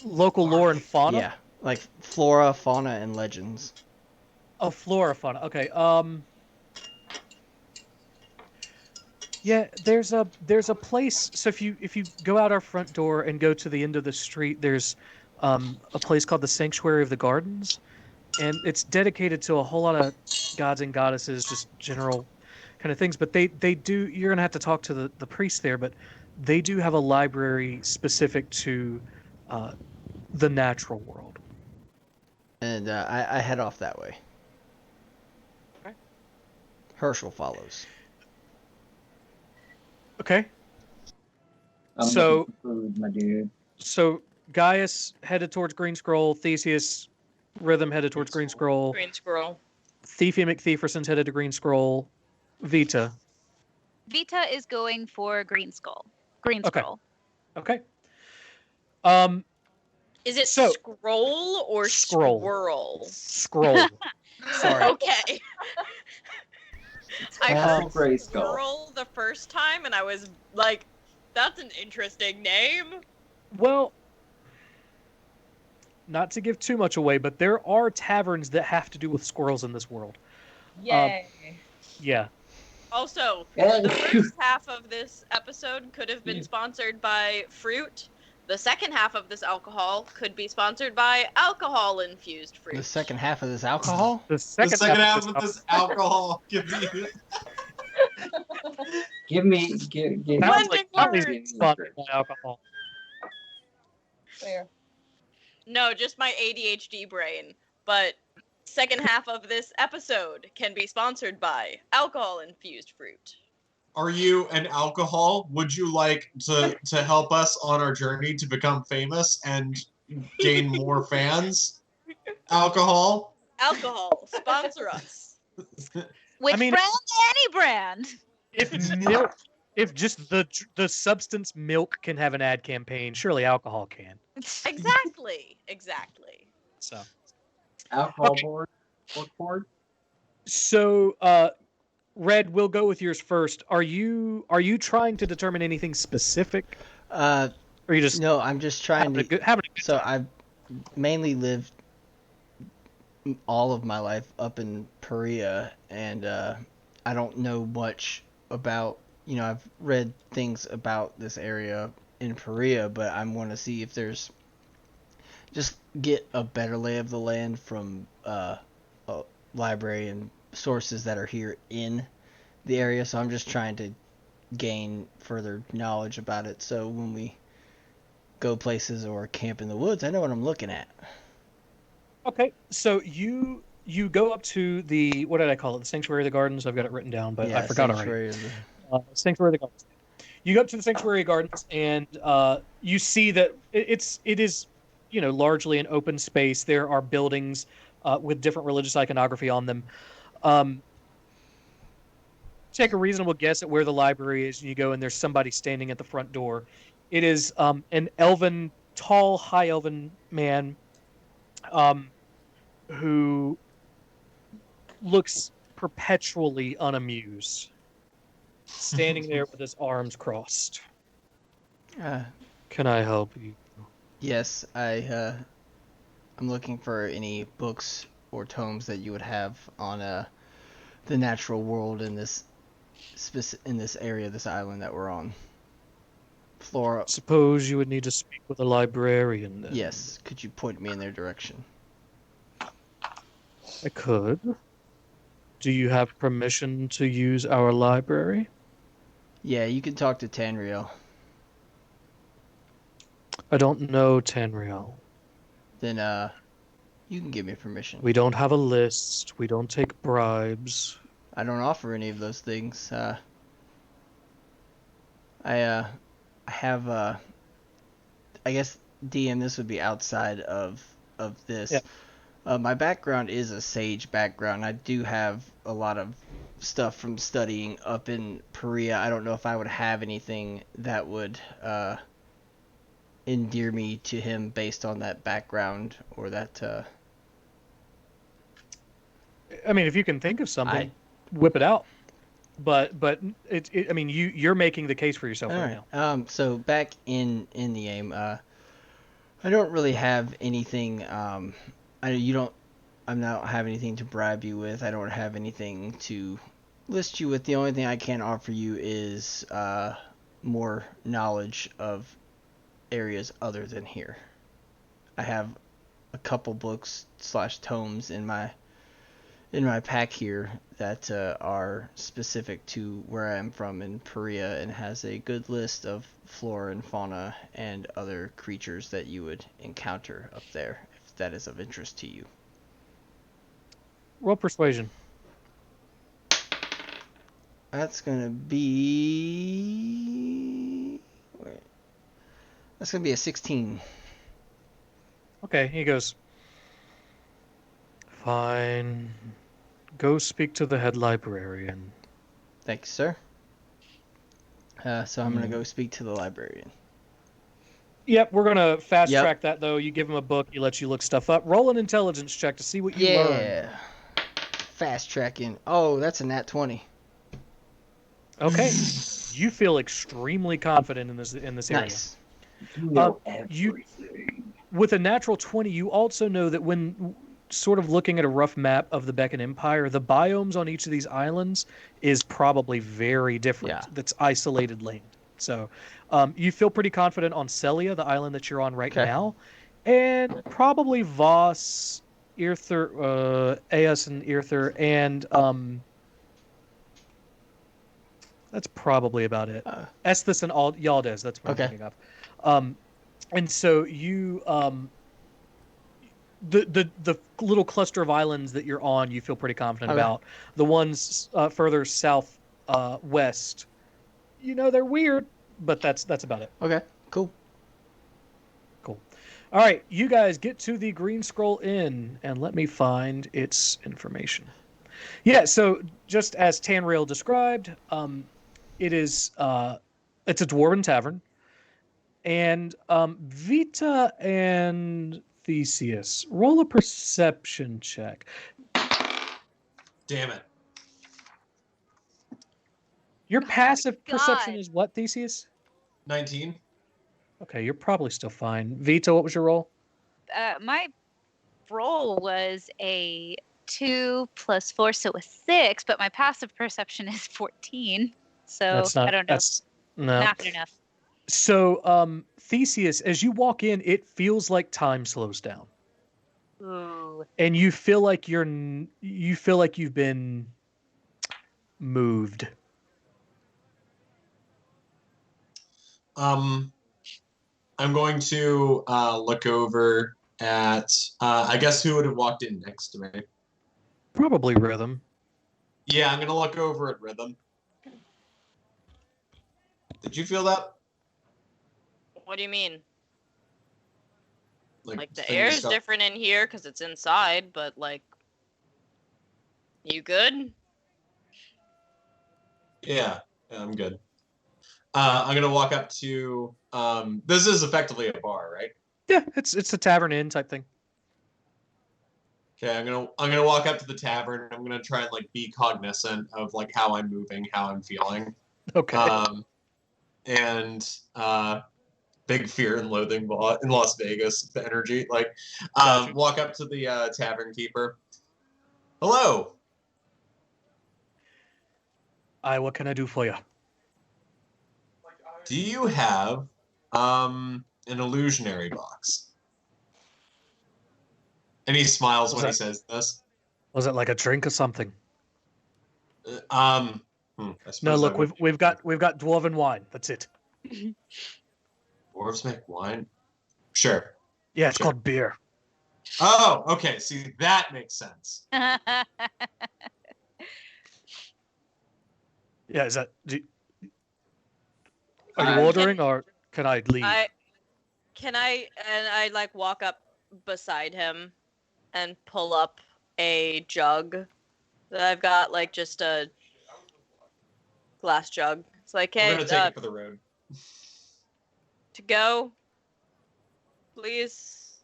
[SPEAKER 1] Local lore and fauna.
[SPEAKER 6] Yeah, like flora, fauna, and legends.
[SPEAKER 1] Oh, flora fauna. Okay. Yeah, there's a place. So if you go out our front door and go to the end of the street, there's a place called the Sanctuary of the Gardens, and it's dedicated to a whole lot of gods and goddesses, just general kind of things. But they do. You're gonna have to talk to the priest there, but they do have a library specific to uh, the natural world.
[SPEAKER 6] And I head off that way.
[SPEAKER 1] Okay.
[SPEAKER 6] Herschel follows.
[SPEAKER 1] Okay.
[SPEAKER 4] I'm
[SPEAKER 1] So-
[SPEAKER 4] looking for food, my dude.
[SPEAKER 1] So Gaius headed towards Green Scroll. Theseus, Rhythm headed towards Green Scroll.
[SPEAKER 2] Green squirrel.
[SPEAKER 1] Thiefy McThieferson's headed to Green Scroll. Vita.
[SPEAKER 8] Vita is going for Green Skull. Green
[SPEAKER 1] Okay.
[SPEAKER 8] Scroll.
[SPEAKER 1] Okay.
[SPEAKER 2] Is it
[SPEAKER 1] So-
[SPEAKER 2] scroll or
[SPEAKER 1] Scroll.
[SPEAKER 2] squirrel?
[SPEAKER 1] Scroll. Sorry.
[SPEAKER 2] Okay. I
[SPEAKER 4] Classic
[SPEAKER 2] heard
[SPEAKER 4] Gray Skull.
[SPEAKER 2] squirrel the first time, and I was like, "That's an interesting name."
[SPEAKER 1] Well, not to give too much away, but there are taverns that have to do with squirrels in this world.
[SPEAKER 5] Yay.
[SPEAKER 1] Yeah.
[SPEAKER 2] Also,
[SPEAKER 4] Yeah.
[SPEAKER 2] the first half of this episode could have been sponsored by fruit. The second half of this alcohol could be sponsored by alcohol-infused fruit.
[SPEAKER 6] The second half of this alcohol?
[SPEAKER 1] The
[SPEAKER 3] The
[SPEAKER 1] second,
[SPEAKER 3] second half
[SPEAKER 1] of
[SPEAKER 3] of this alcohol. Give me.
[SPEAKER 4] Give me, give
[SPEAKER 1] Sounds
[SPEAKER 2] Blending
[SPEAKER 1] like Kelly's
[SPEAKER 2] words.
[SPEAKER 1] sponsored by alcohol.
[SPEAKER 5] Fair.
[SPEAKER 2] No, just my ADHD brain. But second half of this episode can be sponsored by alcohol-infused fruit.
[SPEAKER 3] Are you an alcohol? Would you like to help us on our journey to become famous and gain more fans? Alcohol?
[SPEAKER 2] Alcohol, sponsor us.
[SPEAKER 8] Which
[SPEAKER 1] I mean-
[SPEAKER 8] brand? Any brand.
[SPEAKER 1] If milk, if just the substance milk can have an ad campaign, surely alcohol can.
[SPEAKER 2] Exactly.
[SPEAKER 1] So,
[SPEAKER 4] alcohol
[SPEAKER 1] Okay.
[SPEAKER 4] board.
[SPEAKER 1] so Red, we'll go with yours first. Are you trying to determine anything specific,
[SPEAKER 6] Uh,
[SPEAKER 1] or are you just
[SPEAKER 6] no, I'm just trying to.
[SPEAKER 1] having a good
[SPEAKER 6] So
[SPEAKER 1] time?
[SPEAKER 6] I've mainly lived all of my life up in Perea, and I don't know much about. I've read things about this area in Perea, but I want to see if there's just get a better lay of the land from a library and sources that are here in the area. So I'm just trying to gain further knowledge about it. So when we go places or camp in the woods, I know what I'm looking at.
[SPEAKER 1] Okay, so you go up to the, what did I call it? The Sanctuary of the Gardens. I've got it written down, but I forgot already. Sanctuary of the Gardens. You go up to the Sanctuary of Gardens, and you see that it is, largely an open space. There are buildings with different religious iconography on them. Take a reasonable guess at where the library is, and you go, and there's somebody standing at the front door. It is an tall, high elven man, who looks perpetually unamused, standing there with his arms crossed. Can I help you?
[SPEAKER 6] Yes, I'm looking for any books or tomes that you would have on the natural world in this area, this island that we're on. Flora.
[SPEAKER 1] Suppose you would need to speak with a librarian then.
[SPEAKER 6] Yes, could you point me in their direction?
[SPEAKER 1] I could. Do you have permission to use our library?
[SPEAKER 6] Yeah, you can talk to Tanriel.
[SPEAKER 1] I don't know Tanriel.
[SPEAKER 6] Then you can give me permission.
[SPEAKER 1] We don't have a list. We don't take bribes.
[SPEAKER 6] I don't offer any of those things. I have I guess DM, this would be outside of this.
[SPEAKER 1] Yeah.
[SPEAKER 6] My background is a sage background. I do have a lot of stuff from studying up in Perea. I don't know if I would have anything that would endear me to him based on that background or that.
[SPEAKER 1] I mean, if you can think of something, whip it out. But I mean, you're making the case for yourself right now.
[SPEAKER 6] So back in the game, I don't really have anything. I'm not have anything to bribe you with. I don't have anything to list you with. The only thing I can offer you is more knowledge of areas other than here. I have a couple books / tomes in my pack here that are specific to where I am from in Perea and has a good list of flora and fauna and other creatures that you would encounter up there, if that is of interest to you.
[SPEAKER 1] Roll persuasion.
[SPEAKER 6] That's gonna be... That's gonna be a 16.
[SPEAKER 1] Okay, he goes, fine. Go speak to the head librarian.
[SPEAKER 6] Thanks, sir. So I'm gonna go speak to the librarian.
[SPEAKER 1] Yep, we're gonna fast track that though. You give him a book, he lets you look stuff up. Roll an intelligence check to see what you learn.
[SPEAKER 6] Yeah. Fast tracking. Oh, that's a nat 20.
[SPEAKER 1] Okay. You feel extremely confident in this area.
[SPEAKER 6] Nice.
[SPEAKER 4] You know everything.
[SPEAKER 1] With a natural 20, you also know that when sort of looking at a rough map of the Beacon Empire, the biomes on each of these islands is probably very different.
[SPEAKER 6] Yeah.
[SPEAKER 1] That's isolated land. So you feel pretty confident on Celia, the island that you're on right now, and probably Voss, Earther, Aeus and Earther, and that's probably about it. Esthus and Yaldez, that's what I'm thinking of. And so you, the little cluster of islands that you're on, you feel pretty confident about. The ones further south west, they're weird, but that's about it.
[SPEAKER 6] Okay, cool.
[SPEAKER 1] All right, you guys get to the Green Scroll Inn, and let me find its information. Yeah, so just as Tanrail described, it is it's a dwarven tavern. And Vita and Theseus, roll a perception check.
[SPEAKER 3] Damn it.
[SPEAKER 1] Your passive
[SPEAKER 8] God.
[SPEAKER 1] perception is what, Theseus?
[SPEAKER 3] 19.
[SPEAKER 1] Okay, you're probably still fine. Vita, what was your roll?
[SPEAKER 7] My roll was a 2 + 4, so it was 6, but my passive perception is 14. So
[SPEAKER 1] That's not,
[SPEAKER 7] I don't know. Not good enough.
[SPEAKER 1] So, Theseus, as you walk in, it feels like time slows down.
[SPEAKER 7] Ooh.
[SPEAKER 1] And you feel like you've been moved.
[SPEAKER 3] I'm going to look over at, I guess who would have walked in next to me?
[SPEAKER 1] Probably Rhythm.
[SPEAKER 3] Yeah, I'm going to look over at Rhythm. Did you feel that?
[SPEAKER 2] What do you mean? Like the
[SPEAKER 3] things
[SPEAKER 2] air is
[SPEAKER 3] stuff-
[SPEAKER 2] different in here because it's inside, but like, you good?
[SPEAKER 3] Yeah, I'm good. I'm gonna walk up to. This is effectively a bar, right?
[SPEAKER 1] Yeah, it's a tavern inn type thing.
[SPEAKER 3] Okay, I'm gonna walk up to the tavern. I'm gonna try and be cognizant of how I'm moving, how I'm feeling.
[SPEAKER 1] Okay.
[SPEAKER 3] And big fear and loathing in Las Vegas, the energy.
[SPEAKER 1] Gotcha.
[SPEAKER 3] Walk up to the tavern keeper. Hello.
[SPEAKER 1] What can I do for you?
[SPEAKER 3] Do you have an illusionary box? And he smiles when he says this.
[SPEAKER 1] Was it like a drink or something?
[SPEAKER 3] I
[SPEAKER 1] No,
[SPEAKER 3] suppose
[SPEAKER 1] look, we've got dwarven wine. That's it.
[SPEAKER 3] Dwarves make wine? Sure.
[SPEAKER 1] Yeah, it's
[SPEAKER 3] Sure.
[SPEAKER 1] called beer.
[SPEAKER 3] Oh, okay. See, that makes sense.
[SPEAKER 1] Yeah, is that? Are you ordering, or can I leave?
[SPEAKER 2] I walk up beside him and pull up a jug that I've got, just a glass jug. It's like,
[SPEAKER 3] We're
[SPEAKER 2] hey,
[SPEAKER 3] gonna take it for the road.
[SPEAKER 2] to go, please.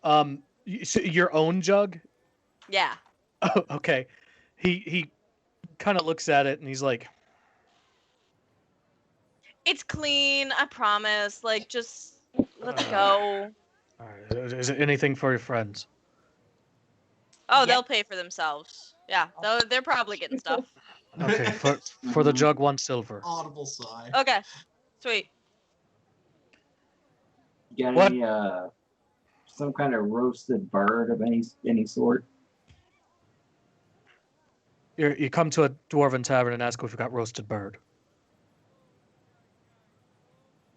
[SPEAKER 1] So your own jug?
[SPEAKER 2] Yeah.
[SPEAKER 1] Oh, okay. He kind of looks at it and he's like,
[SPEAKER 2] It's clean, I promise. Like, just let's go.
[SPEAKER 1] all right, is it anything for your friends?
[SPEAKER 2] Oh,
[SPEAKER 7] Yeah.
[SPEAKER 2] they'll pay for themselves. Yeah, they're probably getting stuff.
[SPEAKER 1] Okay, for the jug, 1 silver.
[SPEAKER 3] Audible sigh.
[SPEAKER 2] Okay, sweet.
[SPEAKER 4] You got
[SPEAKER 1] What?
[SPEAKER 4] any some kind of roasted bird of any sort?
[SPEAKER 1] You come to a dwarven tavern and ask if you've got roasted bird.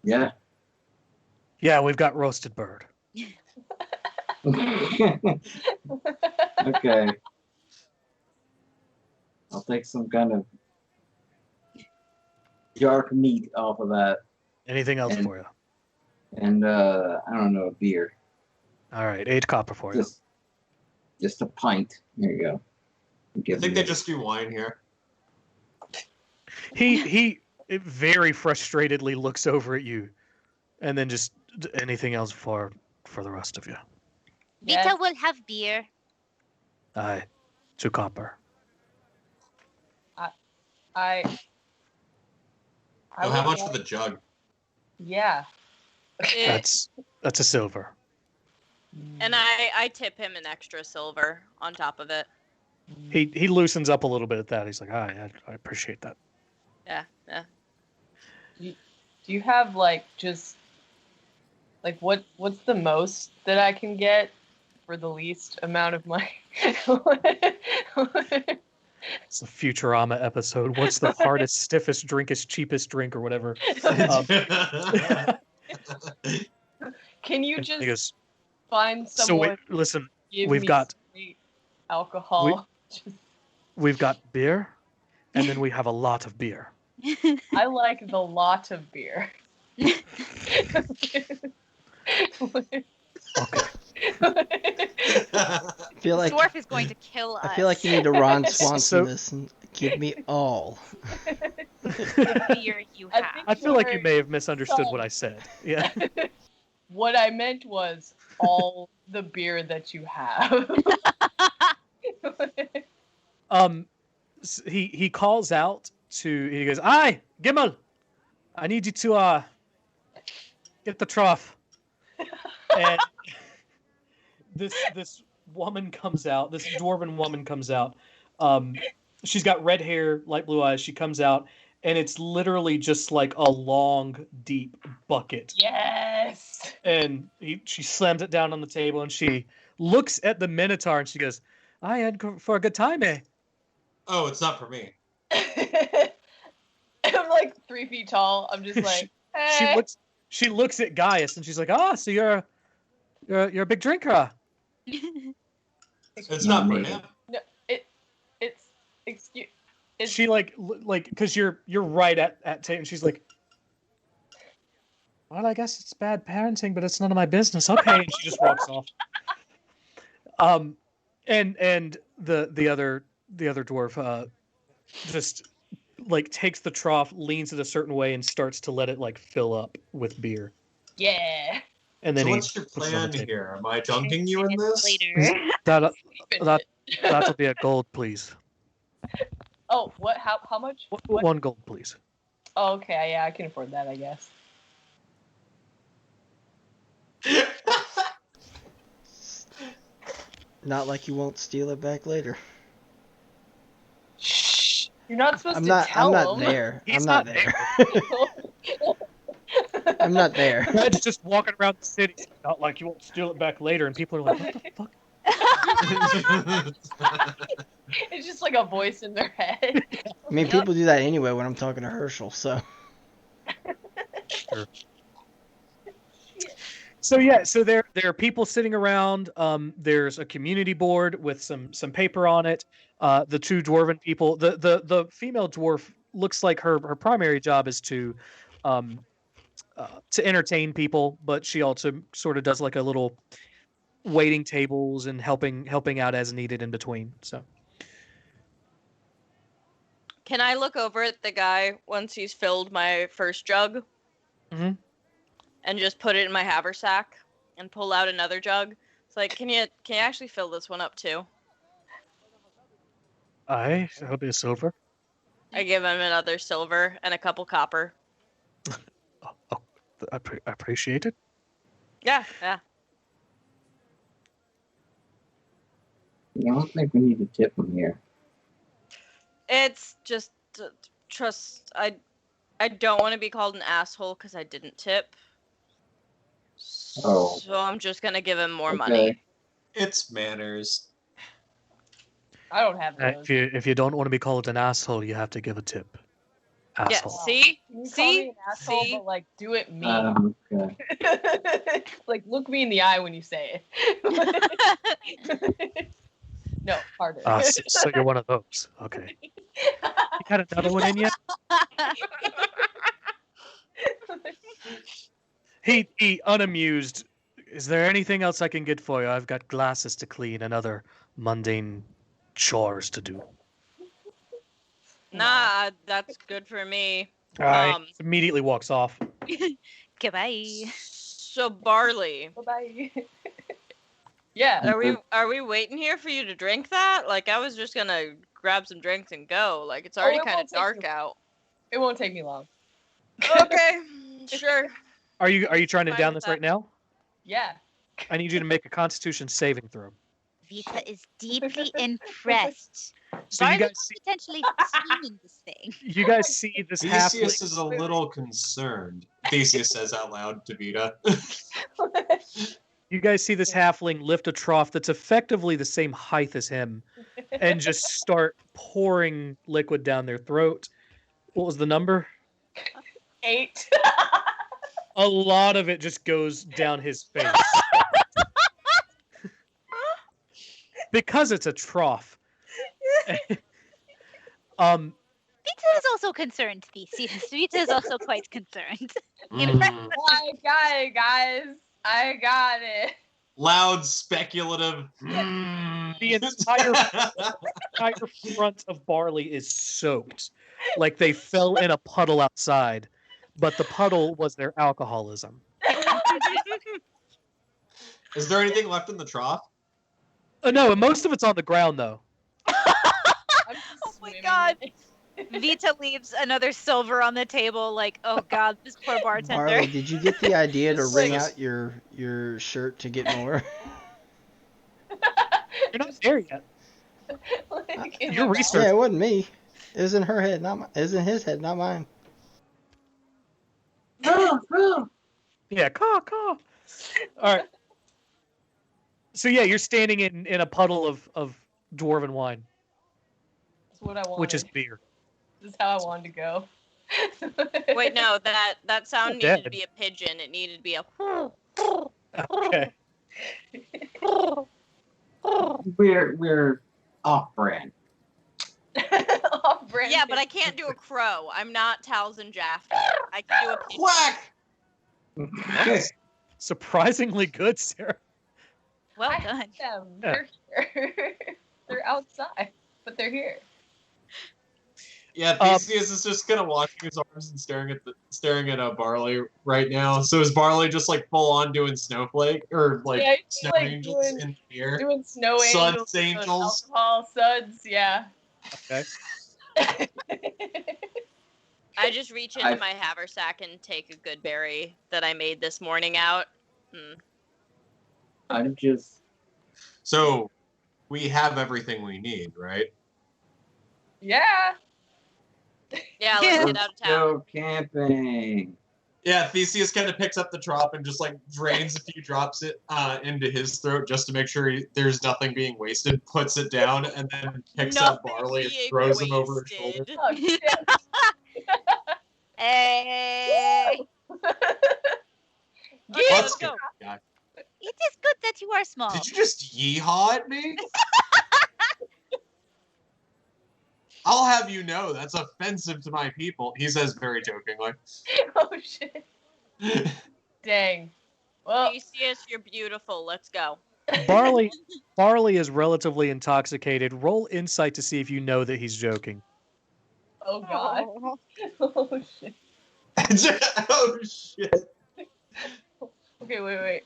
[SPEAKER 4] Yeah.
[SPEAKER 1] Yeah, we've got roasted bird.
[SPEAKER 4] Okay. I'll take some kind of dark meat off of that,
[SPEAKER 1] Anything else
[SPEAKER 4] And-
[SPEAKER 1] for you?
[SPEAKER 4] and I don't know, a beer.
[SPEAKER 1] All right, 8 copper for you.
[SPEAKER 4] Just a pint. There you go.
[SPEAKER 3] I think they just do wine here.
[SPEAKER 1] He very frustratedly looks over at you, and then just anything else for the rest of you.
[SPEAKER 8] Vita
[SPEAKER 5] Yes.
[SPEAKER 8] will have beer.
[SPEAKER 1] Aye, 2 copper.
[SPEAKER 5] I
[SPEAKER 3] Oh, how
[SPEAKER 5] would
[SPEAKER 3] much for
[SPEAKER 5] like-
[SPEAKER 3] the jug?
[SPEAKER 5] Yeah.
[SPEAKER 1] That's a silver.
[SPEAKER 2] And I tip him an extra silver on top of it.
[SPEAKER 1] He loosens up a little bit at that. He's like, I appreciate that.
[SPEAKER 2] Yeah, yeah.
[SPEAKER 5] Do you have like just like what's the most that I can get for the least amount of money?
[SPEAKER 1] It's a Futurama episode. What's the hardest, stiffest, drinkest, cheapest drink or whatever?
[SPEAKER 5] Can you
[SPEAKER 1] And
[SPEAKER 5] just
[SPEAKER 1] he goes,
[SPEAKER 5] find
[SPEAKER 1] so
[SPEAKER 5] someone
[SPEAKER 1] listen,
[SPEAKER 5] to give
[SPEAKER 1] we've
[SPEAKER 5] me
[SPEAKER 1] got-
[SPEAKER 5] straight alcohol?
[SPEAKER 1] we've got beer, and then we have a lot of beer.
[SPEAKER 5] I like the lot of beer.
[SPEAKER 1] Okay.
[SPEAKER 6] I feel like
[SPEAKER 8] Dwarf is going to kill us.
[SPEAKER 6] I feel like you need to Ron Swanson
[SPEAKER 1] So-
[SPEAKER 6] this and give me all.
[SPEAKER 8] The beer you
[SPEAKER 5] I
[SPEAKER 8] have.
[SPEAKER 5] think-
[SPEAKER 1] I feel like you may have misunderstood what I said. Yeah.
[SPEAKER 5] What I meant was all the beer that you have.
[SPEAKER 1] He calls out to. He goes, "Aye, Gimel, I need you to get the trough." And this woman comes out. This dwarven woman comes out. She's got red hair, light blue eyes. She comes out, and it's literally just like a long, deep bucket.
[SPEAKER 5] Yes.
[SPEAKER 1] And she slams it down on the table, and she looks at the Minotaur, and she goes, "I had for a good time, eh?"
[SPEAKER 3] Oh, it's not for me.
[SPEAKER 5] I'm like 3 feet tall. I'm just like, hey.
[SPEAKER 1] She looks at Gaius, and she's like, "Ah, so you're a big drinker." Huh?"
[SPEAKER 3] It's not for
[SPEAKER 4] me.
[SPEAKER 3] him.
[SPEAKER 5] It's excuse. It's,
[SPEAKER 1] She like because you're right at table, and she's like, "Well, I guess it's bad parenting, but it's none of my business." Okay, and she just walks off. And the other dwarf just like takes the trough, leans it a certain way, and starts to let it like fill up with beer.
[SPEAKER 5] yeah.
[SPEAKER 1] And then
[SPEAKER 3] So
[SPEAKER 1] he
[SPEAKER 3] what's your
[SPEAKER 1] puts it on the
[SPEAKER 3] plan
[SPEAKER 1] table.
[SPEAKER 3] here? Am I dunking you in this?
[SPEAKER 8] Later.
[SPEAKER 1] That'll be a gold, please.
[SPEAKER 5] Oh, what? How much? What?
[SPEAKER 1] 1 gold, please.
[SPEAKER 5] Oh, okay. Yeah, I can afford that, I guess.
[SPEAKER 6] Not like you won't steal it back later.
[SPEAKER 5] Shh. You're not supposed
[SPEAKER 6] I'm
[SPEAKER 5] to
[SPEAKER 6] not.
[SPEAKER 5] tell
[SPEAKER 6] I'm not
[SPEAKER 5] him.
[SPEAKER 6] there.
[SPEAKER 1] He's
[SPEAKER 6] I'm not
[SPEAKER 1] not
[SPEAKER 6] there. I'm not there.
[SPEAKER 1] Red's just walking around the city, not like you won't steal it back later, and people are like, "What the fuck?"
[SPEAKER 5] It's just like a voice in their head.
[SPEAKER 6] I mean, people do that anyway when I'm talking to Herschel. So
[SPEAKER 1] So yeah, so there are people sitting around. There's a community board with some paper on it. The 2 dwarven people. The female dwarf looks like her primary job is to entertain people, but she also sort of does like a little waiting tables and helping out as needed in between. So
[SPEAKER 2] Can I look over at the guy once he's filled my first jug?
[SPEAKER 1] Mhm.
[SPEAKER 2] And just put it in my haversack and pull out another jug? It's like, can you actually fill this one up too?
[SPEAKER 1] Aye, that'll be a silver.
[SPEAKER 2] I give him another silver and a couple copper.
[SPEAKER 1] Oh, I appreciate it.
[SPEAKER 2] Yeah.
[SPEAKER 4] I don't think we need to tip them here.
[SPEAKER 2] It's just trust. I don't want to be called an asshole because I didn't tip.
[SPEAKER 4] Oh.
[SPEAKER 2] So I'm just gonna give him more
[SPEAKER 4] Okay.
[SPEAKER 2] money.
[SPEAKER 3] It's manners.
[SPEAKER 5] I don't have those.
[SPEAKER 1] If you don't want to be called an asshole, you have to give a tip.
[SPEAKER 2] Yeah.
[SPEAKER 1] Asshole.
[SPEAKER 2] See.
[SPEAKER 5] You call me an asshole,
[SPEAKER 2] See?
[SPEAKER 5] but like do it me.
[SPEAKER 4] Okay.
[SPEAKER 5] Like look me in the eye when you say it. No, harder.
[SPEAKER 1] So you're one of those. Okay. You got another one in yet? He unamused. Is there anything else I can get for you? I've got glasses to clean and other mundane chores to do.
[SPEAKER 2] Nah, that's good for me.
[SPEAKER 1] Immediately walks off.
[SPEAKER 8] Goodbye.
[SPEAKER 2] So Barley,
[SPEAKER 5] Bye-bye. Yeah.
[SPEAKER 2] are we waiting here for you to drink that? Like I was just gonna grab some drinks and go. Like it's already
[SPEAKER 5] it
[SPEAKER 2] kind of
[SPEAKER 5] won't take
[SPEAKER 2] dark
[SPEAKER 5] you-
[SPEAKER 2] out.
[SPEAKER 5] It won't take me long.
[SPEAKER 2] Okay, sure.
[SPEAKER 1] Are you trying to
[SPEAKER 2] Fine
[SPEAKER 1] down
[SPEAKER 2] with
[SPEAKER 1] this right
[SPEAKER 2] that.
[SPEAKER 1] now?
[SPEAKER 5] Yeah.
[SPEAKER 1] I need you to make a Constitution saving throw.
[SPEAKER 8] Vita is deeply impressed
[SPEAKER 1] So
[SPEAKER 8] by
[SPEAKER 1] you guys see,
[SPEAKER 8] potentially scheming this thing.
[SPEAKER 1] you guys see this halfling.
[SPEAKER 3] Theseus is a little concerned. Theseus says out loud to Vita.
[SPEAKER 1] You guys see this halfling lift a trough that's effectively the same height as him, and just start pouring liquid down their throat. What was the number?
[SPEAKER 5] 8.
[SPEAKER 1] A lot of it just goes down his face. Because it's a trough.
[SPEAKER 8] Vita is also concerned, Theseus. Vita is also quite concerned.
[SPEAKER 3] Mm.
[SPEAKER 5] I got it, guys. I got it.
[SPEAKER 3] Loud, speculative.
[SPEAKER 1] The entire front of Barley is soaked. Like they fell in a puddle outside, but the puddle was their alcoholism.
[SPEAKER 3] Is there anything left in the trough?
[SPEAKER 1] No, most of it's on the ground, though.
[SPEAKER 5] I'm
[SPEAKER 8] Oh my
[SPEAKER 5] swimming
[SPEAKER 8] God.
[SPEAKER 5] in it.
[SPEAKER 8] Vita leaves another silver on the table, like, oh god, this poor bartender.
[SPEAKER 6] Barley, did you get the idea to
[SPEAKER 3] Just
[SPEAKER 6] wring
[SPEAKER 3] like-
[SPEAKER 6] out your shirt to get more?
[SPEAKER 1] You're not there yet.
[SPEAKER 5] Like, in
[SPEAKER 1] Your
[SPEAKER 5] the
[SPEAKER 1] research-
[SPEAKER 6] Yeah, it wasn't me. It was in her head, not it was in his head, not mine.
[SPEAKER 1] Yeah, caw. All right. So yeah, you're standing in a puddle of dwarven wine,
[SPEAKER 5] That's what I wanted.
[SPEAKER 1] which is beer.
[SPEAKER 5] This is how I wanted to go.
[SPEAKER 2] Wait, no, that sound
[SPEAKER 1] Dead.
[SPEAKER 2] needed to be a pigeon. It needed to be a.
[SPEAKER 1] Okay.
[SPEAKER 4] We're off brand.
[SPEAKER 5] Off-brand
[SPEAKER 2] Yeah, but I can't do a crow. I'm not Talzin Jaffe. I can do a pigeon.
[SPEAKER 3] Quack!
[SPEAKER 4] Okay.
[SPEAKER 1] Surprisingly good, Sarah.
[SPEAKER 8] Well
[SPEAKER 5] I
[SPEAKER 8] done.
[SPEAKER 5] hate them.
[SPEAKER 1] Yeah.
[SPEAKER 5] They're here. They're outside, but they're here.
[SPEAKER 3] Yeah, Theseus is just kind of washing his arms and staring at Barley right now. So is Barley just like full on doing snowflake or like
[SPEAKER 5] Yeah, he's,
[SPEAKER 3] snow
[SPEAKER 5] like,
[SPEAKER 3] angels
[SPEAKER 5] doing-
[SPEAKER 3] in the air?
[SPEAKER 5] Doing snow
[SPEAKER 3] Suds,
[SPEAKER 5] angels, doing
[SPEAKER 3] angels.
[SPEAKER 5] alcohol suds, yeah.
[SPEAKER 1] Okay.
[SPEAKER 2] I just reach into my haversack and take a good berry that I made this morning out.
[SPEAKER 4] I'm just
[SPEAKER 3] So we have everything we need, right?
[SPEAKER 5] Yeah.
[SPEAKER 2] Yeah, let's get out of town.
[SPEAKER 4] go camping.
[SPEAKER 3] Yeah, Theseus kind of picks up the drop and just like drains a few drops into his throat just to make sure there's nothing being wasted. Puts it down and then picks up
[SPEAKER 2] Nothing
[SPEAKER 3] Barley and
[SPEAKER 2] being
[SPEAKER 3] throws him over his shoulder.
[SPEAKER 2] wasted.
[SPEAKER 5] Oh, shit.
[SPEAKER 8] Hey,
[SPEAKER 2] Okay,
[SPEAKER 5] Yeah.
[SPEAKER 2] let's go.
[SPEAKER 3] Guy.
[SPEAKER 8] it is good that you are small.
[SPEAKER 3] Did you just yeehaw at me? I'll have you know that's offensive to my people, he says very jokingly.
[SPEAKER 5] Oh, shit. Dang. Well,
[SPEAKER 2] Theseus, you're beautiful. Let's go.
[SPEAKER 1] Barley is relatively intoxicated. Roll insight to see if you know that he's joking.
[SPEAKER 5] Oh god.
[SPEAKER 8] Oh.
[SPEAKER 5] Oh shit.
[SPEAKER 3] Oh shit.
[SPEAKER 5] Okay, wait.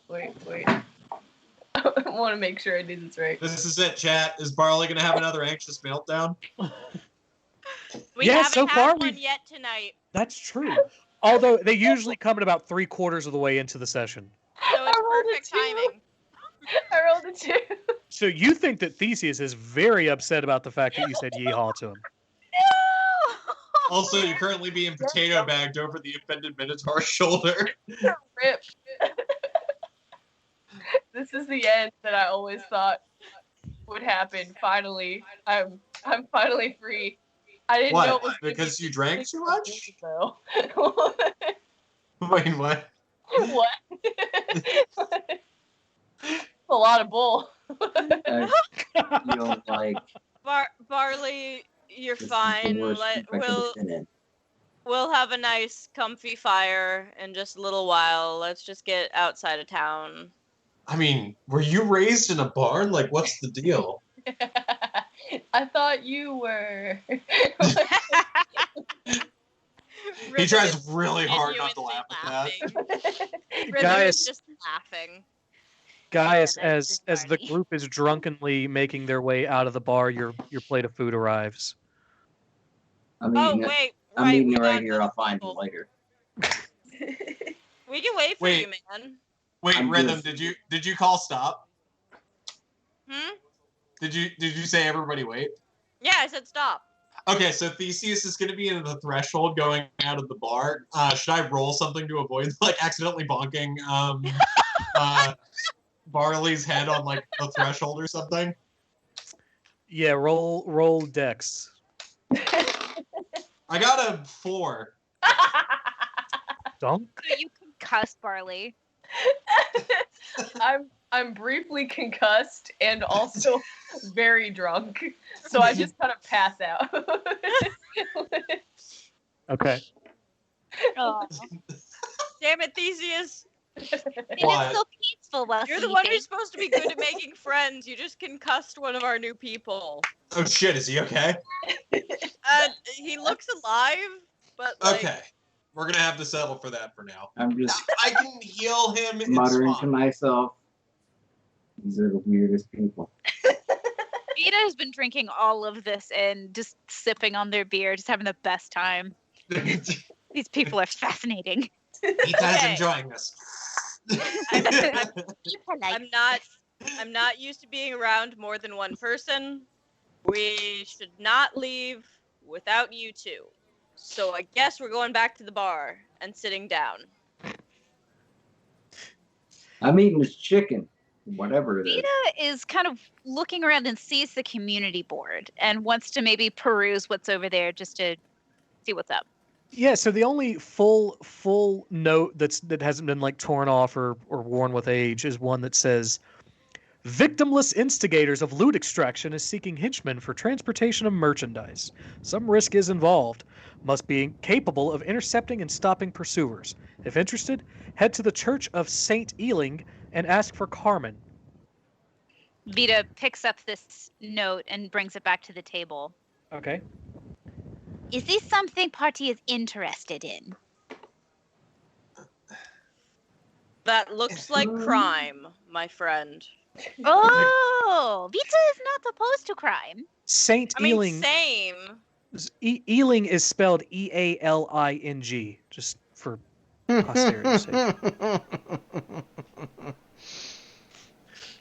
[SPEAKER 5] I want to make sure I did this right.
[SPEAKER 3] This is it, chat. Is Barley gonna have another anxious meltdown?
[SPEAKER 2] We
[SPEAKER 1] Yeah,
[SPEAKER 2] haven't
[SPEAKER 1] so
[SPEAKER 2] had
[SPEAKER 1] far
[SPEAKER 2] one
[SPEAKER 1] we've-
[SPEAKER 2] yet tonight,
[SPEAKER 1] That's true. Although they usually come at about 3/4 of the way into the session.
[SPEAKER 2] so it's
[SPEAKER 5] I rolled a
[SPEAKER 2] perfect
[SPEAKER 5] 2.
[SPEAKER 2] timing.
[SPEAKER 5] I rolled a 2.
[SPEAKER 1] So you think that Theseus is very upset about the fact that you said yeehaw to him.
[SPEAKER 8] No!
[SPEAKER 3] Also, you're currently being potato bagged over the offended Minotaur's shoulder.
[SPEAKER 5] Rip. This is the end that I always thought would happen. Finally, I'm finally free. I didn't know it was
[SPEAKER 3] What? Because you drank too much?
[SPEAKER 5] though.
[SPEAKER 3] Wait, what?
[SPEAKER 5] What? A lot of bull.
[SPEAKER 4] I feel like
[SPEAKER 2] Barley, you're
[SPEAKER 4] this is the
[SPEAKER 2] fine.
[SPEAKER 4] worst group I could have been in.
[SPEAKER 2] We'll have a nice, comfy fire in just a little while. Let's just get outside of town.
[SPEAKER 3] I mean, were you raised in a barn? Like, what's the deal?
[SPEAKER 5] I thought you were.
[SPEAKER 3] He tries really hard not to laugh at that.
[SPEAKER 2] Rhythm
[SPEAKER 1] Guys-
[SPEAKER 2] is just laughing.
[SPEAKER 1] Gaius,
[SPEAKER 8] Yeah, that's
[SPEAKER 1] as
[SPEAKER 8] just
[SPEAKER 1] the
[SPEAKER 8] party.
[SPEAKER 1] group is drunkenly making their way out of the bar, your plate of food arrives.
[SPEAKER 4] I'm
[SPEAKER 2] Oh
[SPEAKER 4] eating it.
[SPEAKER 2] wait,
[SPEAKER 4] I'm
[SPEAKER 2] right,
[SPEAKER 4] eating
[SPEAKER 2] we
[SPEAKER 4] it right
[SPEAKER 2] got
[SPEAKER 4] here.
[SPEAKER 2] other
[SPEAKER 4] I'll find you
[SPEAKER 2] people.
[SPEAKER 4] later.
[SPEAKER 2] We can wait for
[SPEAKER 3] Wait.
[SPEAKER 2] you, man.
[SPEAKER 3] Wait,
[SPEAKER 4] I'm
[SPEAKER 3] Rhythm,
[SPEAKER 4] just-
[SPEAKER 3] did you call stop?
[SPEAKER 2] Hmm?
[SPEAKER 3] Did you say everybody wait?
[SPEAKER 2] Yeah, I said stop.
[SPEAKER 3] Okay, so Theseus is going to be in the threshold going out of the bar. Should I roll something to avoid, like, accidentally bonking Barley's head on, like, the threshold or something?
[SPEAKER 1] Yeah, roll dex.
[SPEAKER 3] I got a 4.
[SPEAKER 1] Dunk.
[SPEAKER 8] So you can cuss Barley.
[SPEAKER 5] I'm briefly concussed and also very drunk, so I just kind of pass out.
[SPEAKER 1] Okay.
[SPEAKER 8] Oh.
[SPEAKER 2] Damn it, Theseus.
[SPEAKER 8] It
[SPEAKER 3] What?
[SPEAKER 8] is so peaceful while
[SPEAKER 2] You're the one
[SPEAKER 8] sleeping.
[SPEAKER 2] who's supposed to be good at making friends. You just concussed one of our new people.
[SPEAKER 3] Oh shit, is he okay?
[SPEAKER 2] He looks alive, but like,
[SPEAKER 3] Okay. We're going to have to settle for that for now.
[SPEAKER 4] I'm just
[SPEAKER 3] I can heal him. It's
[SPEAKER 4] muttering to
[SPEAKER 3] fine.
[SPEAKER 4] myself. These are the weirdest people.
[SPEAKER 8] Vita has been drinking all of this and just sipping on their beer, just having the best time. These people are fascinating.
[SPEAKER 3] He's
[SPEAKER 2] Okay.
[SPEAKER 3] enjoying this.
[SPEAKER 2] I'm not used to being around more than one person. We should not leave without you two. So I guess we're going back to the bar and sitting down.
[SPEAKER 4] I'm eating this chicken, whatever it is.
[SPEAKER 8] Vita is kind of looking around and sees the community board and wants to maybe peruse what's over there just to see what's up.
[SPEAKER 1] Yeah, so the only full note that hasn't been like torn off or worn with age is one that says victimless instigators of loot extraction is seeking henchmen for transportation of merchandise. Some risk is involved. Must be capable of intercepting and stopping pursuers. If interested, head to the Church of Saint Ealing and ask for Carmen.
[SPEAKER 8] Vita picks up this note and brings it back to the table.
[SPEAKER 1] Okay.
[SPEAKER 8] Is this something party is interested in?
[SPEAKER 2] That looks like crime, my friend.
[SPEAKER 8] Oh, Vita is not opposed to crime.
[SPEAKER 1] Saint
[SPEAKER 2] I mean,
[SPEAKER 1] Ealing.
[SPEAKER 2] same.
[SPEAKER 1] Ealing is spelled Ealing, just for posterity's sake.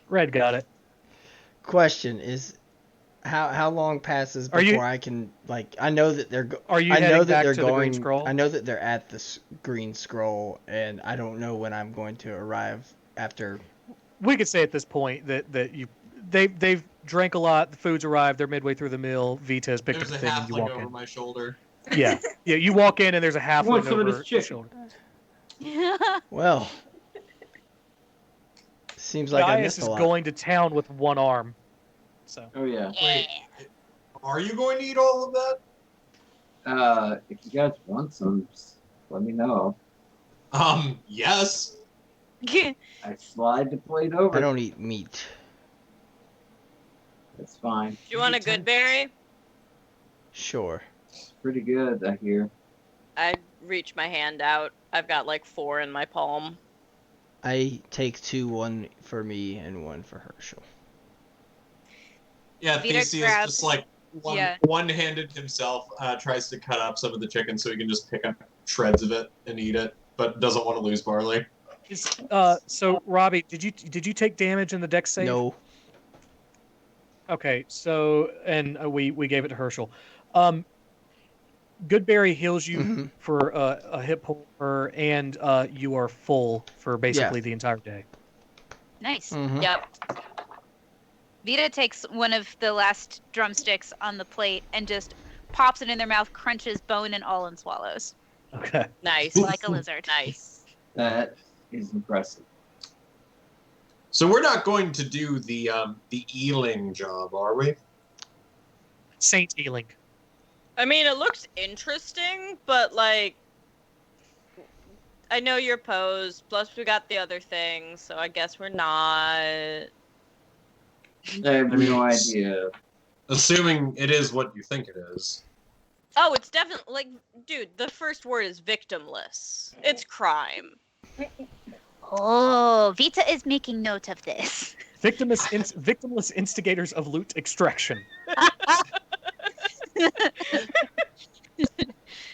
[SPEAKER 1] Red got it.
[SPEAKER 6] Question is, how long passes
[SPEAKER 1] Are you-
[SPEAKER 6] before I can, like, I know that they're
[SPEAKER 1] Are you
[SPEAKER 6] I know
[SPEAKER 1] heading
[SPEAKER 6] that
[SPEAKER 1] back
[SPEAKER 6] they're
[SPEAKER 1] to the
[SPEAKER 6] going
[SPEAKER 1] Green Scroll?
[SPEAKER 6] I know that they're at the green scroll, and I don't know when I'm going to arrive after.
[SPEAKER 1] We could say at this point that they've drank a lot. The food's arrived. They're midway through the meal. Vita has picked
[SPEAKER 3] There's
[SPEAKER 1] up
[SPEAKER 3] a
[SPEAKER 1] the thing, and you
[SPEAKER 3] halfling
[SPEAKER 1] walk
[SPEAKER 3] over
[SPEAKER 1] in.
[SPEAKER 3] my shoulder.
[SPEAKER 1] Yeah. You walk in, and there's a
[SPEAKER 4] want
[SPEAKER 1] halfling
[SPEAKER 4] some of
[SPEAKER 1] over
[SPEAKER 4] this
[SPEAKER 1] your
[SPEAKER 4] chicken?
[SPEAKER 1] shoulder.
[SPEAKER 6] Well, seems like I
[SPEAKER 1] Gaius
[SPEAKER 6] missed
[SPEAKER 1] is
[SPEAKER 6] a lot.
[SPEAKER 1] going to town with one arm. So
[SPEAKER 4] Oh yeah.
[SPEAKER 3] Wait. Are you going to eat all of that?
[SPEAKER 4] If you guys want some, just let me know.
[SPEAKER 3] Yes.
[SPEAKER 4] I slide the plate over.
[SPEAKER 6] I don't eat meat.
[SPEAKER 4] That's fine.
[SPEAKER 2] Do you want a good berry?
[SPEAKER 6] Sure.
[SPEAKER 4] It's pretty good, I hear.
[SPEAKER 2] I reach my hand out. I've got like 4 in my palm.
[SPEAKER 6] I take 2, 1 for me and 1 for Herschel.
[SPEAKER 3] Yeah,
[SPEAKER 8] Vita
[SPEAKER 3] Theseus
[SPEAKER 8] grabs-
[SPEAKER 3] just like
[SPEAKER 8] Yeah.
[SPEAKER 3] one-handed himself, tries to cut up some of the chicken so he can just pick up shreds of it and eat it, but doesn't want to lose Barley.
[SPEAKER 1] So Robbie, did you take damage in the dex save?
[SPEAKER 6] No.
[SPEAKER 1] Okay, so and we gave it to Herschel. Goodberry heals you
[SPEAKER 6] Mhm.
[SPEAKER 1] for a hit point per, and you are full for basically the entire day.
[SPEAKER 8] Nice.
[SPEAKER 6] Mhm.
[SPEAKER 2] Yep.
[SPEAKER 8] Vita takes one of the last drumsticks on the plate and just pops it in their mouth, crunches bone and all, and swallows
[SPEAKER 1] Okay.
[SPEAKER 2] Nice.
[SPEAKER 8] like a lizard.
[SPEAKER 2] Nice.
[SPEAKER 4] That is impressive.
[SPEAKER 3] So we're not going to do the Ealing job, are we?
[SPEAKER 1] Saint Ealing.
[SPEAKER 2] I mean, it looks interesting, but like, I know your pose. Plus, we got the other thing, so I guess we're not.
[SPEAKER 4] I have
[SPEAKER 3] I mean,
[SPEAKER 4] no idea.
[SPEAKER 3] Assuming it is what you think it is.
[SPEAKER 2] Oh, it's definitely like, dude. The first word is victimless. It's crime.
[SPEAKER 8] Oh, Vita is making note of this.
[SPEAKER 1] Victimless instigators of loot extraction.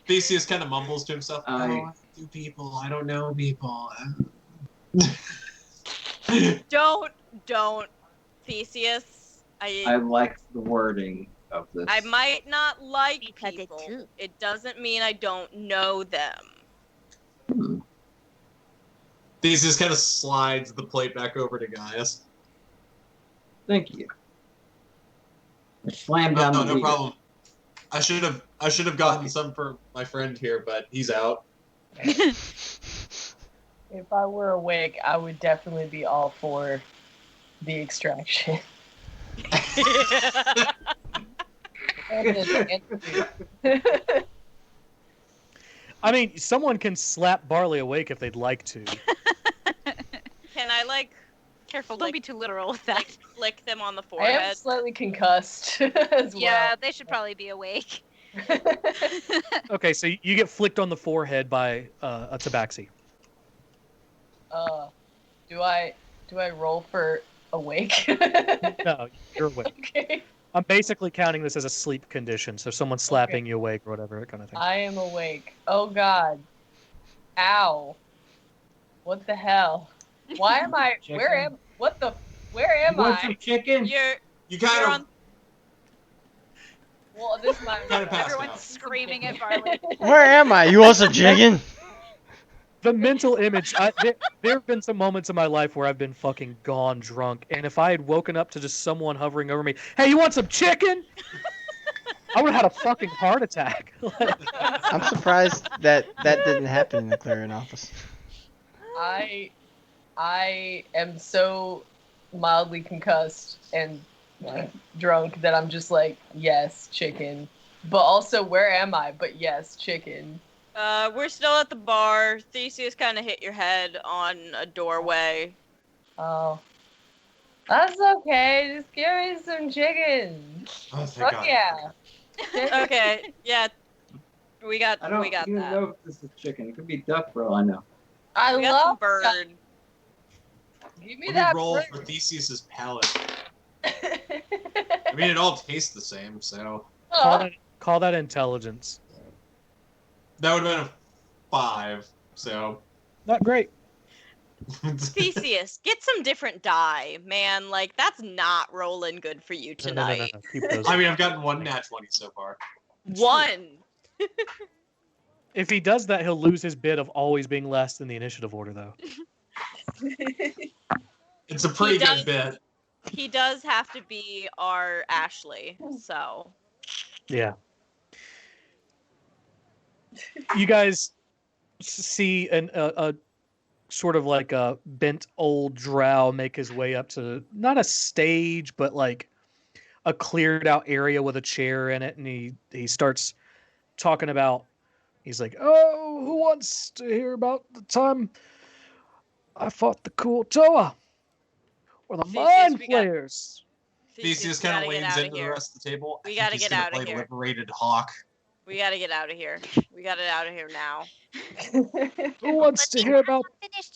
[SPEAKER 3] Theseus kind of mumbles to himself,
[SPEAKER 4] I-
[SPEAKER 3] "Oh, I do people. I don't know people."
[SPEAKER 2] Don't, Theseus.
[SPEAKER 4] I like the wording of this.
[SPEAKER 2] I might not like
[SPEAKER 8] Because it
[SPEAKER 2] people.
[SPEAKER 8] too.
[SPEAKER 2] It doesn't mean I don't know them.
[SPEAKER 4] Hmm.
[SPEAKER 3] Theseus kind of slides the plate back over to Gaius.
[SPEAKER 4] Thank you. I slammed down
[SPEAKER 3] No,
[SPEAKER 4] the
[SPEAKER 3] no
[SPEAKER 4] lever.
[SPEAKER 3] problem. I should have gotten some for my friend here, but he's out.
[SPEAKER 5] If I were awake, I would definitely be all for the extraction.
[SPEAKER 1] I mean, someone can slap Barley awake if they'd like to.
[SPEAKER 2] Can I like
[SPEAKER 8] Careful, don't be too literal with that.
[SPEAKER 2] flick them on the
[SPEAKER 5] I am
[SPEAKER 2] forehead?
[SPEAKER 5] slightly concussed as
[SPEAKER 8] Yeah, they should probably be awake.
[SPEAKER 5] well.
[SPEAKER 1] Okay, so you get flicked on the forehead by a tabaxi.
[SPEAKER 5] Do I roll for awake?
[SPEAKER 1] No, you're awake.
[SPEAKER 5] Okay.
[SPEAKER 1] I'm basically counting this as a sleep condition, so someone's slapping you awake or whatever, that kind of thing.
[SPEAKER 5] I am awake. Oh God. Ow. What the hell? Why am I? Where am? What the? Where am
[SPEAKER 4] You want some
[SPEAKER 5] I?
[SPEAKER 4] chicken?
[SPEAKER 2] You're
[SPEAKER 3] You kind
[SPEAKER 2] you're
[SPEAKER 3] of
[SPEAKER 2] on.
[SPEAKER 5] Well, this might.
[SPEAKER 3] Kinda passed
[SPEAKER 8] Everyone's
[SPEAKER 3] out.
[SPEAKER 8] screaming at Barley.
[SPEAKER 6] Where am I? You want some chicken?
[SPEAKER 1] The mental image, there have been some moments in my life where I've been fucking gone drunk, and if I had woken up to just someone hovering over me, hey, you want some chicken? I would have had a fucking heart attack.
[SPEAKER 6] I'm surprised that didn't happen in the Clarion office.
[SPEAKER 5] I am so mildly concussed and drunk that I'm just like, yes, chicken. But also, where am I? But yes, chicken.
[SPEAKER 2] We're still at the bar. Theseus kind of hit your head on a doorway.
[SPEAKER 5] Oh. That's okay. Just give me some chicken.
[SPEAKER 3] Oh, thank
[SPEAKER 5] Fuck
[SPEAKER 3] God.
[SPEAKER 5] yeah.
[SPEAKER 2] Okay, yeah, we got
[SPEAKER 4] I don't
[SPEAKER 2] that.
[SPEAKER 4] even know if this is chicken. It could be duck for all I know.
[SPEAKER 5] I
[SPEAKER 2] We got some
[SPEAKER 5] love
[SPEAKER 2] bird.
[SPEAKER 5] Give me
[SPEAKER 3] Let me
[SPEAKER 5] that
[SPEAKER 3] roll
[SPEAKER 5] bird.
[SPEAKER 3] for Theseus's palate. I mean, it all tastes the same, so
[SPEAKER 1] Call that intelligence.
[SPEAKER 3] that would have been a 5. So
[SPEAKER 1] Not great.
[SPEAKER 2] Theseus, get some different die, man. Like that's not rolling good for you
[SPEAKER 1] No, no, no,
[SPEAKER 2] tonight.
[SPEAKER 1] no. Keep those.
[SPEAKER 3] I mean, I've gotten 1 nat 20 so far.
[SPEAKER 2] One.
[SPEAKER 1] If he does that, he'll lose his bid of always being last in the initiative order, though.
[SPEAKER 3] It's a pretty
[SPEAKER 2] does-
[SPEAKER 3] good bit.
[SPEAKER 2] He does have to be our Ashley, so.
[SPEAKER 1] Yeah. You guys see a sort of like a bent old drow make his way up to not a stage, but like a cleared out area with a chair in it, and he starts talking about. He's like, "Oh, who wants to hear about the time I fought the cool Toa or the
[SPEAKER 2] Theseus,
[SPEAKER 1] mind
[SPEAKER 2] we got-
[SPEAKER 1] flayers?"
[SPEAKER 3] Theseus
[SPEAKER 2] we
[SPEAKER 3] kind
[SPEAKER 2] gotta
[SPEAKER 3] of
[SPEAKER 2] get
[SPEAKER 3] leans
[SPEAKER 2] outta
[SPEAKER 3] into
[SPEAKER 2] here.
[SPEAKER 3] the rest of the table.
[SPEAKER 2] We
[SPEAKER 3] I think
[SPEAKER 2] gotta
[SPEAKER 3] he's
[SPEAKER 2] get
[SPEAKER 3] gonna
[SPEAKER 2] outta
[SPEAKER 3] play
[SPEAKER 2] here.
[SPEAKER 3] Liberated Hawk.
[SPEAKER 2] We gotta get out of here. We got it out of here now.
[SPEAKER 1] Who wants to hear about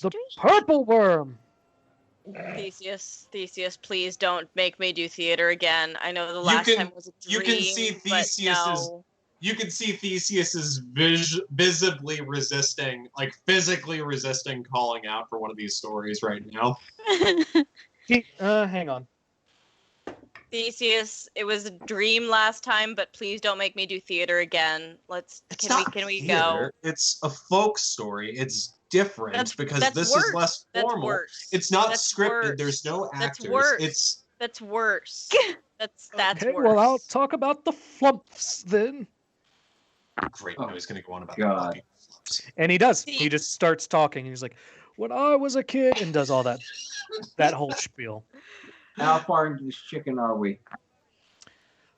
[SPEAKER 1] the purple worm?
[SPEAKER 2] Theseus, please don't make me do theater again. I know the
[SPEAKER 3] You
[SPEAKER 2] last
[SPEAKER 3] can-
[SPEAKER 2] time was a dream,
[SPEAKER 3] you can see
[SPEAKER 2] but
[SPEAKER 3] Theseus's-
[SPEAKER 2] no.
[SPEAKER 3] You can see Theseus is visibly resisting, like physically resisting calling out for one of these stories right now.
[SPEAKER 1] Hang on.
[SPEAKER 2] Theseus, it was a dream last time, but please don't make me do theater again. Can we go?
[SPEAKER 3] theater, It's a folk story. It's different because this
[SPEAKER 2] worse.
[SPEAKER 3] is less formal.
[SPEAKER 2] That's worse.
[SPEAKER 3] It's not
[SPEAKER 2] That's
[SPEAKER 3] scripted.
[SPEAKER 2] worse.
[SPEAKER 3] There's no actors.
[SPEAKER 2] That's worse.
[SPEAKER 3] It's
[SPEAKER 2] That's worse. That's
[SPEAKER 1] Okay,
[SPEAKER 2] worse.
[SPEAKER 1] well, I'll talk about the flumps then.
[SPEAKER 3] great.
[SPEAKER 4] Oh,
[SPEAKER 3] I was going to go on about
[SPEAKER 4] God.
[SPEAKER 3] puppy flops.
[SPEAKER 1] And he does. He just starts talking. He's like, when I was a kid, and does all that whole spiel.
[SPEAKER 4] How far into this chicken are we?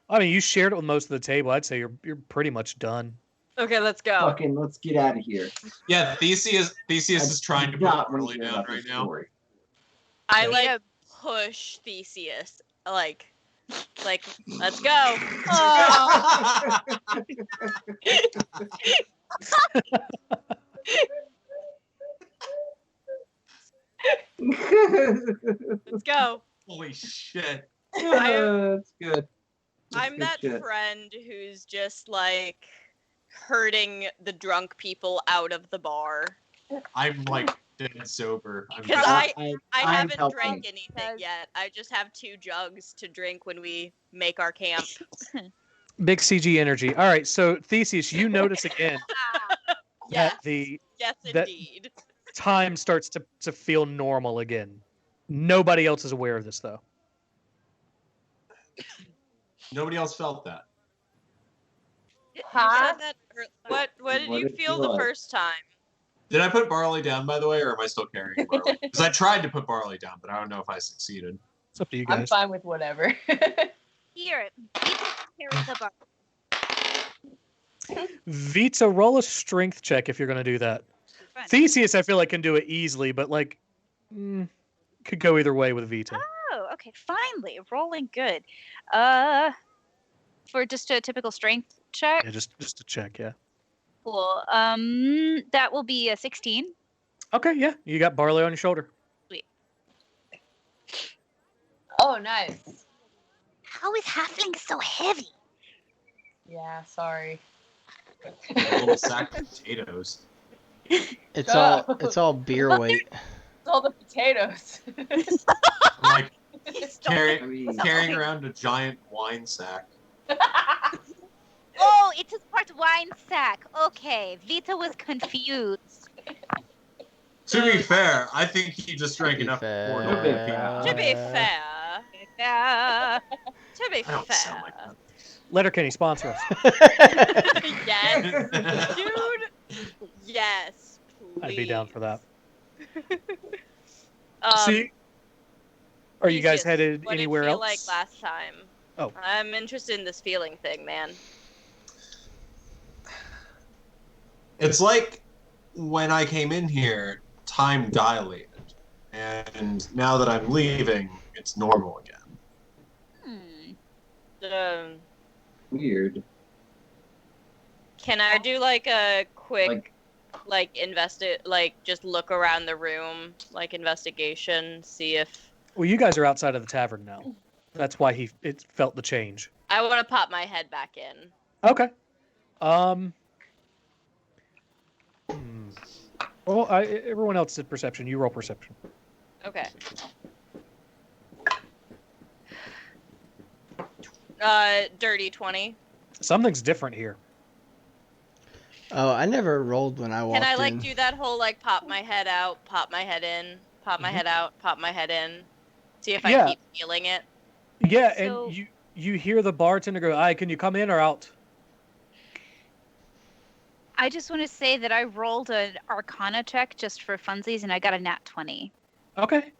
[SPEAKER 1] I mean, you shared it with most of the table. I'd say you're pretty much done.
[SPEAKER 2] Okay, let's go.
[SPEAKER 4] Fucking, let's get out of here.
[SPEAKER 3] Yeah, Theseus is trying to put
[SPEAKER 4] Not wanna
[SPEAKER 3] Burley
[SPEAKER 4] hear
[SPEAKER 3] down
[SPEAKER 4] about
[SPEAKER 3] right
[SPEAKER 4] this
[SPEAKER 3] now.
[SPEAKER 4] story.
[SPEAKER 2] I
[SPEAKER 1] Okay.
[SPEAKER 2] like push Theseus. Like, let's go. Oh. Let's go.
[SPEAKER 3] Holy shit.
[SPEAKER 4] That's good.
[SPEAKER 2] I'm that
[SPEAKER 4] shit.
[SPEAKER 2] friend who's just like herding the drunk people out of the bar.
[SPEAKER 3] I'm like dead sober. I'm
[SPEAKER 2] Because
[SPEAKER 3] just-
[SPEAKER 2] I
[SPEAKER 4] I'm
[SPEAKER 2] haven't
[SPEAKER 4] helping.
[SPEAKER 2] drank anything yet. I just have 2 jugs to drink when we make our camp.
[SPEAKER 1] Big CG energy. All right, so Theseus, you notice again
[SPEAKER 2] Yes.
[SPEAKER 1] that the
[SPEAKER 2] Yes,
[SPEAKER 1] that-
[SPEAKER 2] indeed.
[SPEAKER 1] time starts to feel normal again. Nobody else is aware of this, though.
[SPEAKER 3] Nobody else felt that.
[SPEAKER 2] You
[SPEAKER 5] Huh?
[SPEAKER 2] said that what did
[SPEAKER 4] What
[SPEAKER 2] you
[SPEAKER 4] did it
[SPEAKER 2] feel
[SPEAKER 4] feel
[SPEAKER 2] the
[SPEAKER 4] like?
[SPEAKER 2] first time?
[SPEAKER 3] Did I put Barley down, by the way, or am I still carrying Barley? Because I tried to put Barley down, but I don't know if I succeeded.
[SPEAKER 1] It's up to you
[SPEAKER 5] I'm
[SPEAKER 1] guys.
[SPEAKER 5] fine with whatever.
[SPEAKER 8] Here, carry the bar.
[SPEAKER 1] Vita, roll a strength check if you're going to do that.
[SPEAKER 8] Fine.
[SPEAKER 1] Theseus, I feel like, can do it easily, but like, could go either way with Vita.
[SPEAKER 8] Oh, okay. Finally, rolling good. For just a typical strength check.
[SPEAKER 1] Yeah, just to check, yeah.
[SPEAKER 8] Cool. That will be a 16.
[SPEAKER 1] Okay, yeah, you got Barley on your shoulder.
[SPEAKER 5] Oh, nice.
[SPEAKER 8] How is halfling so heavy?
[SPEAKER 5] Yeah, sorry.
[SPEAKER 3] A little sack of potatoes.
[SPEAKER 6] It's
[SPEAKER 5] Oh.
[SPEAKER 6] all beer weight.
[SPEAKER 5] All the potatoes.
[SPEAKER 3] I'm like
[SPEAKER 4] I mean,
[SPEAKER 3] carrying around a giant wine sack.
[SPEAKER 8] Oh, it's a part wine sack. Okay, Vita was confused.
[SPEAKER 3] To be fair, I think he just drank
[SPEAKER 6] be
[SPEAKER 3] enough
[SPEAKER 6] fair.
[SPEAKER 3] for
[SPEAKER 4] To be
[SPEAKER 3] no
[SPEAKER 4] fair.
[SPEAKER 2] To be fair. To be
[SPEAKER 3] I don't
[SPEAKER 2] fair.
[SPEAKER 3] sound like that.
[SPEAKER 1] Letterkenny, sponsor us.
[SPEAKER 2] Yes. Dude. Yes. Please.
[SPEAKER 1] I'd be down for that.
[SPEAKER 2] Um,
[SPEAKER 1] See, are you guys
[SPEAKER 2] Theseus,
[SPEAKER 1] headed
[SPEAKER 2] what did it
[SPEAKER 1] anywhere
[SPEAKER 2] feel
[SPEAKER 1] else?
[SPEAKER 2] like last time?
[SPEAKER 1] Oh.
[SPEAKER 2] I'm interested in this feeling thing, man.
[SPEAKER 3] It's like when I came in here, time dilated. And now that I'm leaving, it's normal again.
[SPEAKER 2] Um,
[SPEAKER 4] weird.
[SPEAKER 2] can I do like a quick,
[SPEAKER 4] Like-
[SPEAKER 2] just look around the room, like investigation, see if
[SPEAKER 1] Well, you guys are outside of the tavern now. That's why it felt the change.
[SPEAKER 2] I want to pop my head back in.
[SPEAKER 1] Okay. Well, everyone else did perception. You roll perception.
[SPEAKER 2] Okay. Dirty 20.
[SPEAKER 1] Something's different here.
[SPEAKER 6] Oh, I never rolled when I walked
[SPEAKER 2] Can I like
[SPEAKER 6] in.
[SPEAKER 2] do that whole like pop my head out, pop my head in, pop my head out, pop my head in? See if
[SPEAKER 1] Yeah.
[SPEAKER 2] I keep feeling it.
[SPEAKER 1] Yeah,
[SPEAKER 8] So-
[SPEAKER 1] and you hear the bartender go, "Aye, can you come in or out?"
[SPEAKER 8] I just want to say that I rolled an Arcana check just for funsies, and I got a nat 20.
[SPEAKER 1] Okay.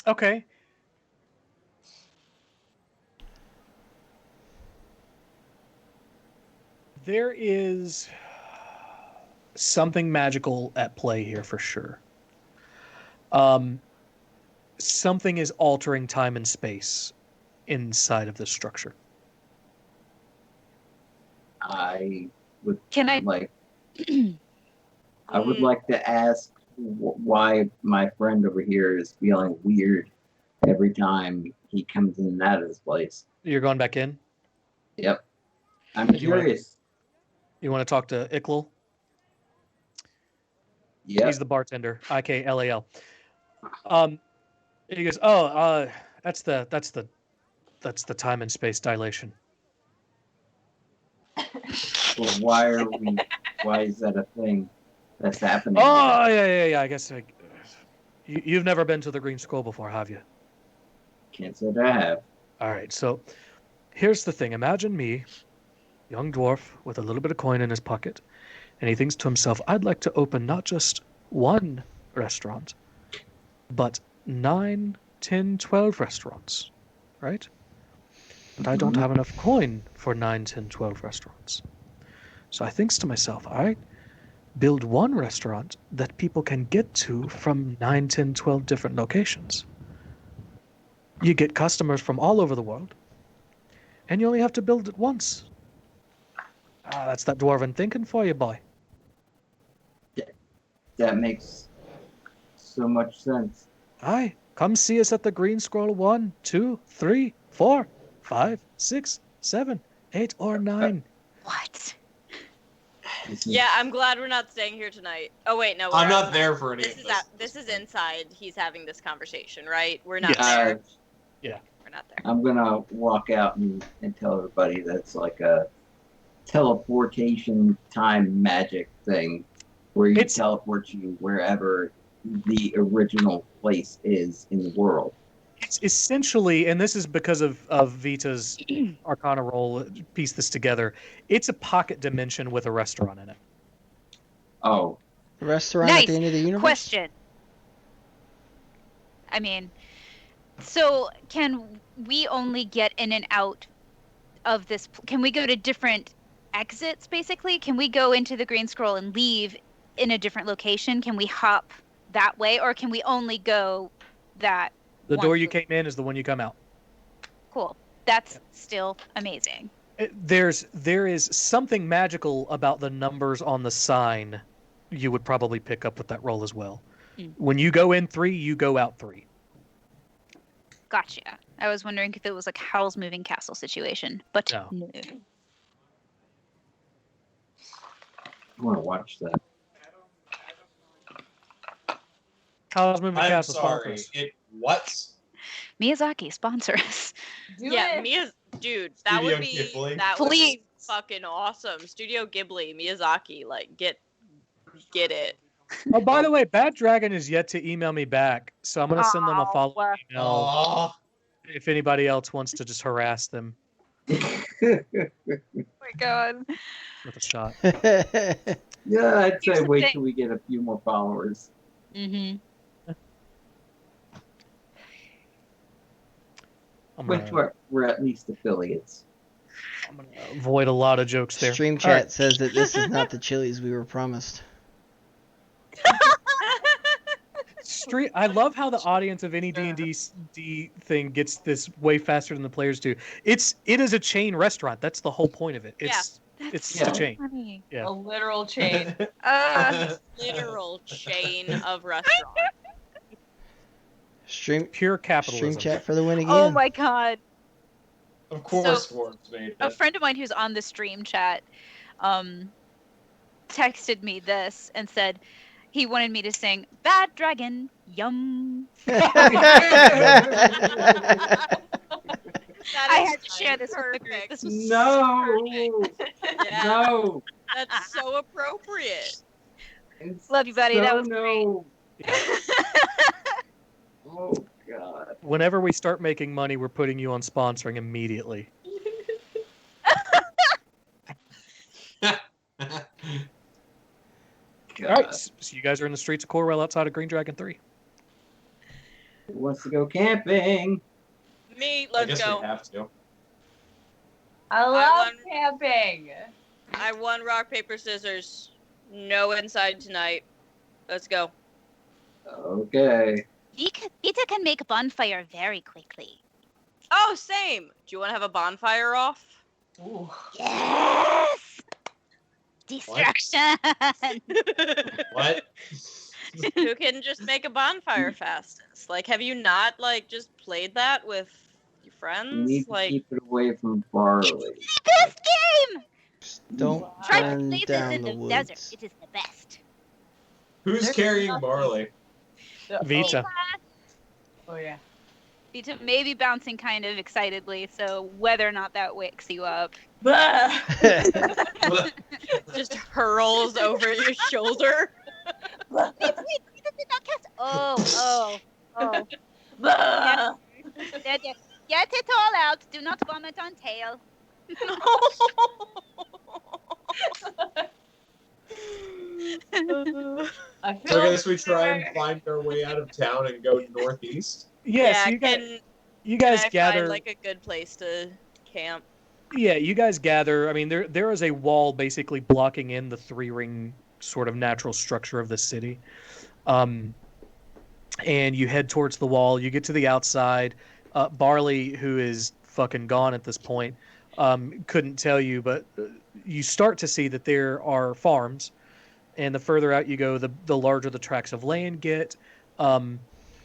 [SPEAKER 1] Okay. There is something magical at play here for sure. something is altering time and space inside of this structure.
[SPEAKER 4] I would
[SPEAKER 8] Can I?
[SPEAKER 4] like. I would like to ask why my friend over here is feeling weird every time he comes in and out of this place.
[SPEAKER 1] You're going back in?
[SPEAKER 4] Yep. I'm
[SPEAKER 1] Do you wanna-
[SPEAKER 4] curious.
[SPEAKER 1] You want to talk to Iklal?
[SPEAKER 4] Yep.
[SPEAKER 1] He's the bartender, IKLAL. He goes, that's the time and space dilation.
[SPEAKER 4] Well, why is that a thing that's happening?
[SPEAKER 1] Oh, yeah. I guess you've never been to the Green Scroll before, have you?
[SPEAKER 4] Can't say that I have.
[SPEAKER 1] All right, so here's the thing. Imagine me, young dwarf with a little bit of coin in his pocket, and he thinks to himself, I'd like to open not just one restaurant, but 9, 10, 12 restaurants, right? But I don't have enough coin for 9, 10, 12 restaurants. So I thinks to myself, all right, build one restaurant that people can get to from 9, 10, 12 different locations. You get customers from all over the world, and you only have to build it once. That's that dwarven thinking for you, boy.
[SPEAKER 4] That makes so much sense.
[SPEAKER 1] Aye, come see us at the Green Scroll 1, 2, 3, 4, 5, 6, 7, 8, or 9.
[SPEAKER 8] What?
[SPEAKER 2] Yeah, I'm glad we're not staying here tonight. Oh wait, no.
[SPEAKER 3] I'm
[SPEAKER 2] we're
[SPEAKER 3] not
[SPEAKER 2] outside.
[SPEAKER 3] there for any
[SPEAKER 2] This
[SPEAKER 3] of
[SPEAKER 2] is
[SPEAKER 3] this.
[SPEAKER 2] this is inside. He's having this conversation, right? We're not
[SPEAKER 1] Yes.
[SPEAKER 2] there.
[SPEAKER 1] Yeah.
[SPEAKER 2] We're not there.
[SPEAKER 4] I'm gonna walk out and tell everybody that's like a teleportation time magic thing where you teleport you wherever the original place is in the world.
[SPEAKER 1] It's essentially, and this is because of Vita's Arcana roll, piece this together. It's a pocket dimension with a restaurant in it.
[SPEAKER 4] Oh.
[SPEAKER 6] A restaurant
[SPEAKER 8] Nice.
[SPEAKER 6] at the end of the universe?
[SPEAKER 8] Question. I mean, so can we only get in and out of this? Can we go to different exits, basically? Can we go into the Green Scroll and leave in a different location? Can we hop that way? Or can we only go that
[SPEAKER 1] The
[SPEAKER 8] one
[SPEAKER 1] door you
[SPEAKER 8] loop?
[SPEAKER 1] came in is the one you come out.
[SPEAKER 8] Cool. That's still amazing.
[SPEAKER 1] There is something magical about the numbers on the sign you would probably pick up with that roll as well. When you go in 3, you go out 3.
[SPEAKER 8] Gotcha. I was wondering if it was like Howl's Moving Castle situation, but no.
[SPEAKER 4] I want to watch that.
[SPEAKER 1] Howl's Moving
[SPEAKER 3] I'm
[SPEAKER 1] Castle
[SPEAKER 3] sorry.
[SPEAKER 1] sponsors.
[SPEAKER 3] What?
[SPEAKER 8] Miyazaki, sponsor us.
[SPEAKER 2] Dude, that
[SPEAKER 3] Studio
[SPEAKER 2] would be
[SPEAKER 3] Ghibli.
[SPEAKER 2] that would
[SPEAKER 8] Please.
[SPEAKER 2] be fucking awesome. Studio Ghibli, Miyazaki, like get it.
[SPEAKER 1] Oh, by the way, Bad Dragon is yet to email me back, so I'm going to send them a follow-up email
[SPEAKER 3] Oh,
[SPEAKER 1] if anybody else wants to just harass them
[SPEAKER 8] Oh my god.
[SPEAKER 1] with a shot.
[SPEAKER 4] Yeah, I'd
[SPEAKER 8] Here's
[SPEAKER 4] say
[SPEAKER 8] the
[SPEAKER 4] wait
[SPEAKER 8] thing.
[SPEAKER 4] till we get a few more followers.
[SPEAKER 8] Mm-hmm.
[SPEAKER 4] Which we're at least affiliates.
[SPEAKER 1] I'm going to avoid a lot of jokes there.
[SPEAKER 6] Stream
[SPEAKER 1] All
[SPEAKER 6] chat
[SPEAKER 1] right.
[SPEAKER 6] says that this is not the Chili's we were promised.
[SPEAKER 1] I love how the audience of any D&D thing gets this way faster than the players do. It is a chain restaurant. That's the whole point of it. It's just a chain.
[SPEAKER 8] Funny.
[SPEAKER 1] Yeah.
[SPEAKER 5] A literal chain.
[SPEAKER 2] Literal chain of restaurants.
[SPEAKER 6] Stream
[SPEAKER 1] Pure capitalism.
[SPEAKER 6] Stream chat for the win again.
[SPEAKER 8] Oh my god.
[SPEAKER 3] of course,
[SPEAKER 8] So-
[SPEAKER 3] Forbes made
[SPEAKER 8] A
[SPEAKER 3] it.
[SPEAKER 8] friend of mine who's on the stream chat texted me this and said he wanted me to sing Bad Dragon, yum. I had to share this with the group. This was
[SPEAKER 4] No,
[SPEAKER 2] Yeah,
[SPEAKER 4] no.
[SPEAKER 2] that's so appropriate.
[SPEAKER 4] It's
[SPEAKER 8] Love you, buddy. That was
[SPEAKER 4] no. Oh God.
[SPEAKER 1] Whenever we start making money, we're putting you on sponsoring immediately.
[SPEAKER 4] God.
[SPEAKER 1] All right, so you guys are in the streets of Corwell outside of Green Dragon 3.
[SPEAKER 4] Who wants to go camping?
[SPEAKER 2] Me,
[SPEAKER 3] I
[SPEAKER 2] let's
[SPEAKER 3] guess
[SPEAKER 2] go.
[SPEAKER 3] we have to.
[SPEAKER 5] I love
[SPEAKER 2] won-
[SPEAKER 5] camping.
[SPEAKER 2] I won rock, paper, scissors. No inside tonight. Let's go.
[SPEAKER 4] Okay.
[SPEAKER 8] Vita can make a bonfire very quickly.
[SPEAKER 2] Oh, same. Do you want to have a bonfire off?
[SPEAKER 5] Ooh.
[SPEAKER 8] Yes! Distraction!
[SPEAKER 3] What?
[SPEAKER 2] Who can just make a bonfire fastest? Like, have you not, like, just played that with your
[SPEAKER 4] You
[SPEAKER 2] friends?
[SPEAKER 4] need to
[SPEAKER 2] Like,
[SPEAKER 4] keep it away from barley.
[SPEAKER 8] Best game!
[SPEAKER 6] Just don't
[SPEAKER 8] Try to
[SPEAKER 6] burn
[SPEAKER 8] play this
[SPEAKER 6] down
[SPEAKER 8] in
[SPEAKER 6] the
[SPEAKER 8] the
[SPEAKER 6] woods.
[SPEAKER 8] desert. It is the best.
[SPEAKER 3] Who's
[SPEAKER 5] There's
[SPEAKER 3] carrying
[SPEAKER 5] nothing.
[SPEAKER 3] barley?
[SPEAKER 1] Vita.
[SPEAKER 5] Oh yeah.
[SPEAKER 8] Vita may be bouncing kind of excitedly, so whether or not that wakes you up.
[SPEAKER 2] just hurls over your shoulder.
[SPEAKER 8] Wait, Vita did not cast. Oh. Get it all out. Do not vomit on tail.
[SPEAKER 5] I feel
[SPEAKER 3] So I guess we try
[SPEAKER 5] like-
[SPEAKER 3] and find our way out of town and go northeast.
[SPEAKER 1] Yes,
[SPEAKER 2] yeah,
[SPEAKER 1] you guys.
[SPEAKER 2] can
[SPEAKER 1] You
[SPEAKER 2] can
[SPEAKER 1] guys
[SPEAKER 2] I
[SPEAKER 1] gather.
[SPEAKER 2] find, like, a good place to camp?
[SPEAKER 1] Yeah, you guys gather. I mean, there is a wall basically blocking in the three-ring sort of natural structure of the city. And you head towards the wall. You get to the outside. Barley, who is fucking gone at this point, couldn't tell you, but you start to see that there are farms. And the further out you go, the larger the tracts of land get.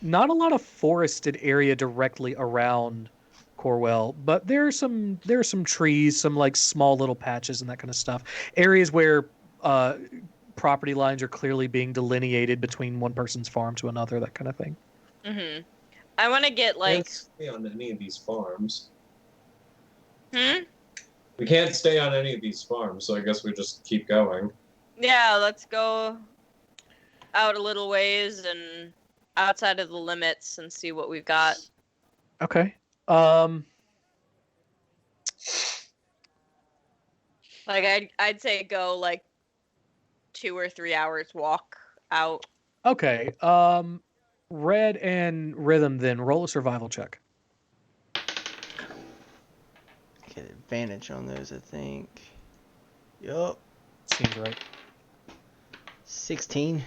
[SPEAKER 1] Not a lot of forested area directly around Corwell, but there are some trees, some like small little patches and that kind of stuff. Areas where property lines are clearly being delineated between one person's farm to another, that kind of thing.
[SPEAKER 2] Mm-hmm. I want to get, like...
[SPEAKER 3] Can't stay on any of these farms.
[SPEAKER 2] Hmm?
[SPEAKER 3] We can't stay on any of these farms, so I guess we just keep going.
[SPEAKER 2] Yeah, let's go out a little ways and outside of the limits and see what we've got.
[SPEAKER 1] Okay.
[SPEAKER 2] Like, I'd say go, like, 2 or 3 hours walk out.
[SPEAKER 1] Okay. Red and Rhythm, then roll a survival check.
[SPEAKER 6] Get advantage on those, I think. Yup.
[SPEAKER 1] Seems right.
[SPEAKER 6] 16.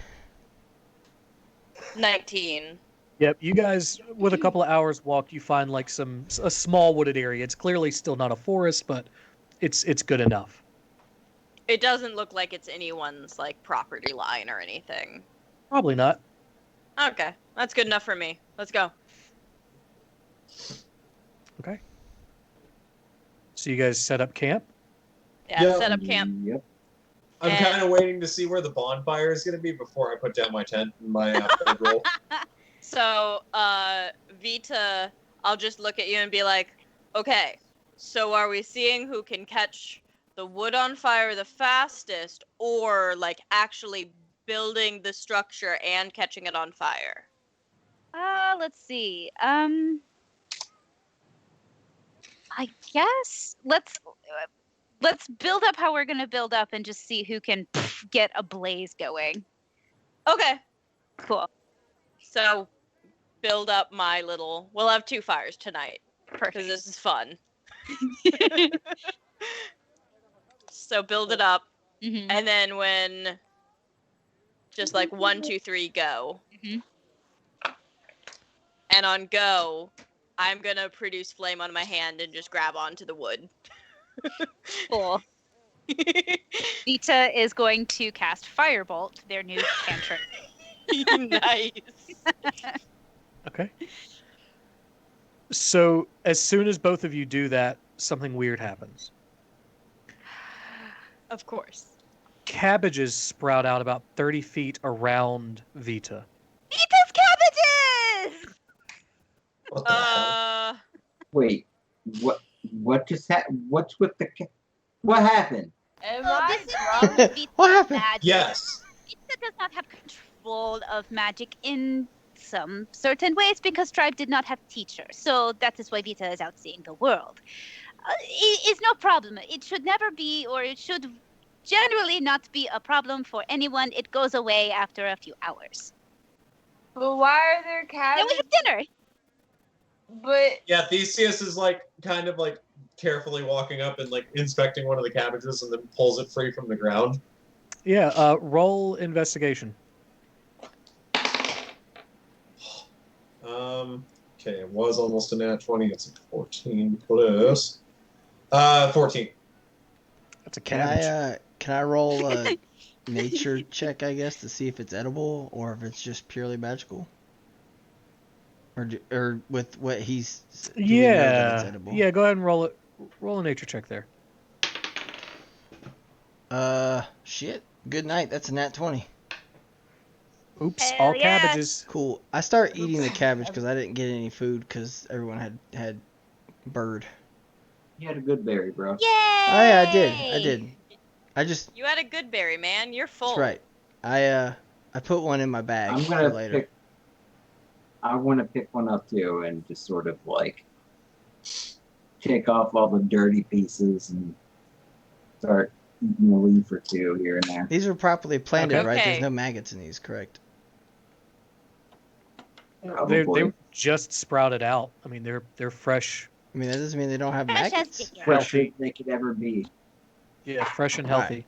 [SPEAKER 2] 19.
[SPEAKER 1] Yep, you guys, with a couple of hours walk, you find like a small wooded area. It's clearly still not a forest, but it's good enough.
[SPEAKER 2] It doesn't look like it's anyone's, like, property line or anything.
[SPEAKER 1] Probably not.
[SPEAKER 2] Okay, that's good enough for me. Let's go.
[SPEAKER 1] Okay. So you guys set up camp?
[SPEAKER 2] Yeah,
[SPEAKER 3] Yeah.
[SPEAKER 2] set up camp.
[SPEAKER 4] Yep.
[SPEAKER 3] I'm
[SPEAKER 2] And-
[SPEAKER 3] kind of waiting to see where the bonfire is going to be before I put down my tent and my bedroll.
[SPEAKER 2] So, Vita, I'll just look at you and be like, okay, so are we seeing who can catch the wood on fire the fastest, or, like, actually building the structure and catching it on fire?
[SPEAKER 8] Let's see. I guess let's build up how we're gonna build up and just see who can get a blaze going.
[SPEAKER 2] Okay,
[SPEAKER 8] Cool.
[SPEAKER 2] so build up my little... We'll have 2 fires tonight, because
[SPEAKER 8] Perfect.
[SPEAKER 2] this is fun. So build it up,
[SPEAKER 8] Mhm.
[SPEAKER 2] and then when... Just like 1, 2, 3, go.
[SPEAKER 8] Mhm.
[SPEAKER 2] And on go, I'm gonna produce flame on my hand and just grab onto the wood.
[SPEAKER 8] Cool. Vita is going to cast Firebolt, their new cantrip.
[SPEAKER 2] Nice.
[SPEAKER 1] Okay. So as soon as both of you do that, something weird happens.
[SPEAKER 2] Of course.
[SPEAKER 1] Cabbages sprout out about 30 feet around Vita.
[SPEAKER 8] Vita's cabbages!
[SPEAKER 3] What the hell?
[SPEAKER 4] Wait, what just happened? What's with the what happened?
[SPEAKER 5] Am
[SPEAKER 8] Oh,
[SPEAKER 5] I
[SPEAKER 8] this is
[SPEAKER 5] drunk?
[SPEAKER 8] Vita's
[SPEAKER 6] What happened?
[SPEAKER 8] magic.
[SPEAKER 3] Yes.
[SPEAKER 8] Vita does not have control of magic in some certain ways because Tribe did not have teachers. So that is why Vita is out seeing the world. It is no problem. It should never be, or it should generally not be a problem for anyone. It goes away after a few hours.
[SPEAKER 5] But why are there
[SPEAKER 8] Then we
[SPEAKER 5] cabbages?
[SPEAKER 8] have dinner.
[SPEAKER 5] But
[SPEAKER 3] Yeah, Theseus is like kind of like carefully walking up and like inspecting one of the cabbages and then pulls it free from the ground.
[SPEAKER 1] Yeah, roll investigation.
[SPEAKER 3] Okay, it was almost a nat 20. It's a 14 plus 14.
[SPEAKER 1] That's a
[SPEAKER 6] Can
[SPEAKER 1] cabbage.
[SPEAKER 6] I roll a nature check, I guess, to see if it's edible or if it's just purely magical? Or with what he's do we know that it's
[SPEAKER 1] Yeah.
[SPEAKER 6] edible?
[SPEAKER 1] Yeah, go ahead and roll it. Roll a nature check there.
[SPEAKER 6] Shit. Good night. That's a nat 20.
[SPEAKER 1] Oops,
[SPEAKER 8] Hell
[SPEAKER 1] all
[SPEAKER 8] yeah.
[SPEAKER 1] cabbages.
[SPEAKER 6] Cool. I start eating the cabbage because I didn't get any food because everyone had bird.
[SPEAKER 4] You had a good berry, bro.
[SPEAKER 8] Yay!
[SPEAKER 6] Oh yeah, I did. I just
[SPEAKER 2] You had a good berry, man. You're full.
[SPEAKER 6] that's right. I put one in my bag
[SPEAKER 4] I'm
[SPEAKER 6] for
[SPEAKER 4] gonna
[SPEAKER 6] later.
[SPEAKER 4] pick. I want to pick one up too, and just sort of like take off all the dirty pieces and start eating a leaf or two here and there.
[SPEAKER 6] These are properly planted,
[SPEAKER 1] Okay.
[SPEAKER 6] right? There's
[SPEAKER 2] Okay.
[SPEAKER 6] no maggots in these, correct?
[SPEAKER 1] They
[SPEAKER 4] Probably.
[SPEAKER 1] were just sprouted out. I mean, they're fresh.
[SPEAKER 6] I mean, that doesn't mean they don't have
[SPEAKER 8] Fantastic.
[SPEAKER 6] maggots.
[SPEAKER 4] Fresh as they could ever be.
[SPEAKER 1] Yeah, fresh and
[SPEAKER 6] Right.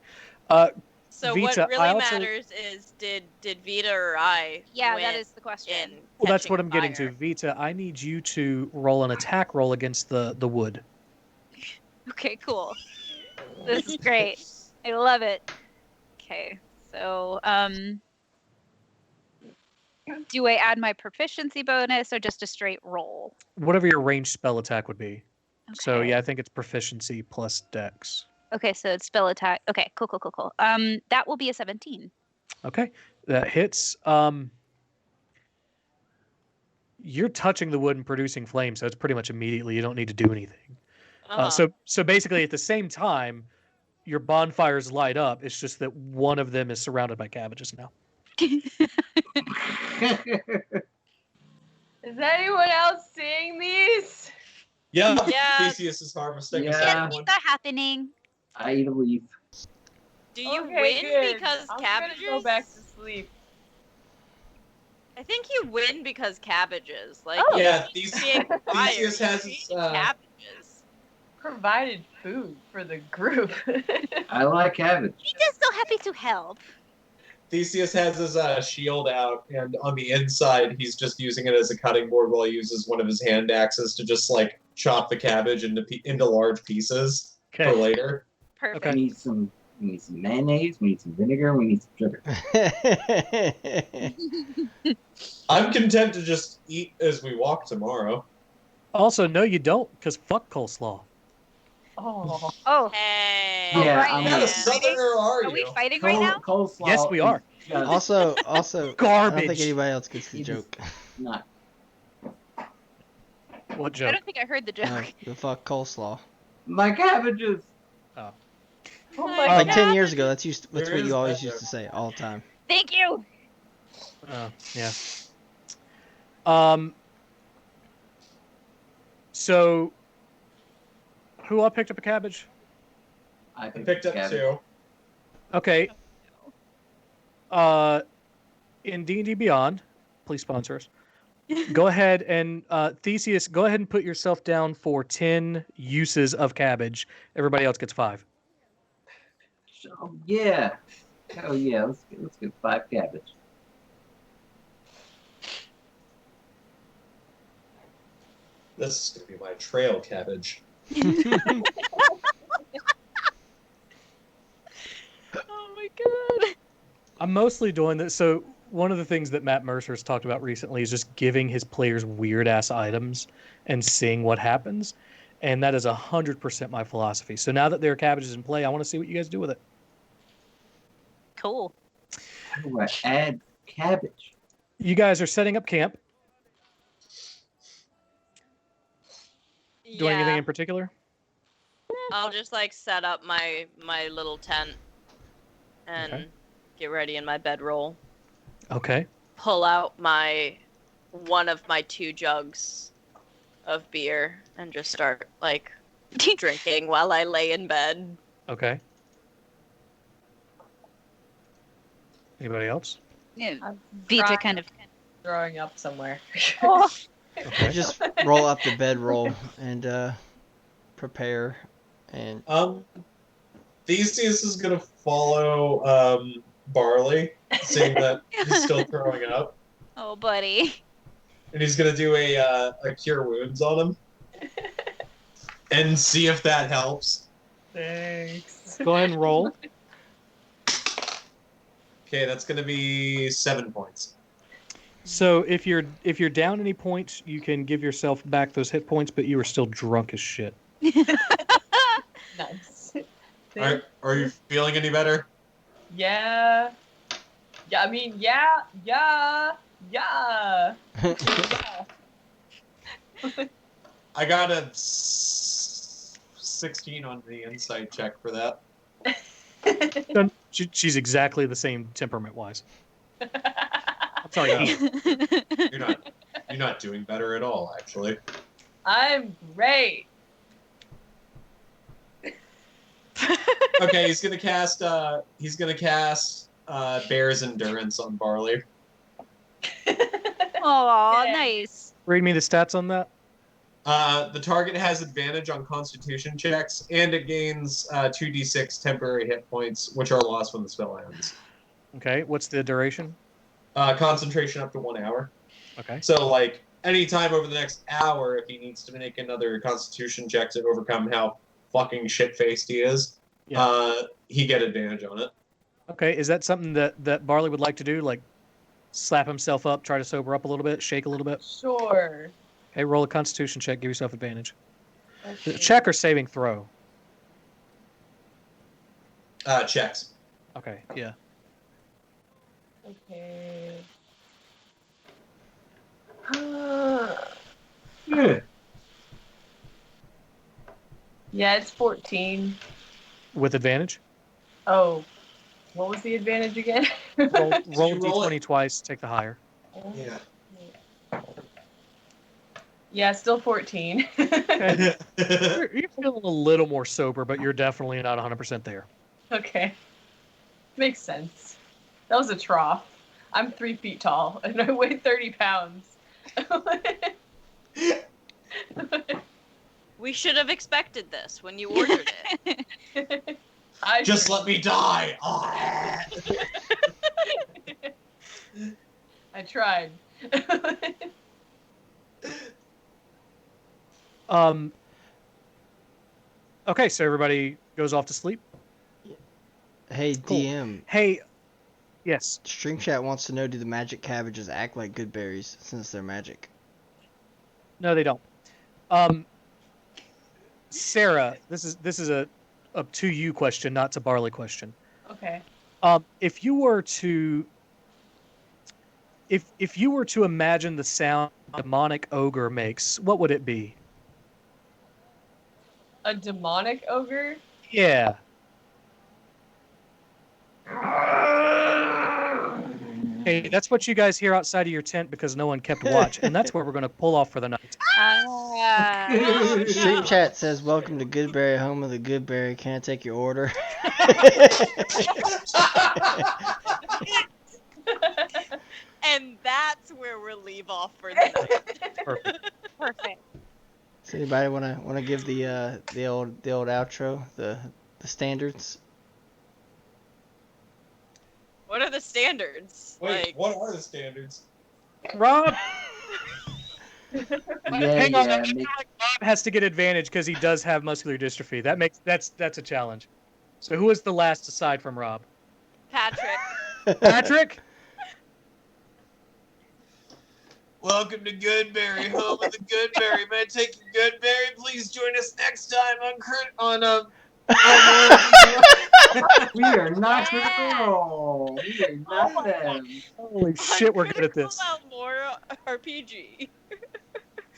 [SPEAKER 1] healthy.
[SPEAKER 2] So
[SPEAKER 1] Vita,
[SPEAKER 2] what
[SPEAKER 1] I
[SPEAKER 2] really
[SPEAKER 1] also-
[SPEAKER 2] matters is did Vita or I
[SPEAKER 8] Yeah,
[SPEAKER 2] win
[SPEAKER 8] that is the question.
[SPEAKER 2] in
[SPEAKER 1] Well, that's
[SPEAKER 2] catching
[SPEAKER 1] what I'm getting
[SPEAKER 2] fire?
[SPEAKER 1] to. Vita, I need you to roll an attack roll against the wood.
[SPEAKER 8] Okay, cool. This is great. I love it. Okay, so do I add my proficiency bonus or just a straight roll?
[SPEAKER 1] Whatever your ranged spell attack would be. So
[SPEAKER 8] Okay.
[SPEAKER 1] yeah, I think it's proficiency plus dex.
[SPEAKER 8] Okay, so it's spell attack. Okay, cool. That will be a 17.
[SPEAKER 1] Okay, that hits. You're touching the wood and producing flame, so it's pretty much immediately. You don't need to do anything.
[SPEAKER 2] Uh-huh.
[SPEAKER 1] So basically, at the same time, your bonfires light up. It's just that one of them is surrounded by cabbages now.
[SPEAKER 5] Is anyone else seeing these?
[SPEAKER 3] Yeah,
[SPEAKER 2] Yeah.
[SPEAKER 3] Theseus is harvesting
[SPEAKER 4] Yeah.
[SPEAKER 3] a
[SPEAKER 8] Yes,
[SPEAKER 3] second
[SPEAKER 8] these
[SPEAKER 3] one.
[SPEAKER 8] are happening.
[SPEAKER 4] I eat a leaf.
[SPEAKER 2] Do you
[SPEAKER 5] Okay,
[SPEAKER 2] win
[SPEAKER 5] good.
[SPEAKER 2] because
[SPEAKER 5] I'm
[SPEAKER 2] cabbages?
[SPEAKER 5] gonna go back to sleep.
[SPEAKER 2] I think you win because cabbages. Like
[SPEAKER 8] Oh.
[SPEAKER 3] Yeah,
[SPEAKER 2] being
[SPEAKER 3] Theseus
[SPEAKER 2] fired,
[SPEAKER 3] has
[SPEAKER 2] you
[SPEAKER 3] his,
[SPEAKER 2] eat cabbages.
[SPEAKER 5] Provided food for the group.
[SPEAKER 4] I like cabbage.
[SPEAKER 8] Just so happy to help.
[SPEAKER 3] Theseus has his shield out, and on the inside, he's just using it as a cutting board while he uses one of his hand axes to just like chop the cabbage into large pieces for
[SPEAKER 1] Okay.
[SPEAKER 3] later.
[SPEAKER 8] Perfect.
[SPEAKER 1] Okay.
[SPEAKER 4] We need some mayonnaise. We need some vinegar. We need some sugar.
[SPEAKER 3] I'm content to just eat as we walk tomorrow.
[SPEAKER 1] Also, no, you don't, because fuck coleslaw.
[SPEAKER 5] Oh.
[SPEAKER 8] Oh,
[SPEAKER 2] Hey.
[SPEAKER 4] Yeah,
[SPEAKER 8] right.
[SPEAKER 4] I'm
[SPEAKER 3] What kind of
[SPEAKER 4] Yeah.
[SPEAKER 3] southerner are
[SPEAKER 8] are we
[SPEAKER 3] you?
[SPEAKER 8] fighting right now?
[SPEAKER 4] Coleslaw.
[SPEAKER 1] Yes, we are.
[SPEAKER 4] is just
[SPEAKER 6] also, I don't
[SPEAKER 1] Garbage.
[SPEAKER 6] think anybody else gets the
[SPEAKER 4] It is-
[SPEAKER 6] joke.
[SPEAKER 4] not.
[SPEAKER 1] What
[SPEAKER 8] I
[SPEAKER 1] joke?
[SPEAKER 8] don't think I heard the joke.
[SPEAKER 6] No, the fuck coleslaw.
[SPEAKER 4] My cabbages.
[SPEAKER 5] Oh
[SPEAKER 2] my
[SPEAKER 6] Like
[SPEAKER 2] God.
[SPEAKER 6] 10 years ago, that's what
[SPEAKER 3] There is
[SPEAKER 6] you always
[SPEAKER 3] that
[SPEAKER 6] used to say all the time.
[SPEAKER 8] Thank you.
[SPEAKER 1] Yeah. So, who all picked up a cabbage?
[SPEAKER 4] I
[SPEAKER 3] I picked up
[SPEAKER 4] cabbage.
[SPEAKER 3] 2.
[SPEAKER 1] Okay. In D&D Beyond, please sponsor us. Go ahead and Theseus, go ahead and put yourself down for 10 uses of cabbage. Everybody else gets 5.
[SPEAKER 4] Oh yeah. Oh yeah. Let's get 5 cabbage.
[SPEAKER 3] This is going to be my trail cabbage.
[SPEAKER 8] Oh my god.
[SPEAKER 1] I'm mostly doing this. So one of the things that Matt Mercer's talked about recently is just giving his players weird ass items and seeing what happens. And that is 100% my philosophy. So now that there are cabbages in play, I want to see what you guys do with it.
[SPEAKER 8] Cool.
[SPEAKER 4] How do I add cabbage?
[SPEAKER 1] You guys are setting up camp. Doing anything in particular?
[SPEAKER 2] I'll just like set up my little tent and
[SPEAKER 1] Okay.
[SPEAKER 2] get ready in my bedroll.
[SPEAKER 1] Okay.
[SPEAKER 2] Pull out one of my 2 jugs of beer and just start like drinking while I lay in bed.
[SPEAKER 1] Okay. Anybody else?
[SPEAKER 8] Yeah,
[SPEAKER 5] I'm
[SPEAKER 8] Vita
[SPEAKER 5] trying-
[SPEAKER 8] kind of.
[SPEAKER 5] Throwing up somewhere.
[SPEAKER 8] Oh,
[SPEAKER 1] Okay.
[SPEAKER 6] Just roll up the bedroll and prepare. And
[SPEAKER 3] Theseus is going to follow Barley, seeing that he's still throwing up.
[SPEAKER 8] oh, buddy.
[SPEAKER 3] And he's gonna do a cure wounds on him and see if that helps.
[SPEAKER 1] Thanks. Go ahead and roll.
[SPEAKER 3] Okay, that's gonna be 7 points.
[SPEAKER 1] So if you're down any points, you can give yourself back those hit points, but you are still drunk as shit.
[SPEAKER 5] Nice.
[SPEAKER 3] Are you feeling any better?
[SPEAKER 5] Yeah. Yeah, I mean, yeah.
[SPEAKER 3] I got a 16 on the insight check for that.
[SPEAKER 1] She's exactly the same temperament-wise. I'm sorry.
[SPEAKER 3] You're not doing better at all, actually.
[SPEAKER 5] I'm great.
[SPEAKER 3] Okay, he's gonna cast Bear's Endurance on Barley.
[SPEAKER 8] Aw,
[SPEAKER 5] Yeah.
[SPEAKER 8] nice.
[SPEAKER 1] Read me the stats on that.
[SPEAKER 3] The target has advantage on Constitution checks, and it gains 2d6 temporary hit points, which are lost when the spell ends.
[SPEAKER 1] Okay, what's the duration?
[SPEAKER 3] Concentration up to 1 hour.
[SPEAKER 1] Okay.
[SPEAKER 3] So, like, anytime over the next hour, if he needs to make another Constitution check to overcome how fucking shit-faced he is, he get advantage on it.
[SPEAKER 1] Okay, is that something that Barley would like to do? Like, slap himself up, try to sober up a little bit, shake a little bit?
[SPEAKER 5] Sure.
[SPEAKER 1] Okay, roll a Constitution check, give yourself advantage.
[SPEAKER 5] Okay.
[SPEAKER 1] Check or saving throw?
[SPEAKER 3] Checks.
[SPEAKER 1] Okay, yeah.
[SPEAKER 5] Okay. Yeah, it's 14.
[SPEAKER 1] With advantage?
[SPEAKER 5] Oh, what was the advantage again?
[SPEAKER 1] Roll
[SPEAKER 3] you roll
[SPEAKER 1] d20 twice, take the higher.
[SPEAKER 3] Yeah.
[SPEAKER 5] Yeah, still 14.
[SPEAKER 1] Okay. You're feeling a little more sober, but you're definitely not 100% there.
[SPEAKER 5] Okay. Makes sense. That was a trough. I'm 3 feet tall and I weigh 30 pounds.
[SPEAKER 2] We should have expected this when you ordered it.
[SPEAKER 3] Just let me die!
[SPEAKER 5] I tried.
[SPEAKER 1] Okay, so everybody goes off to sleep.
[SPEAKER 6] Hey,
[SPEAKER 1] Cool.
[SPEAKER 6] DM.
[SPEAKER 1] Hey, yes.
[SPEAKER 6] Stream chat wants to know, do the magic cabbages act like good berries since they're magic?
[SPEAKER 1] No, they don't. Sarah, this is a to you question, not to Barley question.
[SPEAKER 5] Okay.
[SPEAKER 1] If you were to imagine the sound a demonic ogre makes, what would it be?
[SPEAKER 5] A demonic ogre?
[SPEAKER 1] Yeah. Hey, that's what you guys hear outside of your tent because no one kept watch, and that's where we're going to pull off for the night.
[SPEAKER 6] Stream chat says, welcome to Goodberry, home of the Goodberry. Can I take your order?
[SPEAKER 2] And that's where we'll leave off for the night.
[SPEAKER 1] Perfect.
[SPEAKER 8] Perfect.
[SPEAKER 6] Does anybody wanna give the old outro, the standards?
[SPEAKER 2] What are the standards?
[SPEAKER 3] Wait,
[SPEAKER 2] Like,
[SPEAKER 3] what are the standards?
[SPEAKER 1] Rob,
[SPEAKER 4] Yeah,
[SPEAKER 1] hang on.
[SPEAKER 4] yeah.
[SPEAKER 1] I feel like Rob has to get advantage because he does have muscular dystrophy. That's a challenge. So who is the last aside from Rob?
[SPEAKER 2] Patrick.
[SPEAKER 1] Patrick?
[SPEAKER 3] Welcome to Goodberry, home of the Goodberry. May I take your Goodberry? Please join us next time on Almora.
[SPEAKER 4] We are not critical. We are not them.
[SPEAKER 1] Holy shit, we're good at this.
[SPEAKER 2] Almora RPG.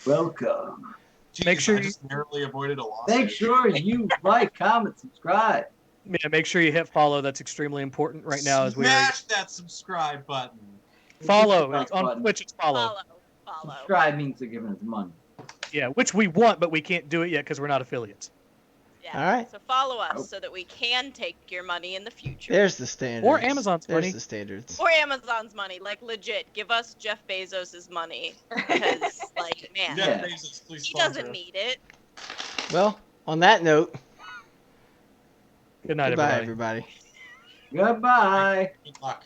[SPEAKER 4] Welcome.
[SPEAKER 3] Jeez,
[SPEAKER 1] Make sure
[SPEAKER 3] I
[SPEAKER 1] you-
[SPEAKER 3] just narrowly avoided a loss.
[SPEAKER 4] Make sure you like, comment, subscribe.
[SPEAKER 1] Yeah, make sure you hit follow. That's extremely important right now as we are
[SPEAKER 3] Smash that subscribe button.
[SPEAKER 1] follow.
[SPEAKER 4] Like
[SPEAKER 1] It's on
[SPEAKER 4] button.
[SPEAKER 1] Twitch, it's follow.
[SPEAKER 2] Follow.
[SPEAKER 4] Subscribe means they're giving us money.
[SPEAKER 1] Yeah, which we want, but we can't do it yet because we're not affiliates.
[SPEAKER 2] Yeah.
[SPEAKER 6] All right.
[SPEAKER 2] So follow us
[SPEAKER 4] Oh.
[SPEAKER 2] so that we can take your money in the future.
[SPEAKER 6] There's the standards.
[SPEAKER 1] Or Amazon's
[SPEAKER 6] There's
[SPEAKER 1] money.
[SPEAKER 6] the standards.
[SPEAKER 2] Or Amazon's money. Like, legit, give us Jeff Bezos' money. Because, like, man,
[SPEAKER 4] Yeah.
[SPEAKER 3] Bezos, please
[SPEAKER 2] he
[SPEAKER 3] sponsor
[SPEAKER 2] doesn't
[SPEAKER 3] us.
[SPEAKER 2] need it.
[SPEAKER 6] Well, on that note,
[SPEAKER 1] Good night,
[SPEAKER 6] goodbye,
[SPEAKER 1] everybody.
[SPEAKER 6] everybody.
[SPEAKER 4] Goodbye.
[SPEAKER 3] Good luck.